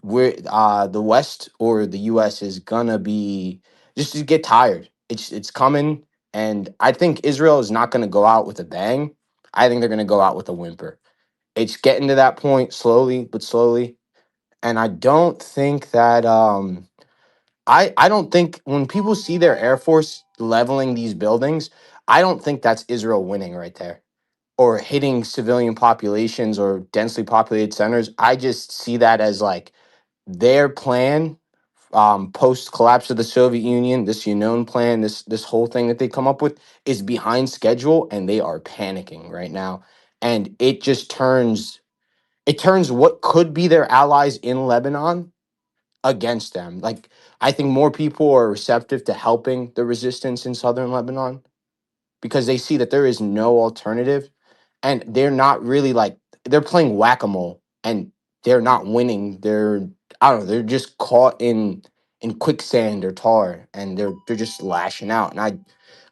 we're the West or the US is gonna be just to get tired. It's coming, and I think Israel is not gonna go out with a bang. I think they're gonna go out with a whimper. It's getting to that point slowly but slowly. And I don't think that I don't think when people see their air force leveling these buildings, I don't think that's Israel winning right there, or hitting civilian populations or densely populated centers. I just see that as like their plan, post collapse of the Soviet Union. This Unknown plan, this whole thing that they come up with, is behind schedule, and they are panicking right now. And it turns what could be their allies in Lebanon against them. Like, I think more people are receptive to helping the resistance in southern Lebanon because they see that there is no alternative, and they're not really like, they're playing whack-a-mole, and they're not winning. I don't know, they're just caught in quicksand or tar, and they're just lashing out. And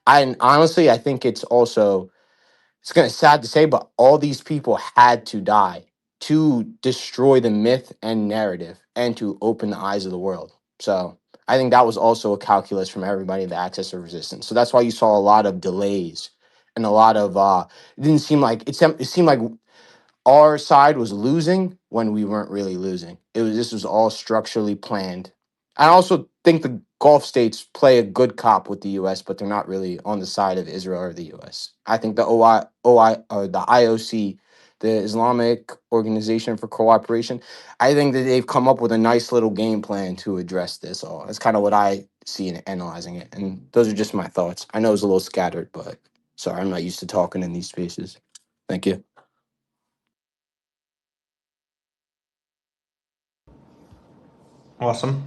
I honestly, I think it's gonna sad to say, but all these people had to die to destroy the myth and narrative and to open the eyes of the world. So I think that was also a calculus from everybody in the axis of resistance. So that's why you saw a lot of delays and a lot of it didn't seem like it seemed like our side was losing when we weren't really losing. This was all structurally planned. I also think the Gulf states play a good cop with the U.S., but they're not really on the side of Israel or the U.S. I think the or the IOC, the Islamic Organization for Cooperation, I think that they've come up with a nice little game plan to address this all. That's kind of what I see in analyzing it, and those are just my thoughts. I know it's a little scattered, but sorry, I'm not used to talking in these spaces. Thank you. Awesome.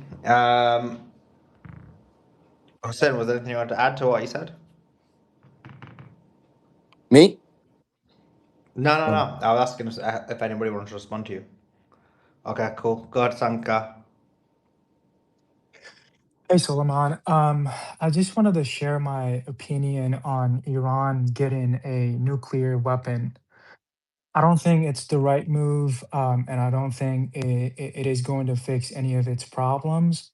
Hussein, was there anything you want to add to what you said? Me? No. I was asking if anybody wants to respond to you. Okay, cool. Go ahead, Sanka. Hey, Solomon. I just wanted to share my opinion on Iran getting a nuclear weapon. I don't think it's the right move, and I don't think it is going to fix any of its problems.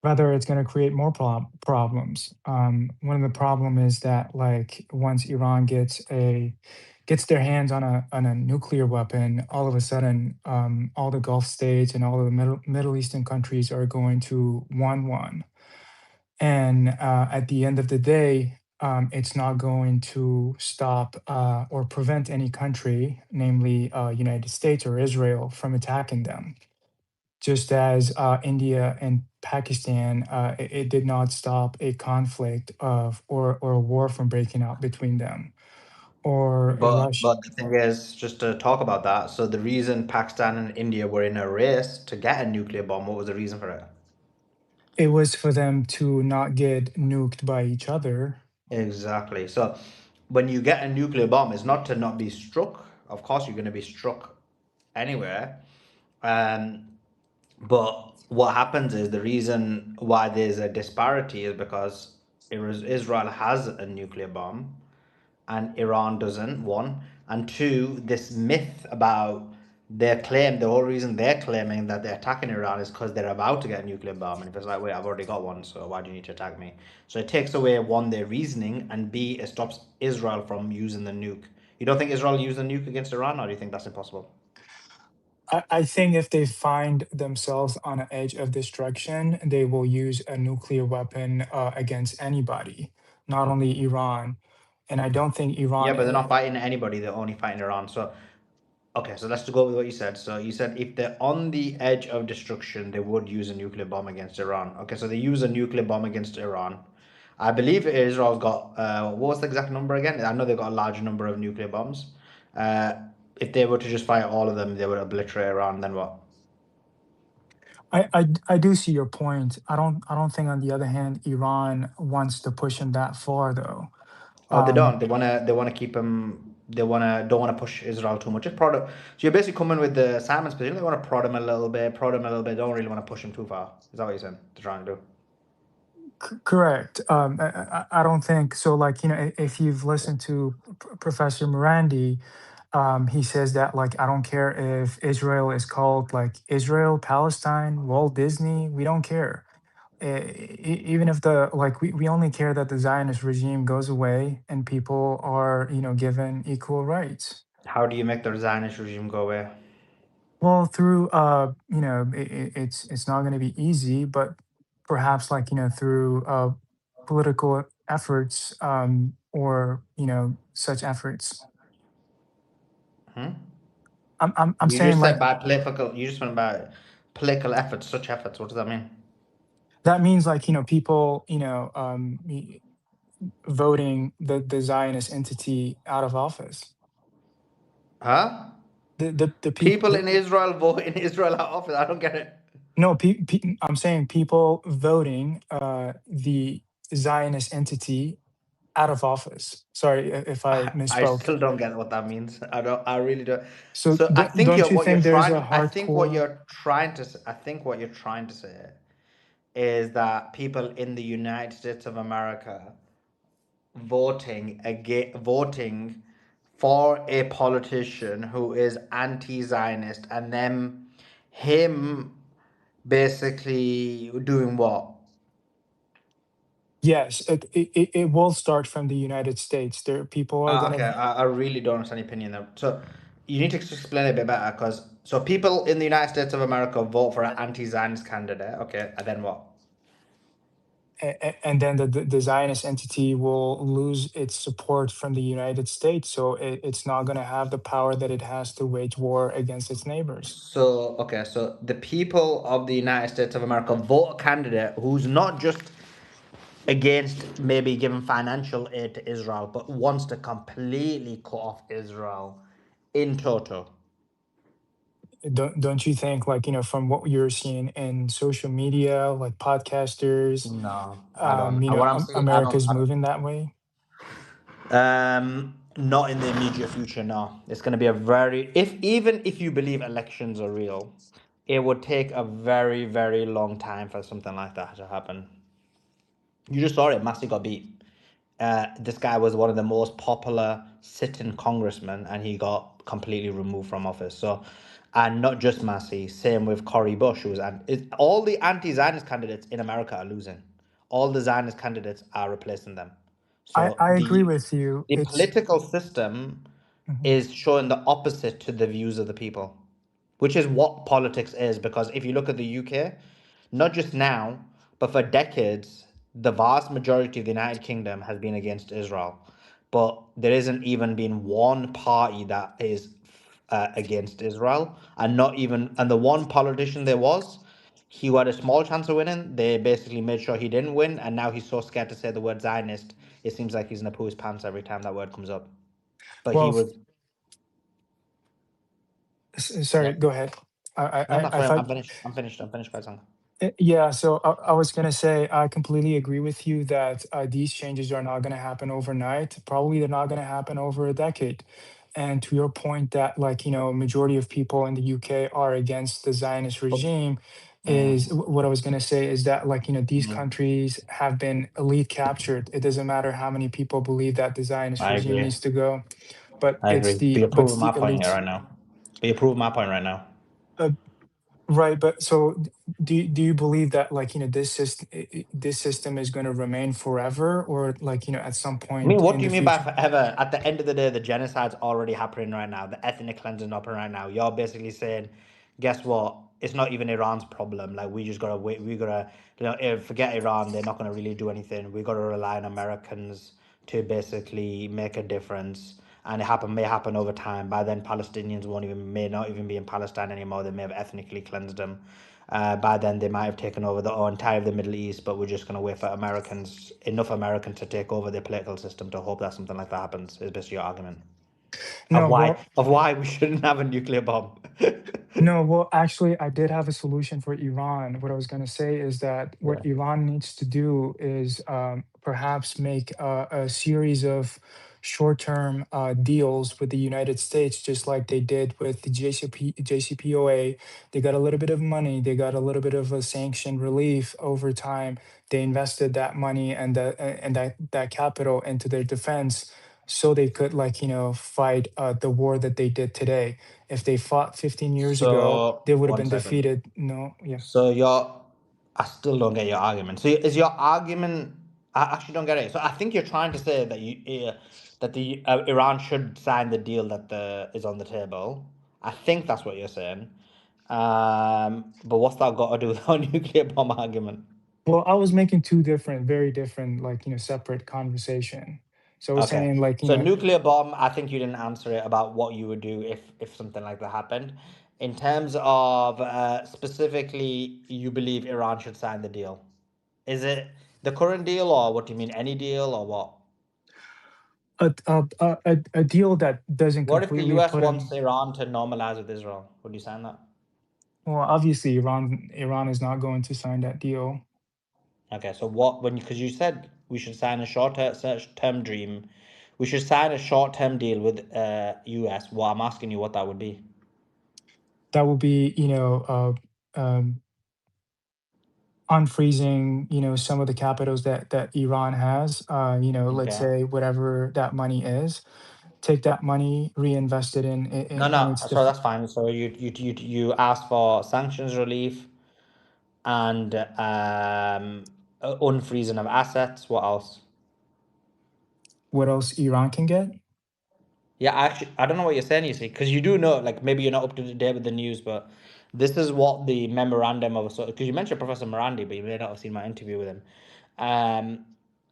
Rather, it's going to create more problems. One of the problem is that, like, once Iran gets their hands on a nuclear weapon, all of a sudden, all the Gulf states and all of the Middle Eastern countries are going to want one. And at the end of the day, it's not going to stop or prevent any country, namely United States or Israel, from attacking them. Just as India and Pakistan, it did not stop a conflict or a war from breaking out between them, or a Russia. But the thing is, just to talk about that, so the reason Pakistan and India were in a race to get a nuclear bomb, what was the reason for it? It was for them to not get nuked by each other. Exactly. So when you get a nuclear bomb, it's not to not be struck. Of course, you're going to be struck anywhere. Um, but what happens is the reason why there's a disparity is because Israel has a nuclear bomb and Iran doesn't, one. And two, this myth about their claim, the whole reason they're claiming that they're attacking Iran is because they're about to get a nuclear bomb. And if it's like, wait, I've already got one, so why do you need to attack me? So it takes away, one, their reasoning, and B, it stops Israel from using the nuke. You don't think Israel used the nuke against Iran, or do you think that's impossible? I think if they find themselves on an edge of destruction, they will use a nuclear weapon against anybody, not only Iran. And I don't think Yeah, Iran. but they're not fighting anybody, they're only fighting Iran. So okay, so let's go with what you said. So you said if they're on the edge of destruction, they would use a nuclear bomb against Iran. Okay, so they use a nuclear bomb against Iran. I believe Israel's got what was the exact number again? I know they've got a large number of nuclear bombs. If they were to just fire all of them, they would obliterate Iran. Then what? I do see your point. I don't think, on the other hand, Iran wants to push him that far, though. Oh, they don't. They wanna keep them. Don't wanna push Israel too much. Just prod him. So you're basically coming with the Simon's position. They want to prod him a little bit, Don't really want to push him too far. Is that what you're saying? They're trying to do. Correct. I don't think so. Like, if you've listened to Professor Morandi, he says that, like, I don't care if Israel is called like Israel, Palestine, Walt Disney. We don't care. Even if we only care that the Zionist regime goes away and people are, given equal rights. How do you make the Zionist regime go away? Well, through it's not going to be easy, but perhaps, like, through political efforts, or such efforts. Hmm? I'm You saying, just like, said by political. You just went by political efforts, such efforts. What does that mean? that means, like, people voting the Zionist entity out of office. Huh? The People people. in Israel vote in Israel out of office. I don't get it. No, I'm saying people voting the Zionist entity out of office. Sorry if I I misspoke. still don't get what that means. I really don't. So So I think don't you what you're think there's trying. a I think what hardcore? you're trying to. I think what you're trying to say is that people in the United States of America voting for a politician who is anti-Zionist, and then him basically doing what? Yes, it will start from the United States. There, people are Okay, gonna. I really don't understand your opinion there. So you need to explain it a bit better, because so people in the United States of America vote for an anti-Zionist candidate. Okay, and then what? And then the Zionist entity will lose its support from the United States, so it's not going to have the power that it has to wage war against its neighbors. So okay, so the people of the United States of America vote a candidate who's not just against maybe giving financial aid to Israel, but wants to completely cut off Israel in total. Don't you think, like, from what you're seeing in social media, like podcasters, No, I don't. What I'm saying, America's moving that way? Not in the immediate future. No, it's going to be a very even if you believe elections are real, it would take a very, very long time for something like that to happen. You just saw it. Massey got beat. This guy was one of the most popular sitting congressmen, and he got completely removed from office. So, and not just Massey, same with Cory Bush, who was all the anti-Zionist candidates in America are losing. All the Zionist candidates are replacing them. So I agree with you. the It's political system Mhm. is showing the opposite to the views of the people, which is what politics is. Because if you look at the UK, not just now, but for decades, the vast majority of the United Kingdom has been against Israel, but there isn't even been one party that is against Israel, and not even, and the one politician there was, he had a small chance of winning. They basically made sure he didn't win, and now he's so scared to say the word Zionist. It seems like he's gonna poo his pants every time that word comes up. But he Well, was, sorry, yeah. go ahead. No, that's I fine. thought I'm finished. I'm finished, guys. Yeah, so I was gonna say I completely agree with you that these changes are not gonna happen overnight. Probably they're not gonna happen over a decade. And to your point that majority of people in the UK are against the Zionist regime, is what I was gonna say is that these countries have been elite captured. It doesn't matter how many people believe that the Zionist I regime agree. needs to go, but I agree. But you're it's proving the my point here elites. right now. But you're proving my point right now. Uh, Right, but so do you believe that this system is going to remain forever, or at some I mean, point what in do the you mean by future? forever? At the end of the day, the genocide's already happening right now. The ethnic cleansing happening right now. You're basically saying, guess what? It's not even Iran's problem. Like, we just gotta wait. We gotta, forget Iran. They're not gonna really do anything. We gotta rely on Americans to basically make a difference. And may happen over time. By then, Palestinians may not even be in Palestine anymore. They may have ethnically cleansed them. By then, they might have taken over the entire of the Middle East, but we're just going to wait for enough Americans to take over the political system to hope that something like that happens. Is basically your argument No, well, of why we shouldn't have a nuclear bomb. no, well, actually, I did have a solution for Iran. What I was going to say is that Yeah. what Iran needs to do is perhaps make a series of short-term deals with the United States, just like they did with the JCPOA. They got a little bit of money. They got a little bit of a sanction relief over time. They invested that money and that capital into their defense, so they could fight the war that they did today. If they fought 15 years ago, So they would have one been second. defeated. No, yeah. So I still don't get your argument. So is your argument? I actually don't get it. So I think you're trying to say that Iran should sign the deal that is on the table. I think that's what you're saying. But what's that got to do with our nuclear bomb argument? Well, I was making two different, very different, separate conversation. So I was Okay. saying, So nuclear bomb, I think you didn't answer it about what you would do if something like that happened. In terms of specifically, you believe Iran should sign the deal. Is it the current deal, or what do you mean, any deal, or what? a deal that doesn't What if the completely US put wants in. Iran to normalize with Israel? Would you sign that? Well, obviously, Iran is not going to sign that deal. Okay, so because you said we should sign a short-term dream, we should sign a short-term deal with US. Well, I'm asking you what that would be. That would be, unfreezing, some of the capitals that Iran has. Let's Okay. say whatever that money is, take that money, reinvest it in No. its So that's fine. So you ask for sanctions relief and unfreezing of assets. What else? what else Iran can get. Yeah, actually, I don't know what you're saying. You see, because you do know, like maybe you're not up to date with the news, but this is what the memorandum of because you mentioned Professor Morandi, but you may not have seen my interview with him.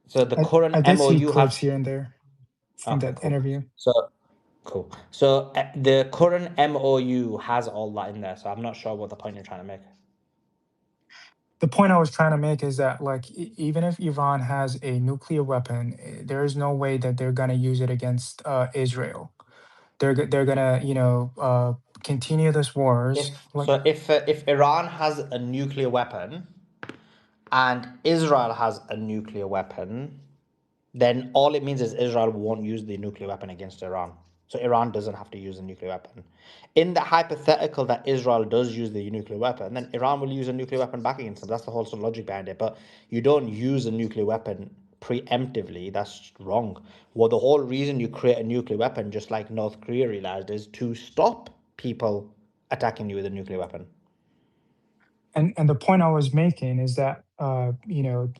So the I current did see MOU clips has. here and there from Okay, that cool. interview. So cool. So the current MOU has all that in there. So I'm not sure what the point you're trying to make. The point I was trying to make is that, even if Iran has a nuclear weapon, there is no way that they're gonna use it against Israel. They're gonna, continue this wars. If Iran has a nuclear weapon and Israel has a nuclear weapon, then all it means is Israel won't use the nuclear weapon against Iran. So Iran doesn't have to use a nuclear weapon. In the hypothetical that Israel does use the nuclear weapon, then Iran will use a nuclear weapon back against them. That's the whole sort of logic behind it. But you don't use a nuclear weapon preemptively. That's wrong. Well, the whole reason you create a nuclear weapon, just like North Korea realized, is to stop people attacking you with a nuclear weapon. And the point I was making is that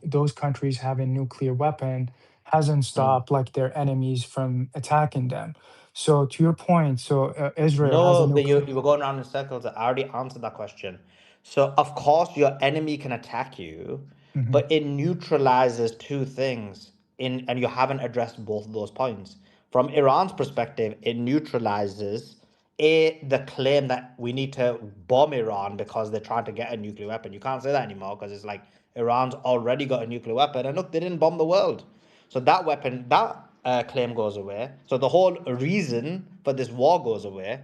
those countries having nuclear weapon hasn't stopped their enemies from attacking them. So to your point, Israel has a No, but nuclear. you were going around in circles. I already answered that question. So of course your enemy can attack you, Hmm. but it neutralizes two things and you haven't addressed both of those points. From Iran's perspective, it neutralizes the claim that we need to bomb Iran because they're trying to get a nuclear weapon. You can't say that anymore because it's like Iran's already got a nuclear weapon, and look, they didn't bomb the world. So that weapon, that claim goes away. So the whole reason for this war goes away,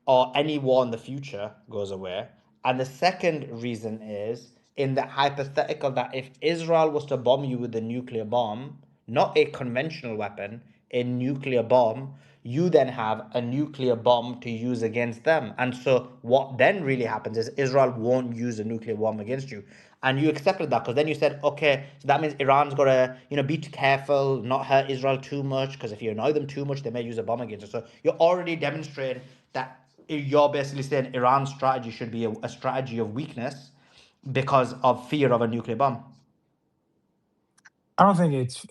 or any war in the future goes away. And the second reason is in the hypothetical that if Israel was to bomb you with a nuclear bomb, not a conventional weapon, a nuclear bomb, you then have a nuclear bomb to use against them. And so what then really happens is Israel won't use a nuclear bomb against you. And you accepted that because then you said, okay, so that means Iran's got to, be careful, not hurt Israel too much, because if you annoy them too much, they may use a bomb against you. So you're already demonstrating that you're basically saying Iran's strategy should be a strategy of weakness because of fear of a nuclear bomb. I don't think it's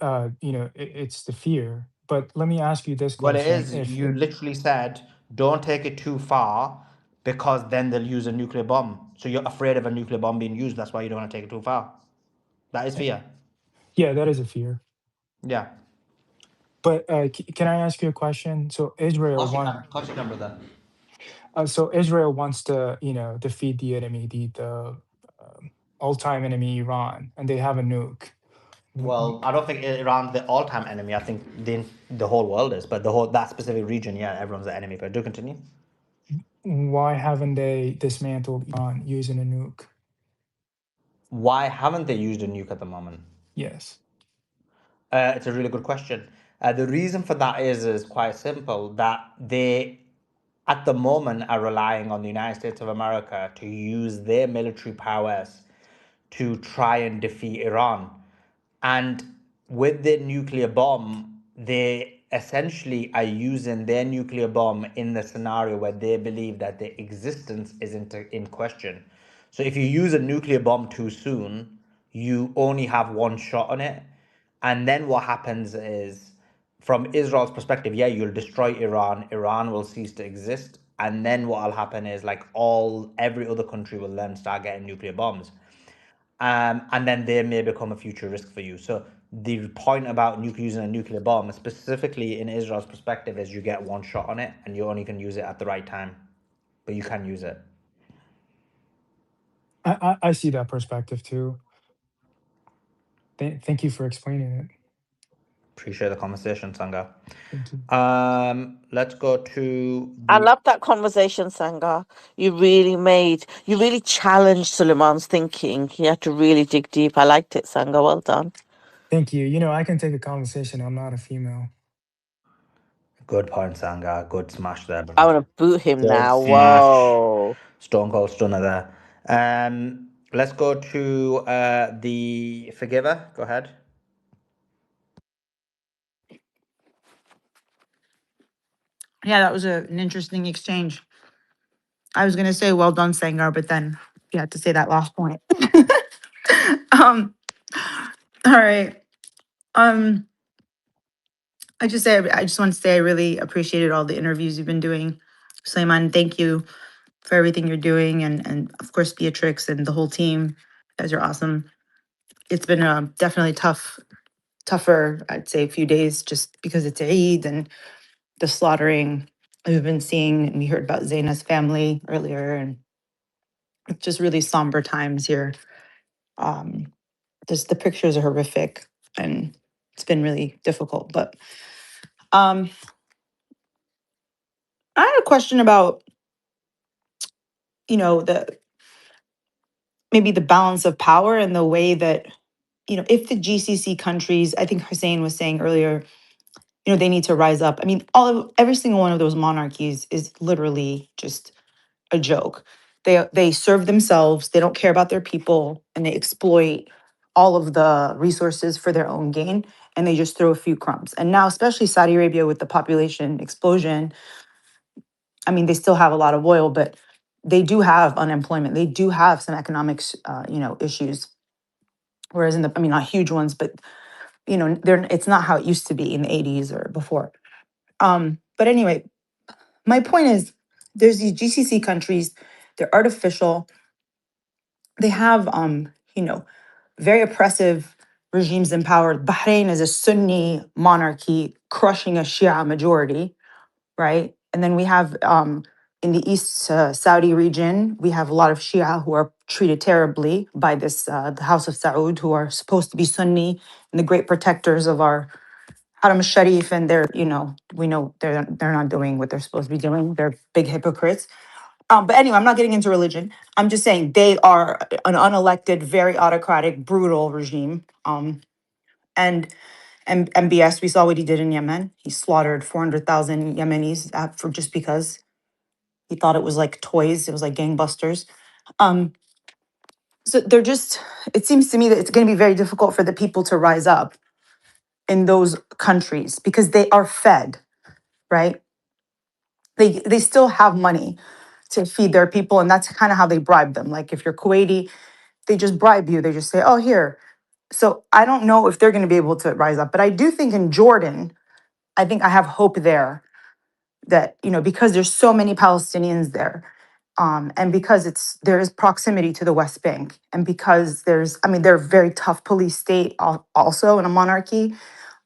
it's the fear. But let me ask you this Well, it question: is. if You literally said, don't take it too far because then they'll use a nuclear bomb. So you're afraid of a nuclear bomb being used. That's why you don't want to take it too far. That is fear. yeah, that is a fear. Yeah. But can I ask you a question? So Israel wants Of course you can, brother. so Israel wants to defeat the enemy, the all-time enemy Iran, and they have a nuke. Well, I don't think Iran's the all-time enemy. I think the whole world is, but that specific region, yeah, everyone's the enemy. But do continue. Why haven't they dismantled Iran using a nuke? Why haven't they used a nuke at the moment? Yes. It's a really good question. The reason for that is quite simple, that they, at the moment, are relying on the United States of America to use their military prowess to try and defeat Iran. And with the nuclear bomb, they essentially are using their nuclear bomb in the scenario where they believe that their existence is in question. So if you use a nuclear bomb too soon, you only have one shot on it. And then what happens is, from Israel's perspective, yeah, you'll destroy Iran, Iran will cease to exist. And then what will happen is like every other country will then start getting nuclear bombs. And then they may become a future risk for you. So the point about using a nuclear bomb, specifically in Israel's perspective, is you get one shot on it, and you only can use it at the right time, but you can use it. I see that perspective too. Thank you for explaining it. Appreciate the conversation, Sangha. Thank you. Let's go to I love that conversation, Sangha. You really challenged Suleiman's thinking. He had to really dig deep. I liked it, Sangha. Well done. Thank you. I can take a conversation. I'm not a female. Good point, Sangha. Good smash there, I brother. want to boot him Good now. smash. Whoa. Stone Cold Stunner there. Let's go to the Forgiver. Go ahead. Yeah, that was an interesting exchange. I was gonna say well done, Sangar, but then you had to say that last point. um, all right. I just want to say I really appreciated all the interviews you've been doing. Suleiman, thank you for everything you're doing, and of course Beatrix and the whole team. You guys are awesome. It's been definitely tougher, I'd say, a few days just because it's Eid and the slaughtering we've been seeing, and we heard about Zaina's family earlier, and it's just really somber times here. Um, just the pictures are horrific, and it's been really difficult. But um, I had a question about the maybe the balance of power and the way that if the GCC countries, I think Hussein was saying earlier, they need to rise up. I mean, every single one of those monarchies is literally just a joke. They serve themselves, they don't care about their people, and they exploit all of the resources for their own gain, and they just throw a few crumbs. And now, especially Saudi Arabia with the population explosion, I mean, they still have a lot of oil, but they do have unemployment. They do have some economic, issues. Whereas I mean, not huge ones, but it's not how it used to be in the 80s or before. But anyway, my point is, there's these GCC countries. They're artificial. They have, very oppressive regimes in power. Bahrain is a Sunni monarchy crushing a Shia majority, right? And then we have in the East Saudi region, we have a lot of Shia who are treated terribly by this the House of Saud, who are supposed to be Sunni and the great protectors of our Haram al-Sharif, and they're, you know, we know they're not doing what they're supposed to be doing. They're big hypocrites. But anyway, I'm not getting into religion. I'm just saying they are an unelected, very autocratic, brutal regime. And MBS, we saw what he did in Yemen. He slaughtered 400,000 Yemenis for just because he thought it was like toys. It was like gangbusters. Um, so they're just. It seems to me that it's going to be very difficult for the people to rise up in those countries because they are fed, right? They still have money to feed their people, and that's kind of how they bribe them. Like if you're Kuwaiti, they just bribe you. They just say, "Oh, here." So I don't know if they're going to be able to rise up, but I do think in Jordan, I think I have hope there that, you know, because there's so many Palestinians there, and because there is proximity to the West Bank, and because I mean, they're a very tough police state also in a monarchy,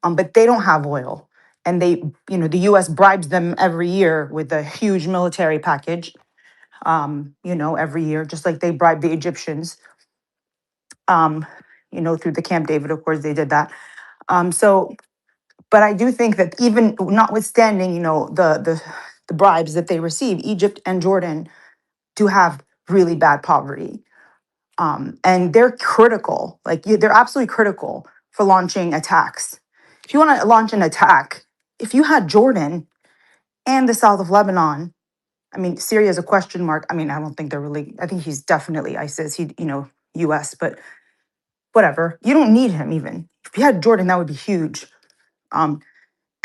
but they don't have oil, and you know, the U.S. bribes them every year with a huge military package, you know, every year, just like they bribe the Egyptians, um, you know, through the Camp David, of course, they did that. So, but I do think that even notwithstanding, you know, the bribes that they receive, Egypt and Jordan do have really bad poverty, and they're critical. Like they're absolutely critical for launching attacks. If you want to launch an attack, if you had Jordan and the south of Lebanon, I mean, Syria is a question mark. I mean, I don't think they're really. I think he's definitely ISIS. He, you know, U.S. But whatever. You don't need him even. If you had Jordan, that would be huge. Um,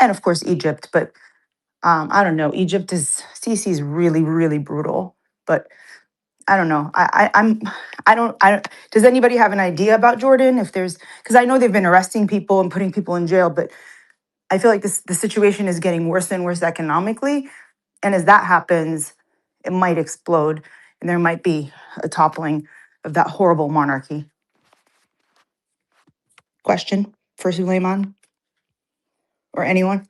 and of course Egypt, but I don't know. Egypt is Sisi is really, really brutal. But I don't know. I don't. Does anybody have an idea about Jordan? If there's, because I know they've been arresting people and putting people in jail, but I feel like the situation is getting worse and worse economically. And as that happens, it might explode, and there might be a toppling of that horrible monarchy. Question for Suleiman or anyone?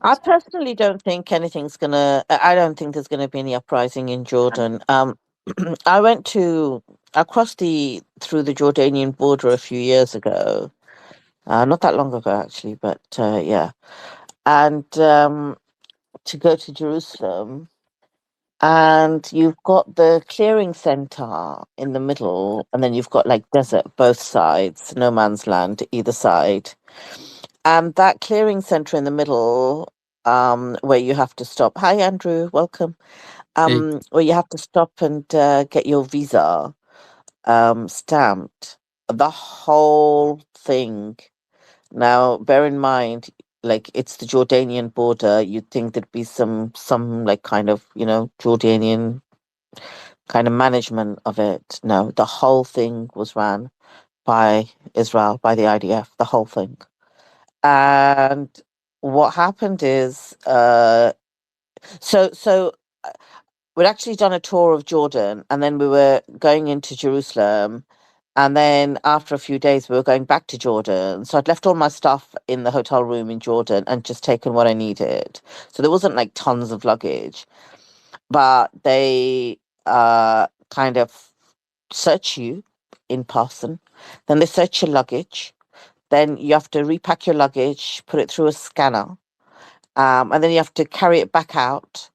I personally don't think anything's gonna. I don't think there's gonna be any uprising in Jordan. I went to across through the Jordanian border a few years ago. Not that long ago, actually, but yeah. And to go to Jerusalem, and you've got the clearing center in the middle, and then you've got like desert both sides, no man's land either side. And that clearing center in the middle, where you have to stop. Hi, Andrew, welcome. Hey, Where you have to stop and get your visa stamped. The whole thing. Now, bear in mind, like it's the Jordanian border. You'd think there'd be some like kind of, you know, Jordanian kind of management of it. No, the whole thing was ran by Israel, by the IDF, the whole thing. And what happened is, so we'd actually done a tour of Jordan, and then we were going into Jerusalem, and then after a few days we were going back to Jordan. So I'd left all my stuff in the hotel room in Jordan and just taken what I needed. So there wasn't like tons of luggage, but they kind of search you in person, then they search your luggage, then you have to repack your luggage, put it through a scanner, and then you have to carry it back out,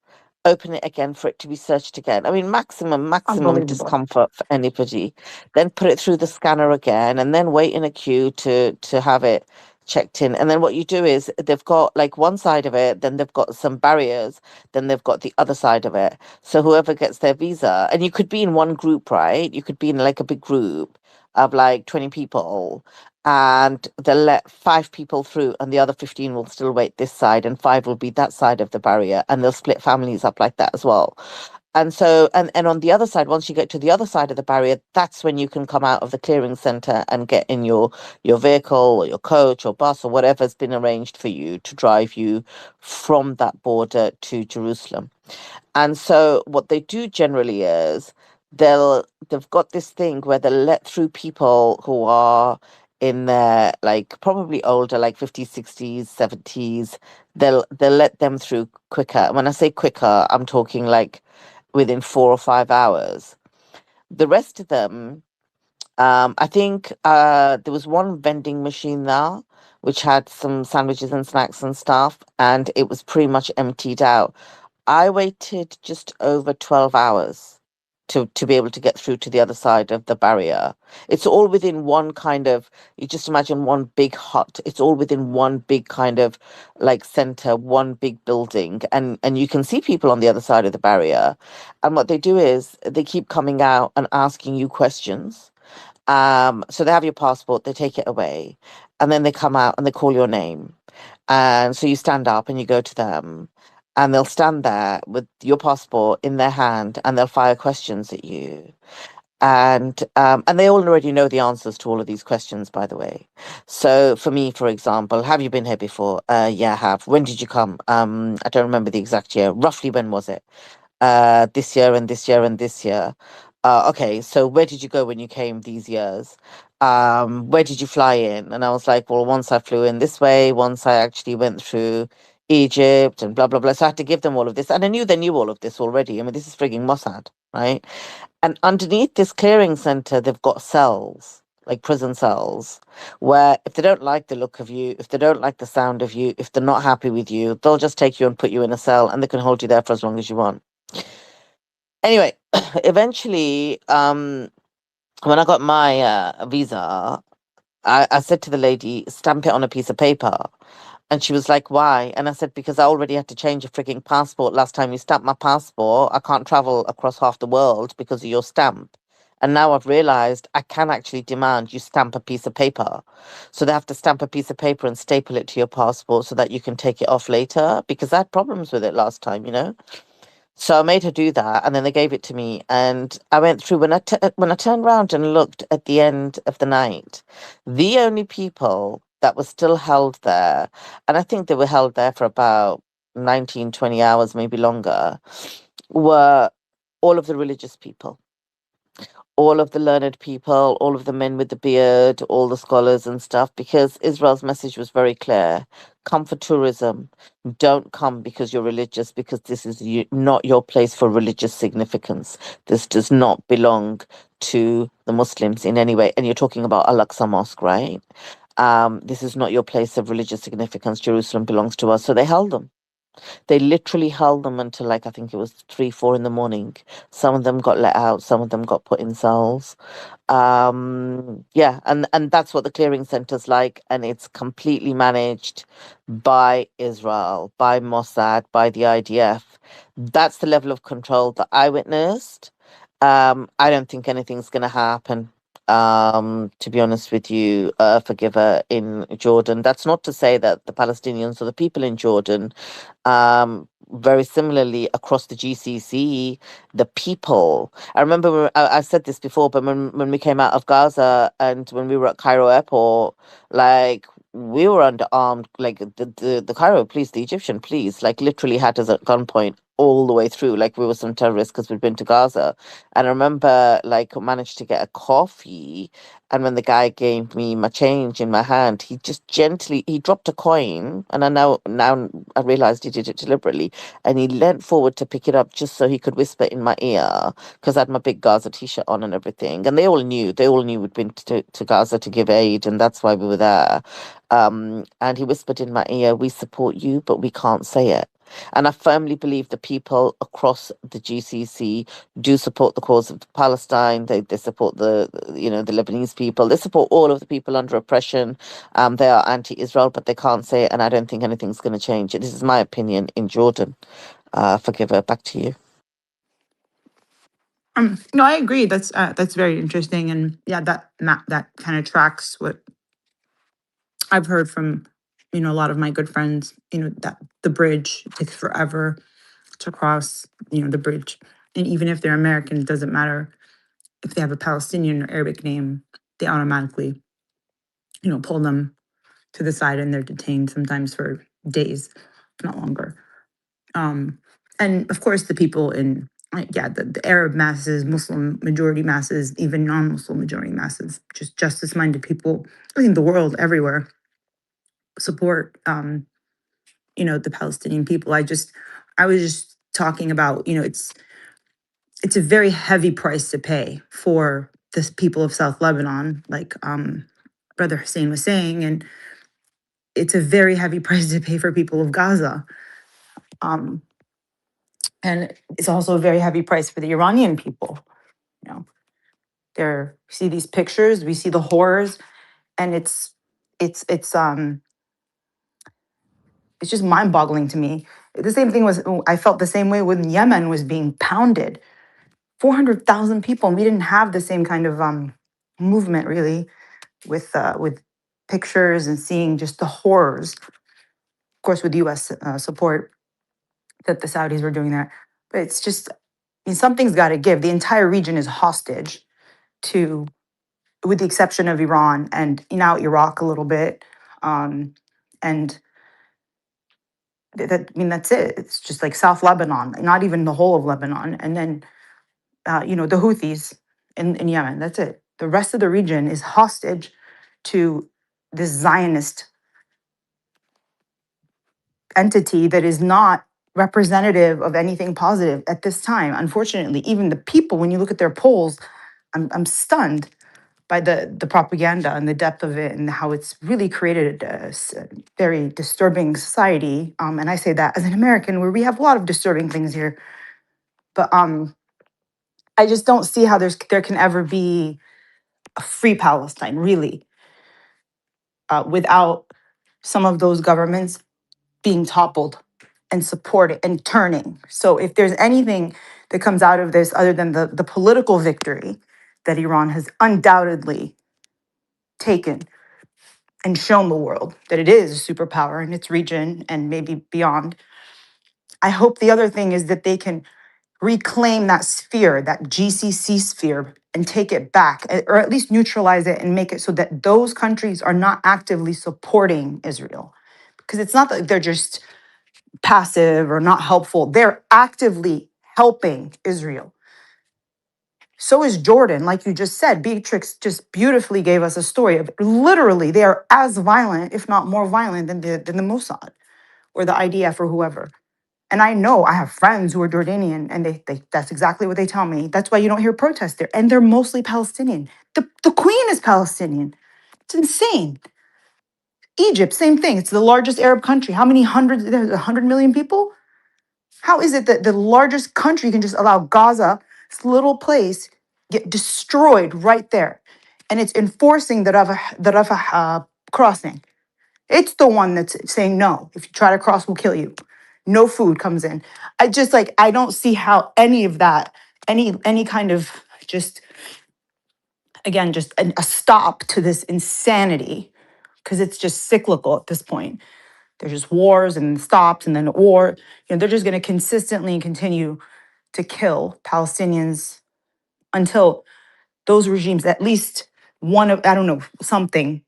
open it again for it to be searched again. I mean, maximum Unbelievable. discomfort for anybody. Then put it through the scanner again, and then wait in a queue to have it checked in. And then what you do is they've got like one side of it, then they've got some barriers, then they've got the other side of it. So whoever gets their visa, and you could be in one group, right? You could be in like a big group of like 20 people, and they'll let 5 people through, and the other 15 will still wait this side, and 5 will be that side of the barrier, and they'll split families up like that as well. And so, and on the other side, once you get to the other side of the barrier, that's when you can come out of the clearing center and get in your vehicle or your coach or bus or whatever's been arranged for you to drive you from that border to Jerusalem. And so what they do generally is they've got this thing where they'll let through people who are in their like probably older, like 50s, 60s, 70s. They'll let them through quicker. When I say quicker, I'm talking like within 4 or 5 hours. The rest of them, I think there was one vending machine there which had some sandwiches and snacks and stuff, and it was pretty much emptied out. I waited just over 12 hours to be able to get through to the other side of the barrier. It's all within one kind of, you just imagine one big hut. It's all within one big kind of like center, one big building. And you can see people on the other side of the barrier. And what they do is they keep coming out and asking you questions. So they have your passport, they take it away, and then they come out and they call your name. And so you stand up and you go to them, and they'll stand there with your passport in their hand and they'll fire questions at you. And they already know the answers to all of these questions, by the way. So for me, for example, have you been here before? Yeah, I have. When did you come? I don't remember the exact year. Roughly when was it? This year and this year and this year. Okay, so where did you go when you came these years? Where did you fly in? And I was like, well, once I flew in this way, once I actually went through Egypt and blah, blah, blah. So I had to give them all of this. And I knew they knew all of this already. I mean, this is frigging Mossad, right? And underneath this clearing center, they've got cells, like prison cells, where if they don't like the look of you, if they don't like the sound of you, if they're not happy with you, they'll just take you and put you in a cell and they can hold you there for as long as you want. Anyway, eventually, when I got my visa, I said to the lady, stamp it on a piece of paper. And she was like, why? And I said, because I already had to change a freaking passport. Last time you stamped my passport, I can't travel across half the world because of your stamp. And now I've realized I can actually demand you stamp a piece of paper. So they have to stamp a piece of paper and staple it to your passport so that you can take it off later, because I had problems with it last time, you know? So I made her do that, and then they gave it to me, and I went through. When I turned around and looked at the end of the night, the only people that were still held there, and I think they were held there for about 19, 20 hours, maybe longer, were all of the religious people, all of the learned people, all of the men with the beard, all the scholars and stuff, because Israel's message was very clear. Come for tourism. Don't come because you're religious, because this is not your place for religious significance. This does not belong to the Muslims in any way. And you're talking about Al-Aqsa Mosque, right? This is not your place of religious significance. Jerusalem belongs to us. So they held them. They literally held them until, like, I think it was 3, 4 in the morning. Some of them got let out. Some of them got put in cells. Yeah, and that's what the clearing center's like, and it's completely managed by Israel, by Mossad, by the IDF. That's the level of control that I witnessed. I don't think anything's going to happen, to be honest with you, forgive her, in Jordan. That's not to say that the Palestinians or the people in Jordan, very similarly across the GCC, the people. I remember I said this before, but when we came out of Gaza and when we were at Cairo airport, like, we were under armed, like the Cairo police, the Egyptian police, like literally had us at gunpoint all the way through, like we were some terrorists because we'd been to Gaza. And I remember, like, managed to get a coffee, and when the guy gave me my change in my hand, he just gently, he dropped a coin, and now I realized he did it deliberately, and he leant forward to pick it up just so he could whisper in my ear, because I had my big Gaza t-shirt on and everything, and they all knew we'd been to Gaza to give aid, and that's why we were there. And he whispered in my ear, we support you, but we can't say it. And I firmly believe the people across the GCC do support the cause of Palestine. They support the Lebanese people. They support all of the people under oppression. They are anti-Israel, but they can't say it. And I don't think anything's going to change. This is my opinion in Jordan. Forgive her. Back to you. No, I agree. That's very interesting, and yeah, that kind of tracks what I've heard from a lot of my good friends. That the bridge takes forever to cross. The bridge, and even if they're American, it doesn't matter if they have a Palestinian or Arabic name. They automatically, pull them to the side, and they're detained sometimes for days, if not longer. And of course, the people in yeah, the Arab masses, Muslim majority masses, even non-Muslim majority masses, just justice-minded people, I think the world everywhere support, the Palestinian people. I was just talking about, it's a very heavy price to pay for the people of South Lebanon, like Brother Hussein was saying, and it's a very heavy price to pay for people of Gaza. Um, and it's also a very heavy price for the Iranian people. You know, we see these pictures, we see the horrors, and it's just mind-boggling to me. The same thing was, I felt the same way when Yemen was being pounded. 400,000 people, and we didn't have the same kind of movement really with pictures and seeing just the horrors. Of course, with U.S. Support that the Saudis were doing that, but it's just, something's got to give. The entire region is hostage to, with the exception of Iran and now Iraq a little bit, and that's it. It's just like South Lebanon, not even the whole of Lebanon, and then the Houthis in Yemen. That's it. The rest of the region is hostage to this Zionist entity that is not representative of anything positive at this time. Unfortunately, even the people, when you look at their polls, I'm stunned by the propaganda and the depth of it and how it's really created a very disturbing society. And I say that as an American, where we have a lot of disturbing things here. But I just don't see how there can ever be a free Palestine, really, without some of those governments being toppled and supported and turning. So if there's anything that comes out of this other than the political victory that Iran has undoubtedly taken and shown the world that it is a superpower in its region and maybe beyond, I hope the other thing is that they can reclaim that sphere, that GCC sphere, and take it back, or at least neutralize it and make it so that those countries are not actively supporting Israel. Because it's not that they're just passive or not helpful, they're actively helping Israel. So is Jordan, like you just said. Beatrix just beautifully gave us a story of literally they are as violent, if not more violent, than the Mossad or the IDF or whoever. And I know I have friends who are Jordanian, and they that's exactly what they tell me. That's why you don't hear protests there. And they're mostly Palestinian. The queen is Palestinian. It's insane. Egypt, same thing. It's the largest Arab country. How many hundreds? There's 100 million people. How is it that the largest country can just allow Gaza, this little place, get destroyed right there? And it's enforcing the Rafah crossing. It's the one that's saying, no, if you try to cross, we'll kill you. No food comes in. I don't see how any of that, any kind of just, again, just a stop to this insanity, because it's just cyclical at this point. There's just wars and stops and then war. They're just going to consistently continue to kill Palestinians until those regimes, at least one of, I don't know, something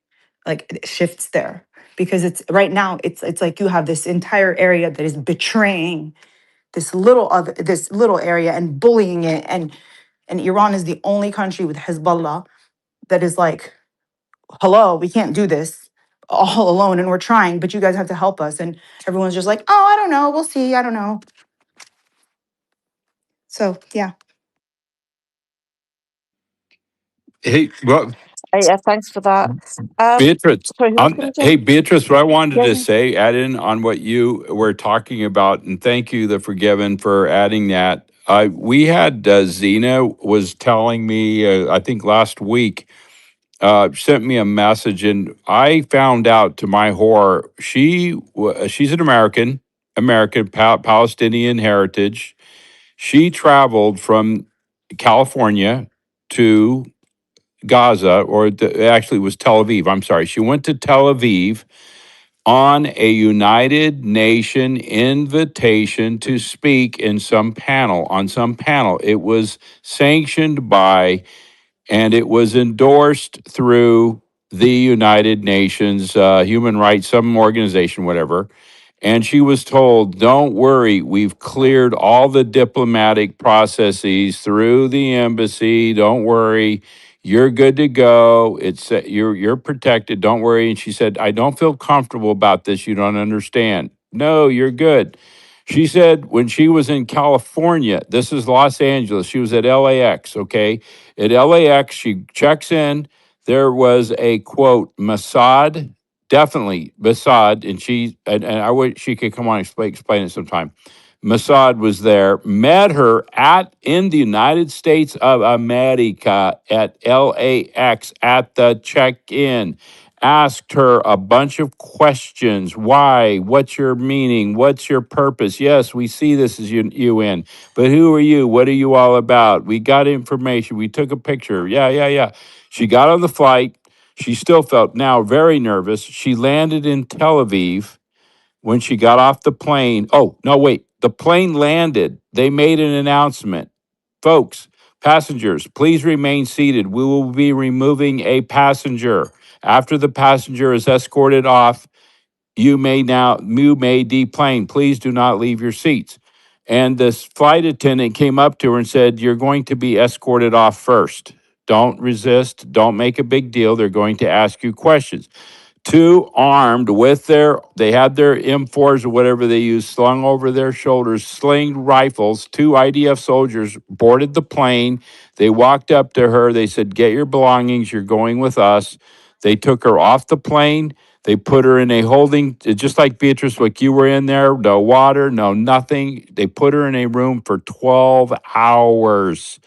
like shifts there. Because it's right now, it's like you have this entire area that is betraying this little area and bullying it, and Iran is the only country with Hezbollah that is like, hello, we can't do this all alone, and we're trying, but you guys have to help us. And everyone's just like, oh, I don't know, we'll see, I don't know. So yeah. Hey, well, Yeah, thanks for that. Beatrice, Sorry, who was going to hey, jump? Beatrice, what I wanted Yeah, to yeah. say, add in on what you were talking about, and thank you, The Forgiven, for adding that. We had Zena was telling me, I think last week, sent me a message, and I found out to my horror, she's an American Palestinian heritage. She traveled from California to Gaza, actually it was Tel Aviv. I'm sorry. She went to Tel Aviv on a United Nation invitation to speak in on some panel. It was sanctioned by, and it was endorsed through the United Nations, human rights, some organization, whatever. And she was told, don't worry, we've cleared all the diplomatic processes through the embassy. Don't worry, you're good to go. It's you're protected. Don't worry. And she said, I don't feel comfortable about this. You don't understand. No, you're good. She said when she was in California, this is Los Angeles, she was at LAX, okay? At LAX, she checks in. There was a quote, Mossad, definitely Mossad, and and I wish she could come on and explain it sometime. Mossad was there, met her in the United States of America at LAX at the check-in, asked her a bunch of questions. Why? What's your meaning? What's your purpose? Yes, we see this as UN, but who are you? What are you all about? We got information. We took a picture. Yeah. She got on the flight. She still felt now very nervous. She landed in Tel Aviv. When she got off the plane, oh, no, wait, the plane landed. They made an announcement. Folks, passengers, please remain seated. We will be removing a passenger. After the passenger is escorted off, you may deplane. Please do not leave your seats. And this flight attendant came up to her and said, you're going to be escorted off first. Don't resist. Don't make a big deal. They're going to ask you questions. Two armed with they had their M4s or whatever they used slung over their shoulders, slinged rifles. Two IDF soldiers boarded the plane. They walked up to her. They said, get your belongings. You're going with us. They took her off the plane. They put her in a holding, just like Beatrice, like you were in there, no water, no nothing. They put her in a room for 12 hours.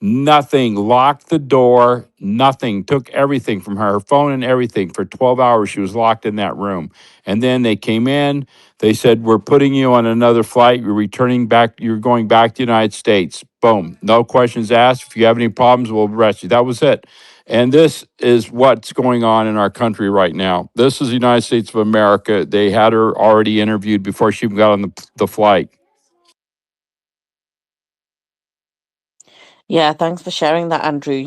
Nothing, locked the door, nothing, took everything from her phone and everything. For 12 hours, she was locked in that room. And then they came in, they said, we're putting you on another flight. You're going back to the United States. Boom, no questions asked. If you have any problems, we'll arrest you. That was it. And this is what's going on in our country right now. This is the United States of America. They had her already interviewed before she even got on the flight. Yeah, thanks for sharing that, Andrew.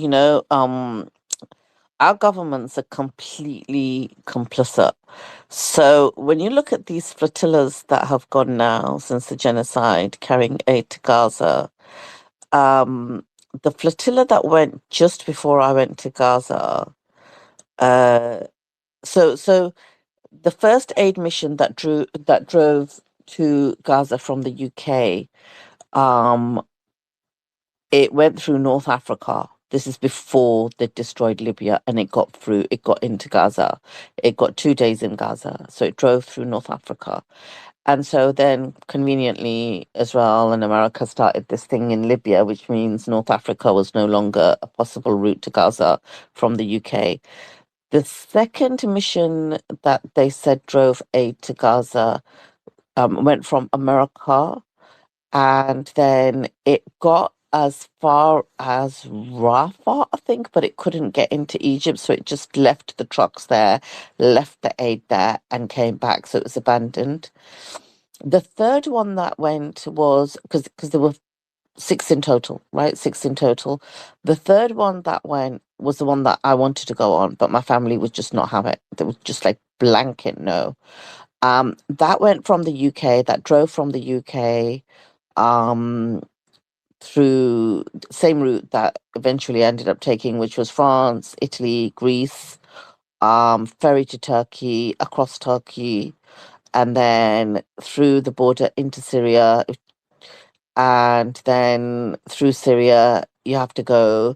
Our governments are completely complicit. So when you look at these flotillas that have gone now since the genocide carrying aid to Gaza, the flotilla that went just before I went to Gaza, so the first aid mission that drove to Gaza from the UK, it went through North Africa. This is before they destroyed Libya, and it got into Gaza. It got 2 days in Gaza. So it drove through North Africa. And so then conveniently, Israel and America started this thing in Libya, which means North Africa was no longer a possible route to Gaza from the UK. The second mission that they said drove aid to Gaza went from America, and then it got as far as Rafah, I think, but it couldn't get into Egypt, so it just left the trucks there, left the aid there, and came back, so it was abandoned. The third one that went was, because there were 6 in total, right? 6 in total. The third one that went was the one that I wanted to go on, but my family would just not have it. They was just like blanket no. That went from the UK, that drove from the UK, through same route that eventually ended up taking, which was France, Italy, Greece, ferry to Turkey, across Turkey, and then through the border into Syria, and then through Syria you have to go.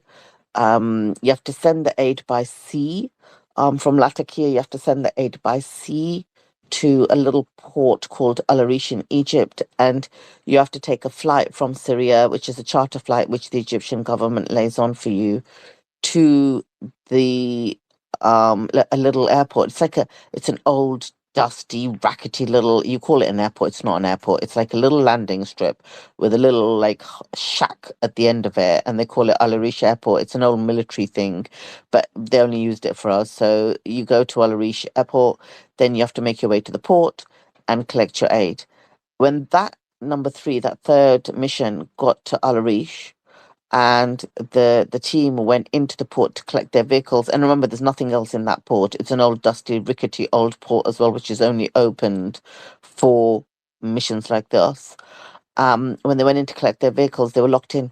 You have to send the aid by sea. From Latakia, you have to send the aid by sea to a little port called Al Arish in Egypt, and you have to take a flight from Syria, which is a charter flight, which the Egyptian government lays on for you, to the a little airport. It's an old, dusty, rackety little, you call it an airport, it's not an airport, it's like a little landing strip with a little like shack at the end of it, and they call it Al Arish Airport. It's an old military thing, but they only used it for us. So you go to Al Arish Airport, then you have to make your way to the port and collect your aid. When that number 3, that third mission got to Al Arish, and the team went into the port to collect their vehicles. And remember, there's nothing else in that port. It's an old, dusty, rickety old port as well, which is only opened for missions like this. When they went in to collect their vehicles, they were locked in.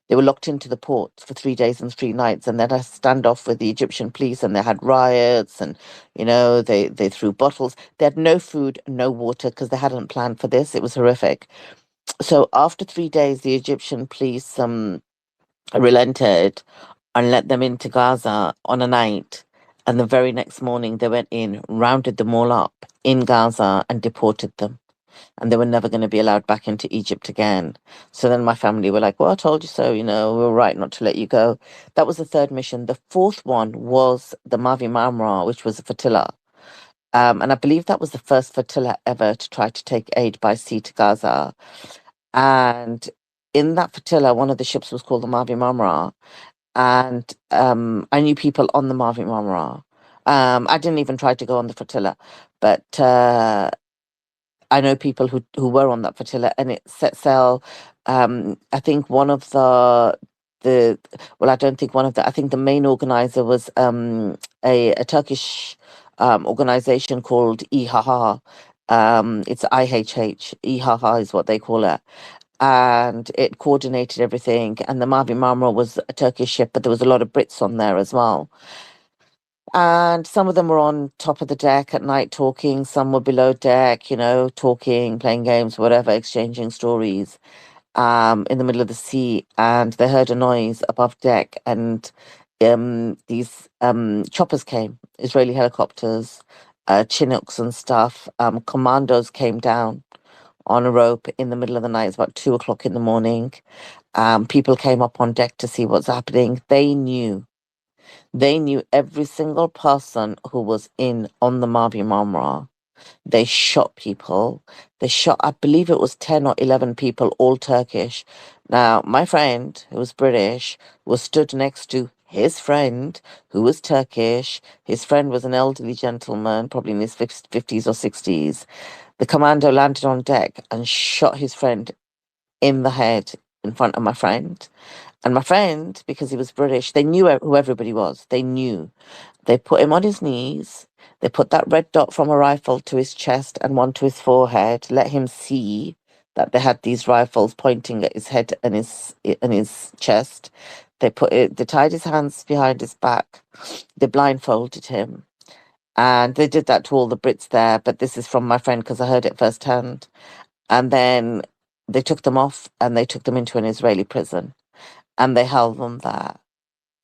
They were locked into the port for 3 days and 3 nights, and they had a standoff with the Egyptian police, and they had riots, and they threw bottles. They had no food, no water, because they hadn't planned for this. It was horrific. So after 3 days, the Egyptian police relented and let them into Gaza on a night. And the very next morning, they went in, rounded them all up in Gaza, and deported them. And they were never going to be allowed back into Egypt again. So then my family were like, well, I told you so, we were right not to let you go. That was the third mission. The fourth one was the Mavi Marmara, which was a flotilla. And I believe that was the first flotilla ever to try to take aid by sea to Gaza. And in that flotilla, one of the ships was called the Mavi Marmara. And I knew people on the Mavi Marmara. I didn't even try to go on the flotilla, but I know people who were on that flotilla, and it set sail. I think one of I don't think one of I think the main organizer was a Turkish organization called IHH. It's IHH. IHH is what they call it. And it coordinated everything. And the Mavi Marmara was a Turkish ship, but there was a lot of Brits on there as well. And some of them were on top of the deck at night talking. Some were below deck, talking, playing games, whatever, exchanging stories in the middle of the sea. And they heard a noise above deck, and these choppers came, Israeli helicopters, Chinooks and stuff. Commandos came down on a rope in the middle of the night. It's about 2 o'clock in the morning. People came up on deck to see what's happening. They knew every single person who was on the Mavi Marmara. They shot people. They shot, I believe it was 10 or 11 people, all Turkish. Now, my friend, who was British, was stood next to his friend, who was Turkish. His friend was an elderly gentleman, probably in his 50s or 60s. The commando landed on deck and shot his friend in the head in front of my friend. And my friend, because he was British, they knew who everybody was. They knew. They put him on his knees. They put that red dot from a rifle to his chest and one to his forehead, let him see that they had these rifles pointing at his head and his chest. They tied his hands behind his back. They blindfolded him. And they did that to all the Brits there, but this is from my friend because I heard it firsthand. And then they took them off and they took them into an Israeli prison. And they held them there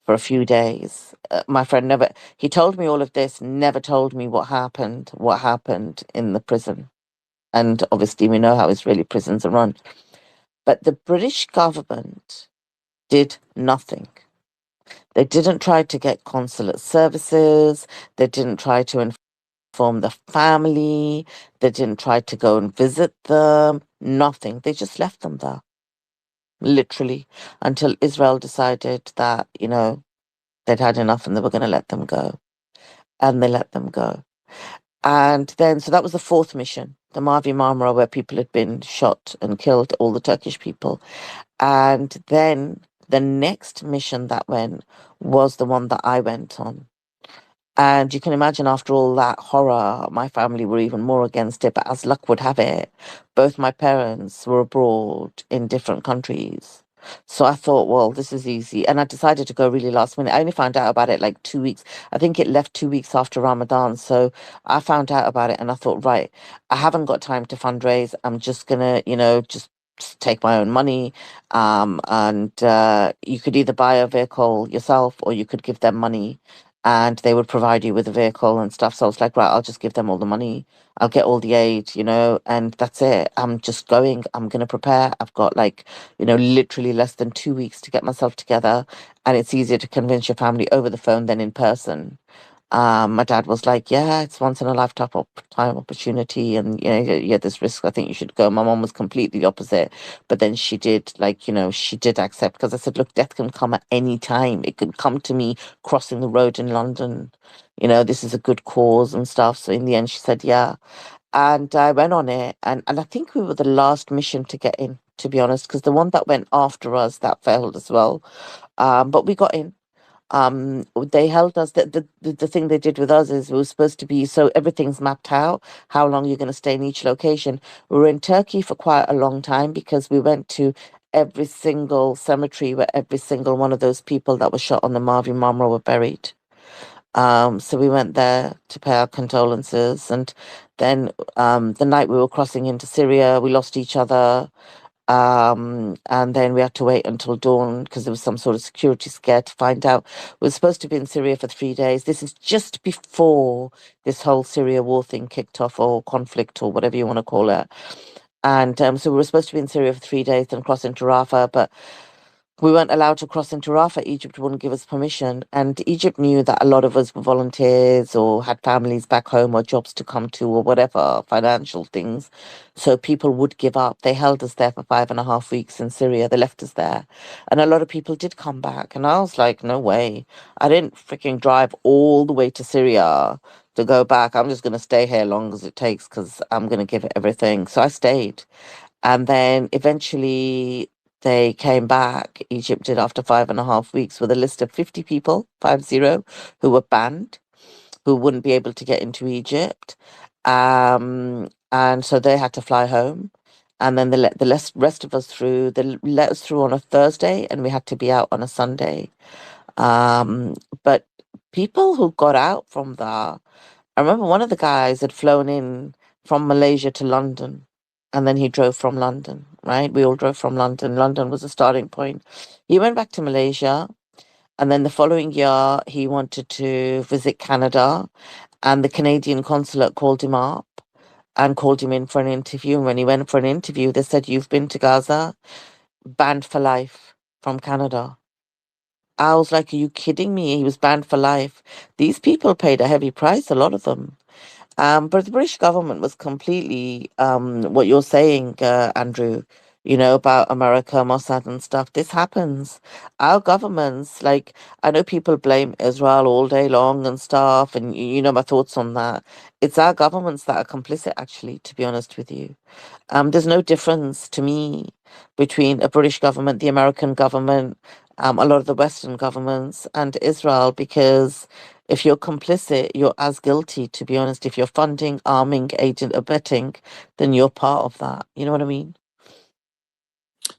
for a few days. My friend he told me all of this, never told me what happened in the prison. And obviously we know how Israeli prisons are run. But the British government did nothing. They didn't try to get consulate services. They didn't try to inform the family. They didn't try to go and visit them. Nothing. They just left them there. Literally, until Israel decided that, they'd had enough and they were going to let them go. And they let them go. And then, so that was the fourth mission, the Mavi Marmara, where people had been shot and killed, all the Turkish people. And then the next mission that went was the one that I went on. And you can imagine, after all that horror, my family were even more against it. But as luck would have it, both my parents were abroad in different countries. So I thought, well, this is easy. And I decided to go really last minute. I only found out about it like 2 weeks. I think it left 2 weeks after Ramadan. So I found out about it and I thought, right, I haven't got time to fundraise. I'm just going to, just take my own money. And you could either buy a vehicle yourself or you could give them money. And they would provide you with a vehicle and stuff. So I was like, right, I'll just give them all the money. I'll get all the aid, and that's it. I'm just going. I'm going to prepare. I've got literally less than 2 weeks to get myself together. And it's easier to convince your family over the phone than in person. My dad was like, yeah, it's once in a lifetime opportunity. And, there's risk. I think you should go. My mom was completely the opposite. But then she did, she did accept. Because I said, look, death can come at any time. It could come to me crossing the road in London. This is a good cause and stuff. So in the end, she said, yeah. And I went on it. And I think we were the last mission to get in. to be honest, because the one that went after us, that failed as well. But we got in. They held us. The thing they did with us is we were supposed to be, so everything's mapped out, how long you're going to stay in each location. We were in Turkey for quite a long time because we went to every single cemetery where every single one of those people that were shot on the Mavi Marmara were buried. So we went there to pay our condolences, and then the night we were crossing into Syria, we lost each other. And then we had to wait until dawn because there was some sort of security scare to find out. We were supposed to be in Syria for 3 days. This is just before this whole Syria war thing kicked off, or conflict, or whatever you want to call it. And so we were supposed to be in Syria for 3 days, then cross into Rafah, but we weren't allowed to cross into Rafah. Egypt wouldn't give us permission. And Egypt knew that a lot of us were volunteers or had families back home or jobs to come to or whatever, financial things. So people would give up. They held us there for 5.5 weeks in Syria. They left us there. And a lot of people did come back. And I was like, no way. I didn't freaking drive all the way to Syria to go back. I'm just going to stay here long as it takes because I'm going to give it everything. So I stayed. And then eventually they came back, Egypt did, after 5.5 weeks, with a list of 50 people, 50, who were banned, who wouldn't be able to get into Egypt. And so they had to fly home. And then they let the rest of us through. They let us through on a Thursday, and we had to be out on a Sunday. But people who got out from there, I remember one of the guys had flown in from Malaysia to London, and then he drove from London, right? We all drove from London. London was the starting point. He went back to Malaysia, and then the following year, he wanted to visit Canada, and the Canadian consulate called him up and called him in for an interview. And when he went for an interview, they said, "You've been to Gaza, banned for life from Canada." I was like, are you kidding me? He was banned for life. These people paid a heavy price, a lot of them. But the British government was completely what you're saying, Andrew, about America, Mossad and stuff. This happens. Our governments, like, I know people blame Israel all day long and stuff, and you know my thoughts on that. It's our governments that are complicit, actually, to be honest with you. There's no difference to me between a British government, the American government, a lot of the Western governments, and Israel, because if you're complicit, you're as guilty, to be honest. If you're funding, arming, aiding, abetting, then you're part of that. You know what I mean?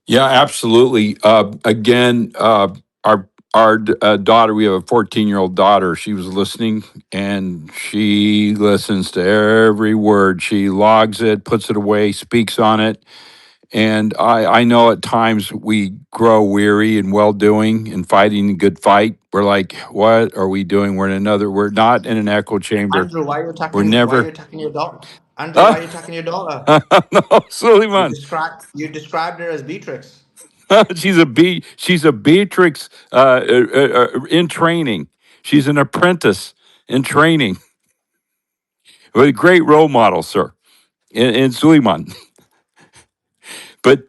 Yeah, absolutely. Again, our daughter, we have a 14-year-old daughter. She was listening, and she listens to every word. She logs it, puts it away, speaks on it. And I know at times we grow weary in well-doing and fighting a good fight. We're like, what are we doing? We're not in an echo chamber. Andrew, We're why are you never. attacking your daughter? Andrew, why are you attacking your daughter? No, Suleiman. You described her as Beatrix. She's a Beatrix in training. She's an apprentice in training. A great role model, sir, in Suleiman. But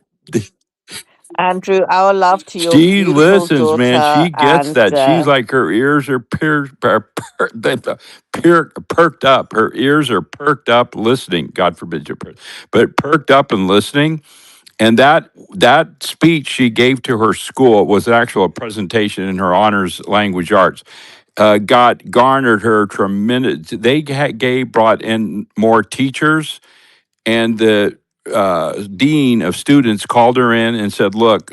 Andrew, our love to your she beautiful listens, man. daughter, She gets and that. She's like, her ears are perked up. Her ears are perked up listening. God forbid you, but perked up and listening. And that speech she gave to her school was actual presentation in her honors language arts. Garnered her tremendous. They brought in more teachers, and the dean of students called her in and said, "Look,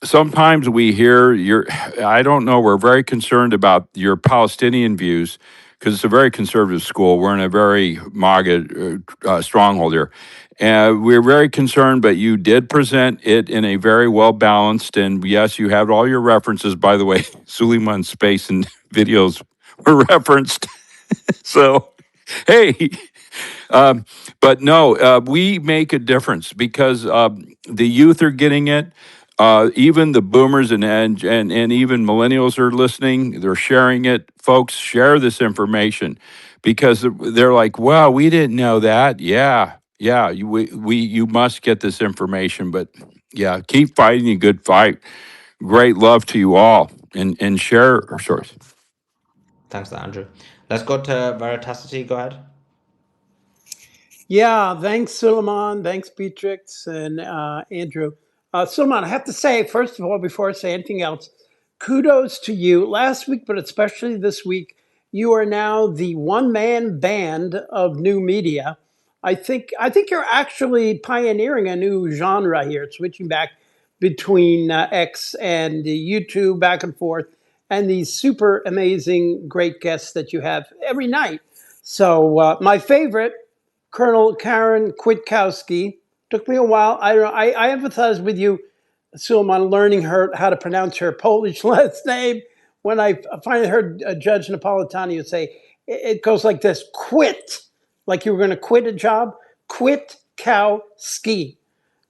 sometimes we hear I don't know, we're very concerned about your Palestinian views because it's a very conservative school. We're in a very MAGA stronghold here. And we're very concerned, but you did present it in a very well balanced, and yes, you have all your references, by the way, Suleiman's space and videos were referenced. So, hey, but no, we make a difference because the youth are getting it. Even the boomers and even millennials are listening. They're sharing it. Folks, share this information because they're like, "Wow, we didn't know that." Yeah, yeah. You must get this information. But yeah, keep fighting a good fight. Great love to you all, and share. Sorry. Thanks, Andrew. Let's go to Veritasity. Go ahead. Yeah, thanks, Suleiman. Thanks, Beatrix and Andrew. Suleiman, I have to say, first of all, before I say anything else, kudos to you. Last week, but especially this week, you are now the one-man band of new media. I think you're actually pioneering a new genre here, switching back between X and YouTube, back and forth, and these super amazing, great guests that you have every night. So my favorite, Colonel Karen Kwiatkowski. Took me a while. I don't know. I empathize with you, Suleiman, learning her how to pronounce her Polish last name. When I finally heard Judge Napolitano say, it goes like this: quit, like you were going to quit a job. Kwiatkowski,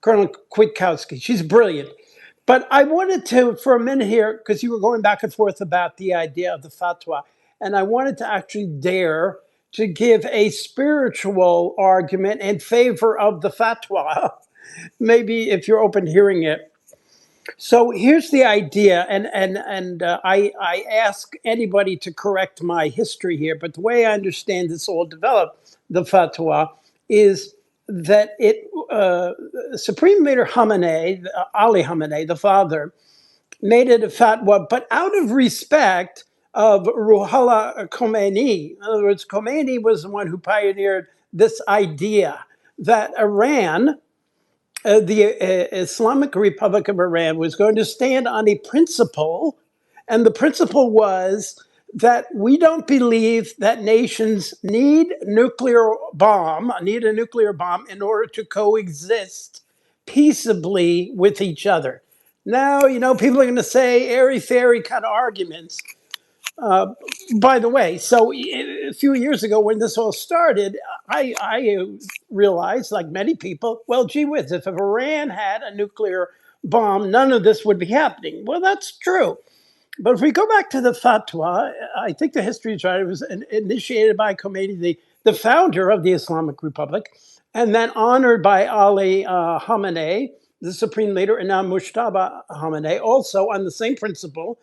Colonel Kwiatkowski. She's brilliant. But I wanted to, for a minute here, because you were going back and forth about the idea of the fatwa, and I wanted to actually dare to give a spiritual argument in favor of the fatwa. Maybe if you're open to hearing it. So here's the idea, and I ask anybody to correct my history here, but the way I understand this all developed, the fatwa, is that Supreme Leader Khamenei, Ali Khamenei, the father, made it a fatwa, but out of respect of Ruhollah Khomeini. In other words, Khomeini was the one who pioneered this idea that Iran, the Islamic Republic of Iran, was going to stand on a principle, and the principle was that we don't believe that nations need a nuclear bomb in order to coexist peaceably with each other. Now, people are going to say airy fairy kind of arguments. By the way, so a few years ago when this all started, I realized, like many people, well, gee whiz, if Iran had a nuclear bomb, none of this would be happening. Well, that's true. But if we go back to the fatwa, I think the history is right. It was initiated by Khomeini, the founder of the Islamic Republic, and then honored by Ali Khamenei, the supreme leader, and now Mushtaba Khamenei, also on the same principle,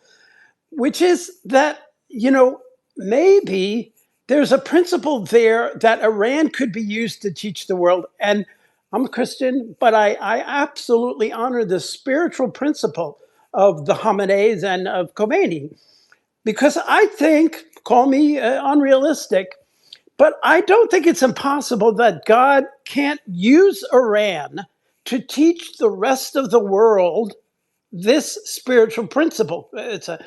which is that, maybe there's a principle there that Iran could be used to teach the world. And I'm a Christian, but I absolutely honor the spiritual principle of the Khameneis and of Khomeini, because I think, call me unrealistic, but I don't think it's impossible that God can't use Iran to teach the rest of the world this spiritual principle. It's an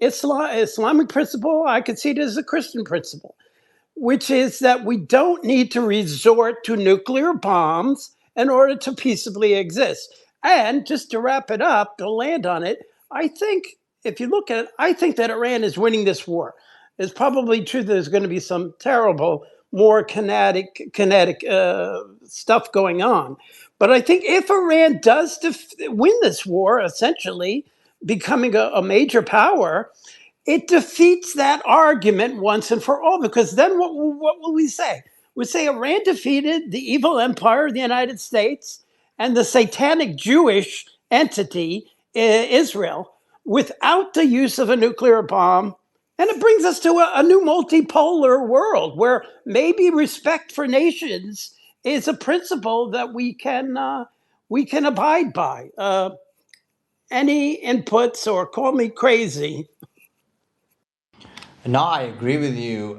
Islamic principle. I could see it as a Christian principle, which is that we don't need to resort to nuclear bombs in order to peaceably exist. And just to wrap it up, to land on it, I think, if you look at it, I think that Iran is winning this war. It's probably true that there's going to be some terrible, more kinetic stuff going on. But I think if Iran does win this war, essentially becoming a major power, it defeats that argument once and for all, because then what will we say? We say Iran defeated the evil empire of the United States and the satanic Jewish entity, Israel, without the use of a nuclear bomb. And it brings us to a new multipolar world where maybe respect for nations is a principle that we can abide by. Any inputs, or call me crazy? No, I agree with you.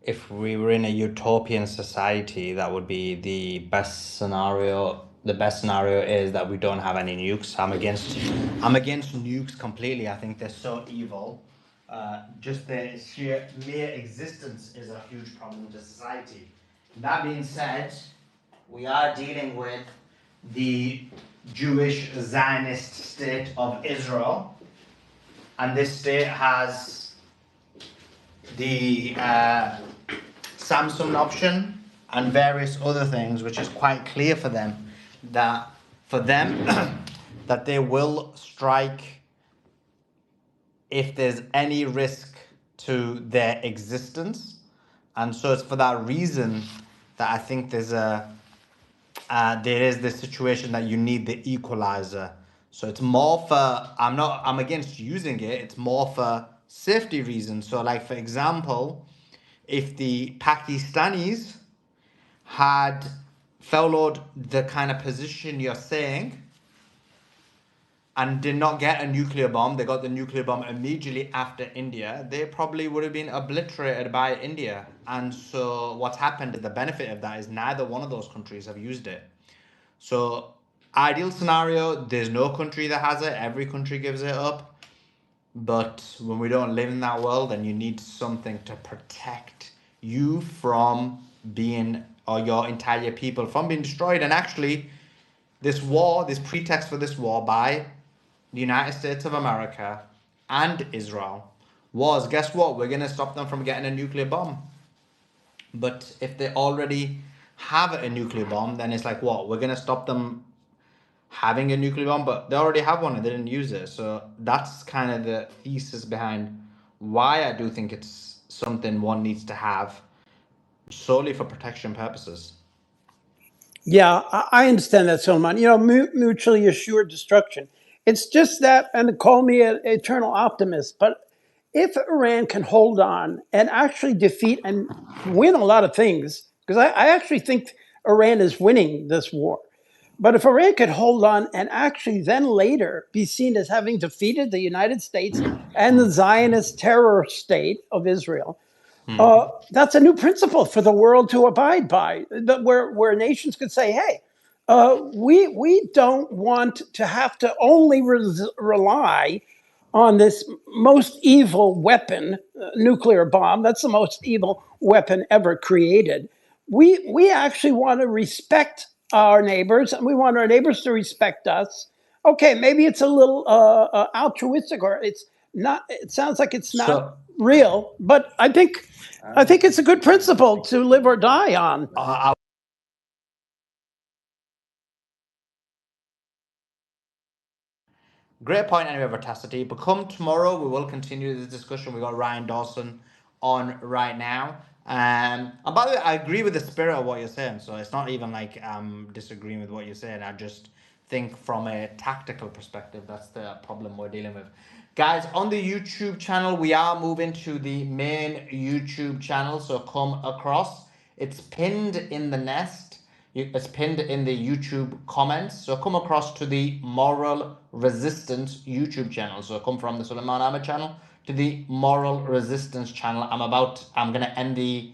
If we were in a utopian society, that would be the best scenario. The best scenario is that we don't have any nukes. I'm against nukes completely. I think they're so evil. Just their sheer mere existence is a huge problem to society. That being said, we are dealing with the Jewish Zionist state of Israel, and this state has the Samsung option and various other things, which is quite clear for them that that they will strike if there's any risk to their existence. And so it's for that reason that I think there is this situation that you need the equalizer. So it's more for, I'm against using it, it's more for safety reasons. So like, for example, if the Pakistanis had followed the kind of position you're saying and did not get a nuclear bomb, they got the nuclear bomb immediately after India, they probably would have been obliterated by India. And so what's happened, the benefit of that is neither one of those countries have used it. So ideal scenario, there's no country that has it, every country gives it up. But when we don't live in that world, then you need something to protect you from being, or your entire people from being destroyed. And actually, this war, this pretext for this war by the United States of America and Israel was, guess what? We're going to stop them from getting a nuclear bomb. But if they already have a nuclear bomb, then it's like, what? We're going to stop them having a nuclear bomb, but they already have one and they didn't use it. So that's kind of the thesis behind why I do think it's something one needs to have solely for protection purposes. Yeah, I understand that, Solomon. You know, mutually assured destruction. It's just that, and call me an eternal optimist, but if Iran can hold on and actually defeat and win a lot of things, because I actually think Iran is winning this war, but if Iran could hold on and actually then later be seen as having defeated the United States and the Zionist terror state of Israel, that's a new principle for the world to abide by, where nations could say, hey, we don't want to have to only rely on this most evil weapon, nuclear bomb. That's the most evil weapon ever created. We actually want to respect our neighbors, and we want our neighbors to respect us. Okay, maybe it's a little altruistic, or it's not. It sounds like it's not So real, but I think it's a good principle to live or die on. great point anyway, Veracity. But come tomorrow, we will continue this discussion. We got Ryan Dawson on right now. And by the way, I agree with the spirit of what you're saying. So it's not even like I'm disagreeing with what you're saying. I just think from a tactical perspective, that's the problem we're dealing with. Guys, on the YouTube channel, we are moving to the main YouTube channel. So come across. It's pinned in the nest. It's pinned in the YouTube comments. So come across to the Moral Resistance YouTube channel. So come from the Suleiman Ahmed channel to the Moral Resistance channel. I'm going to end the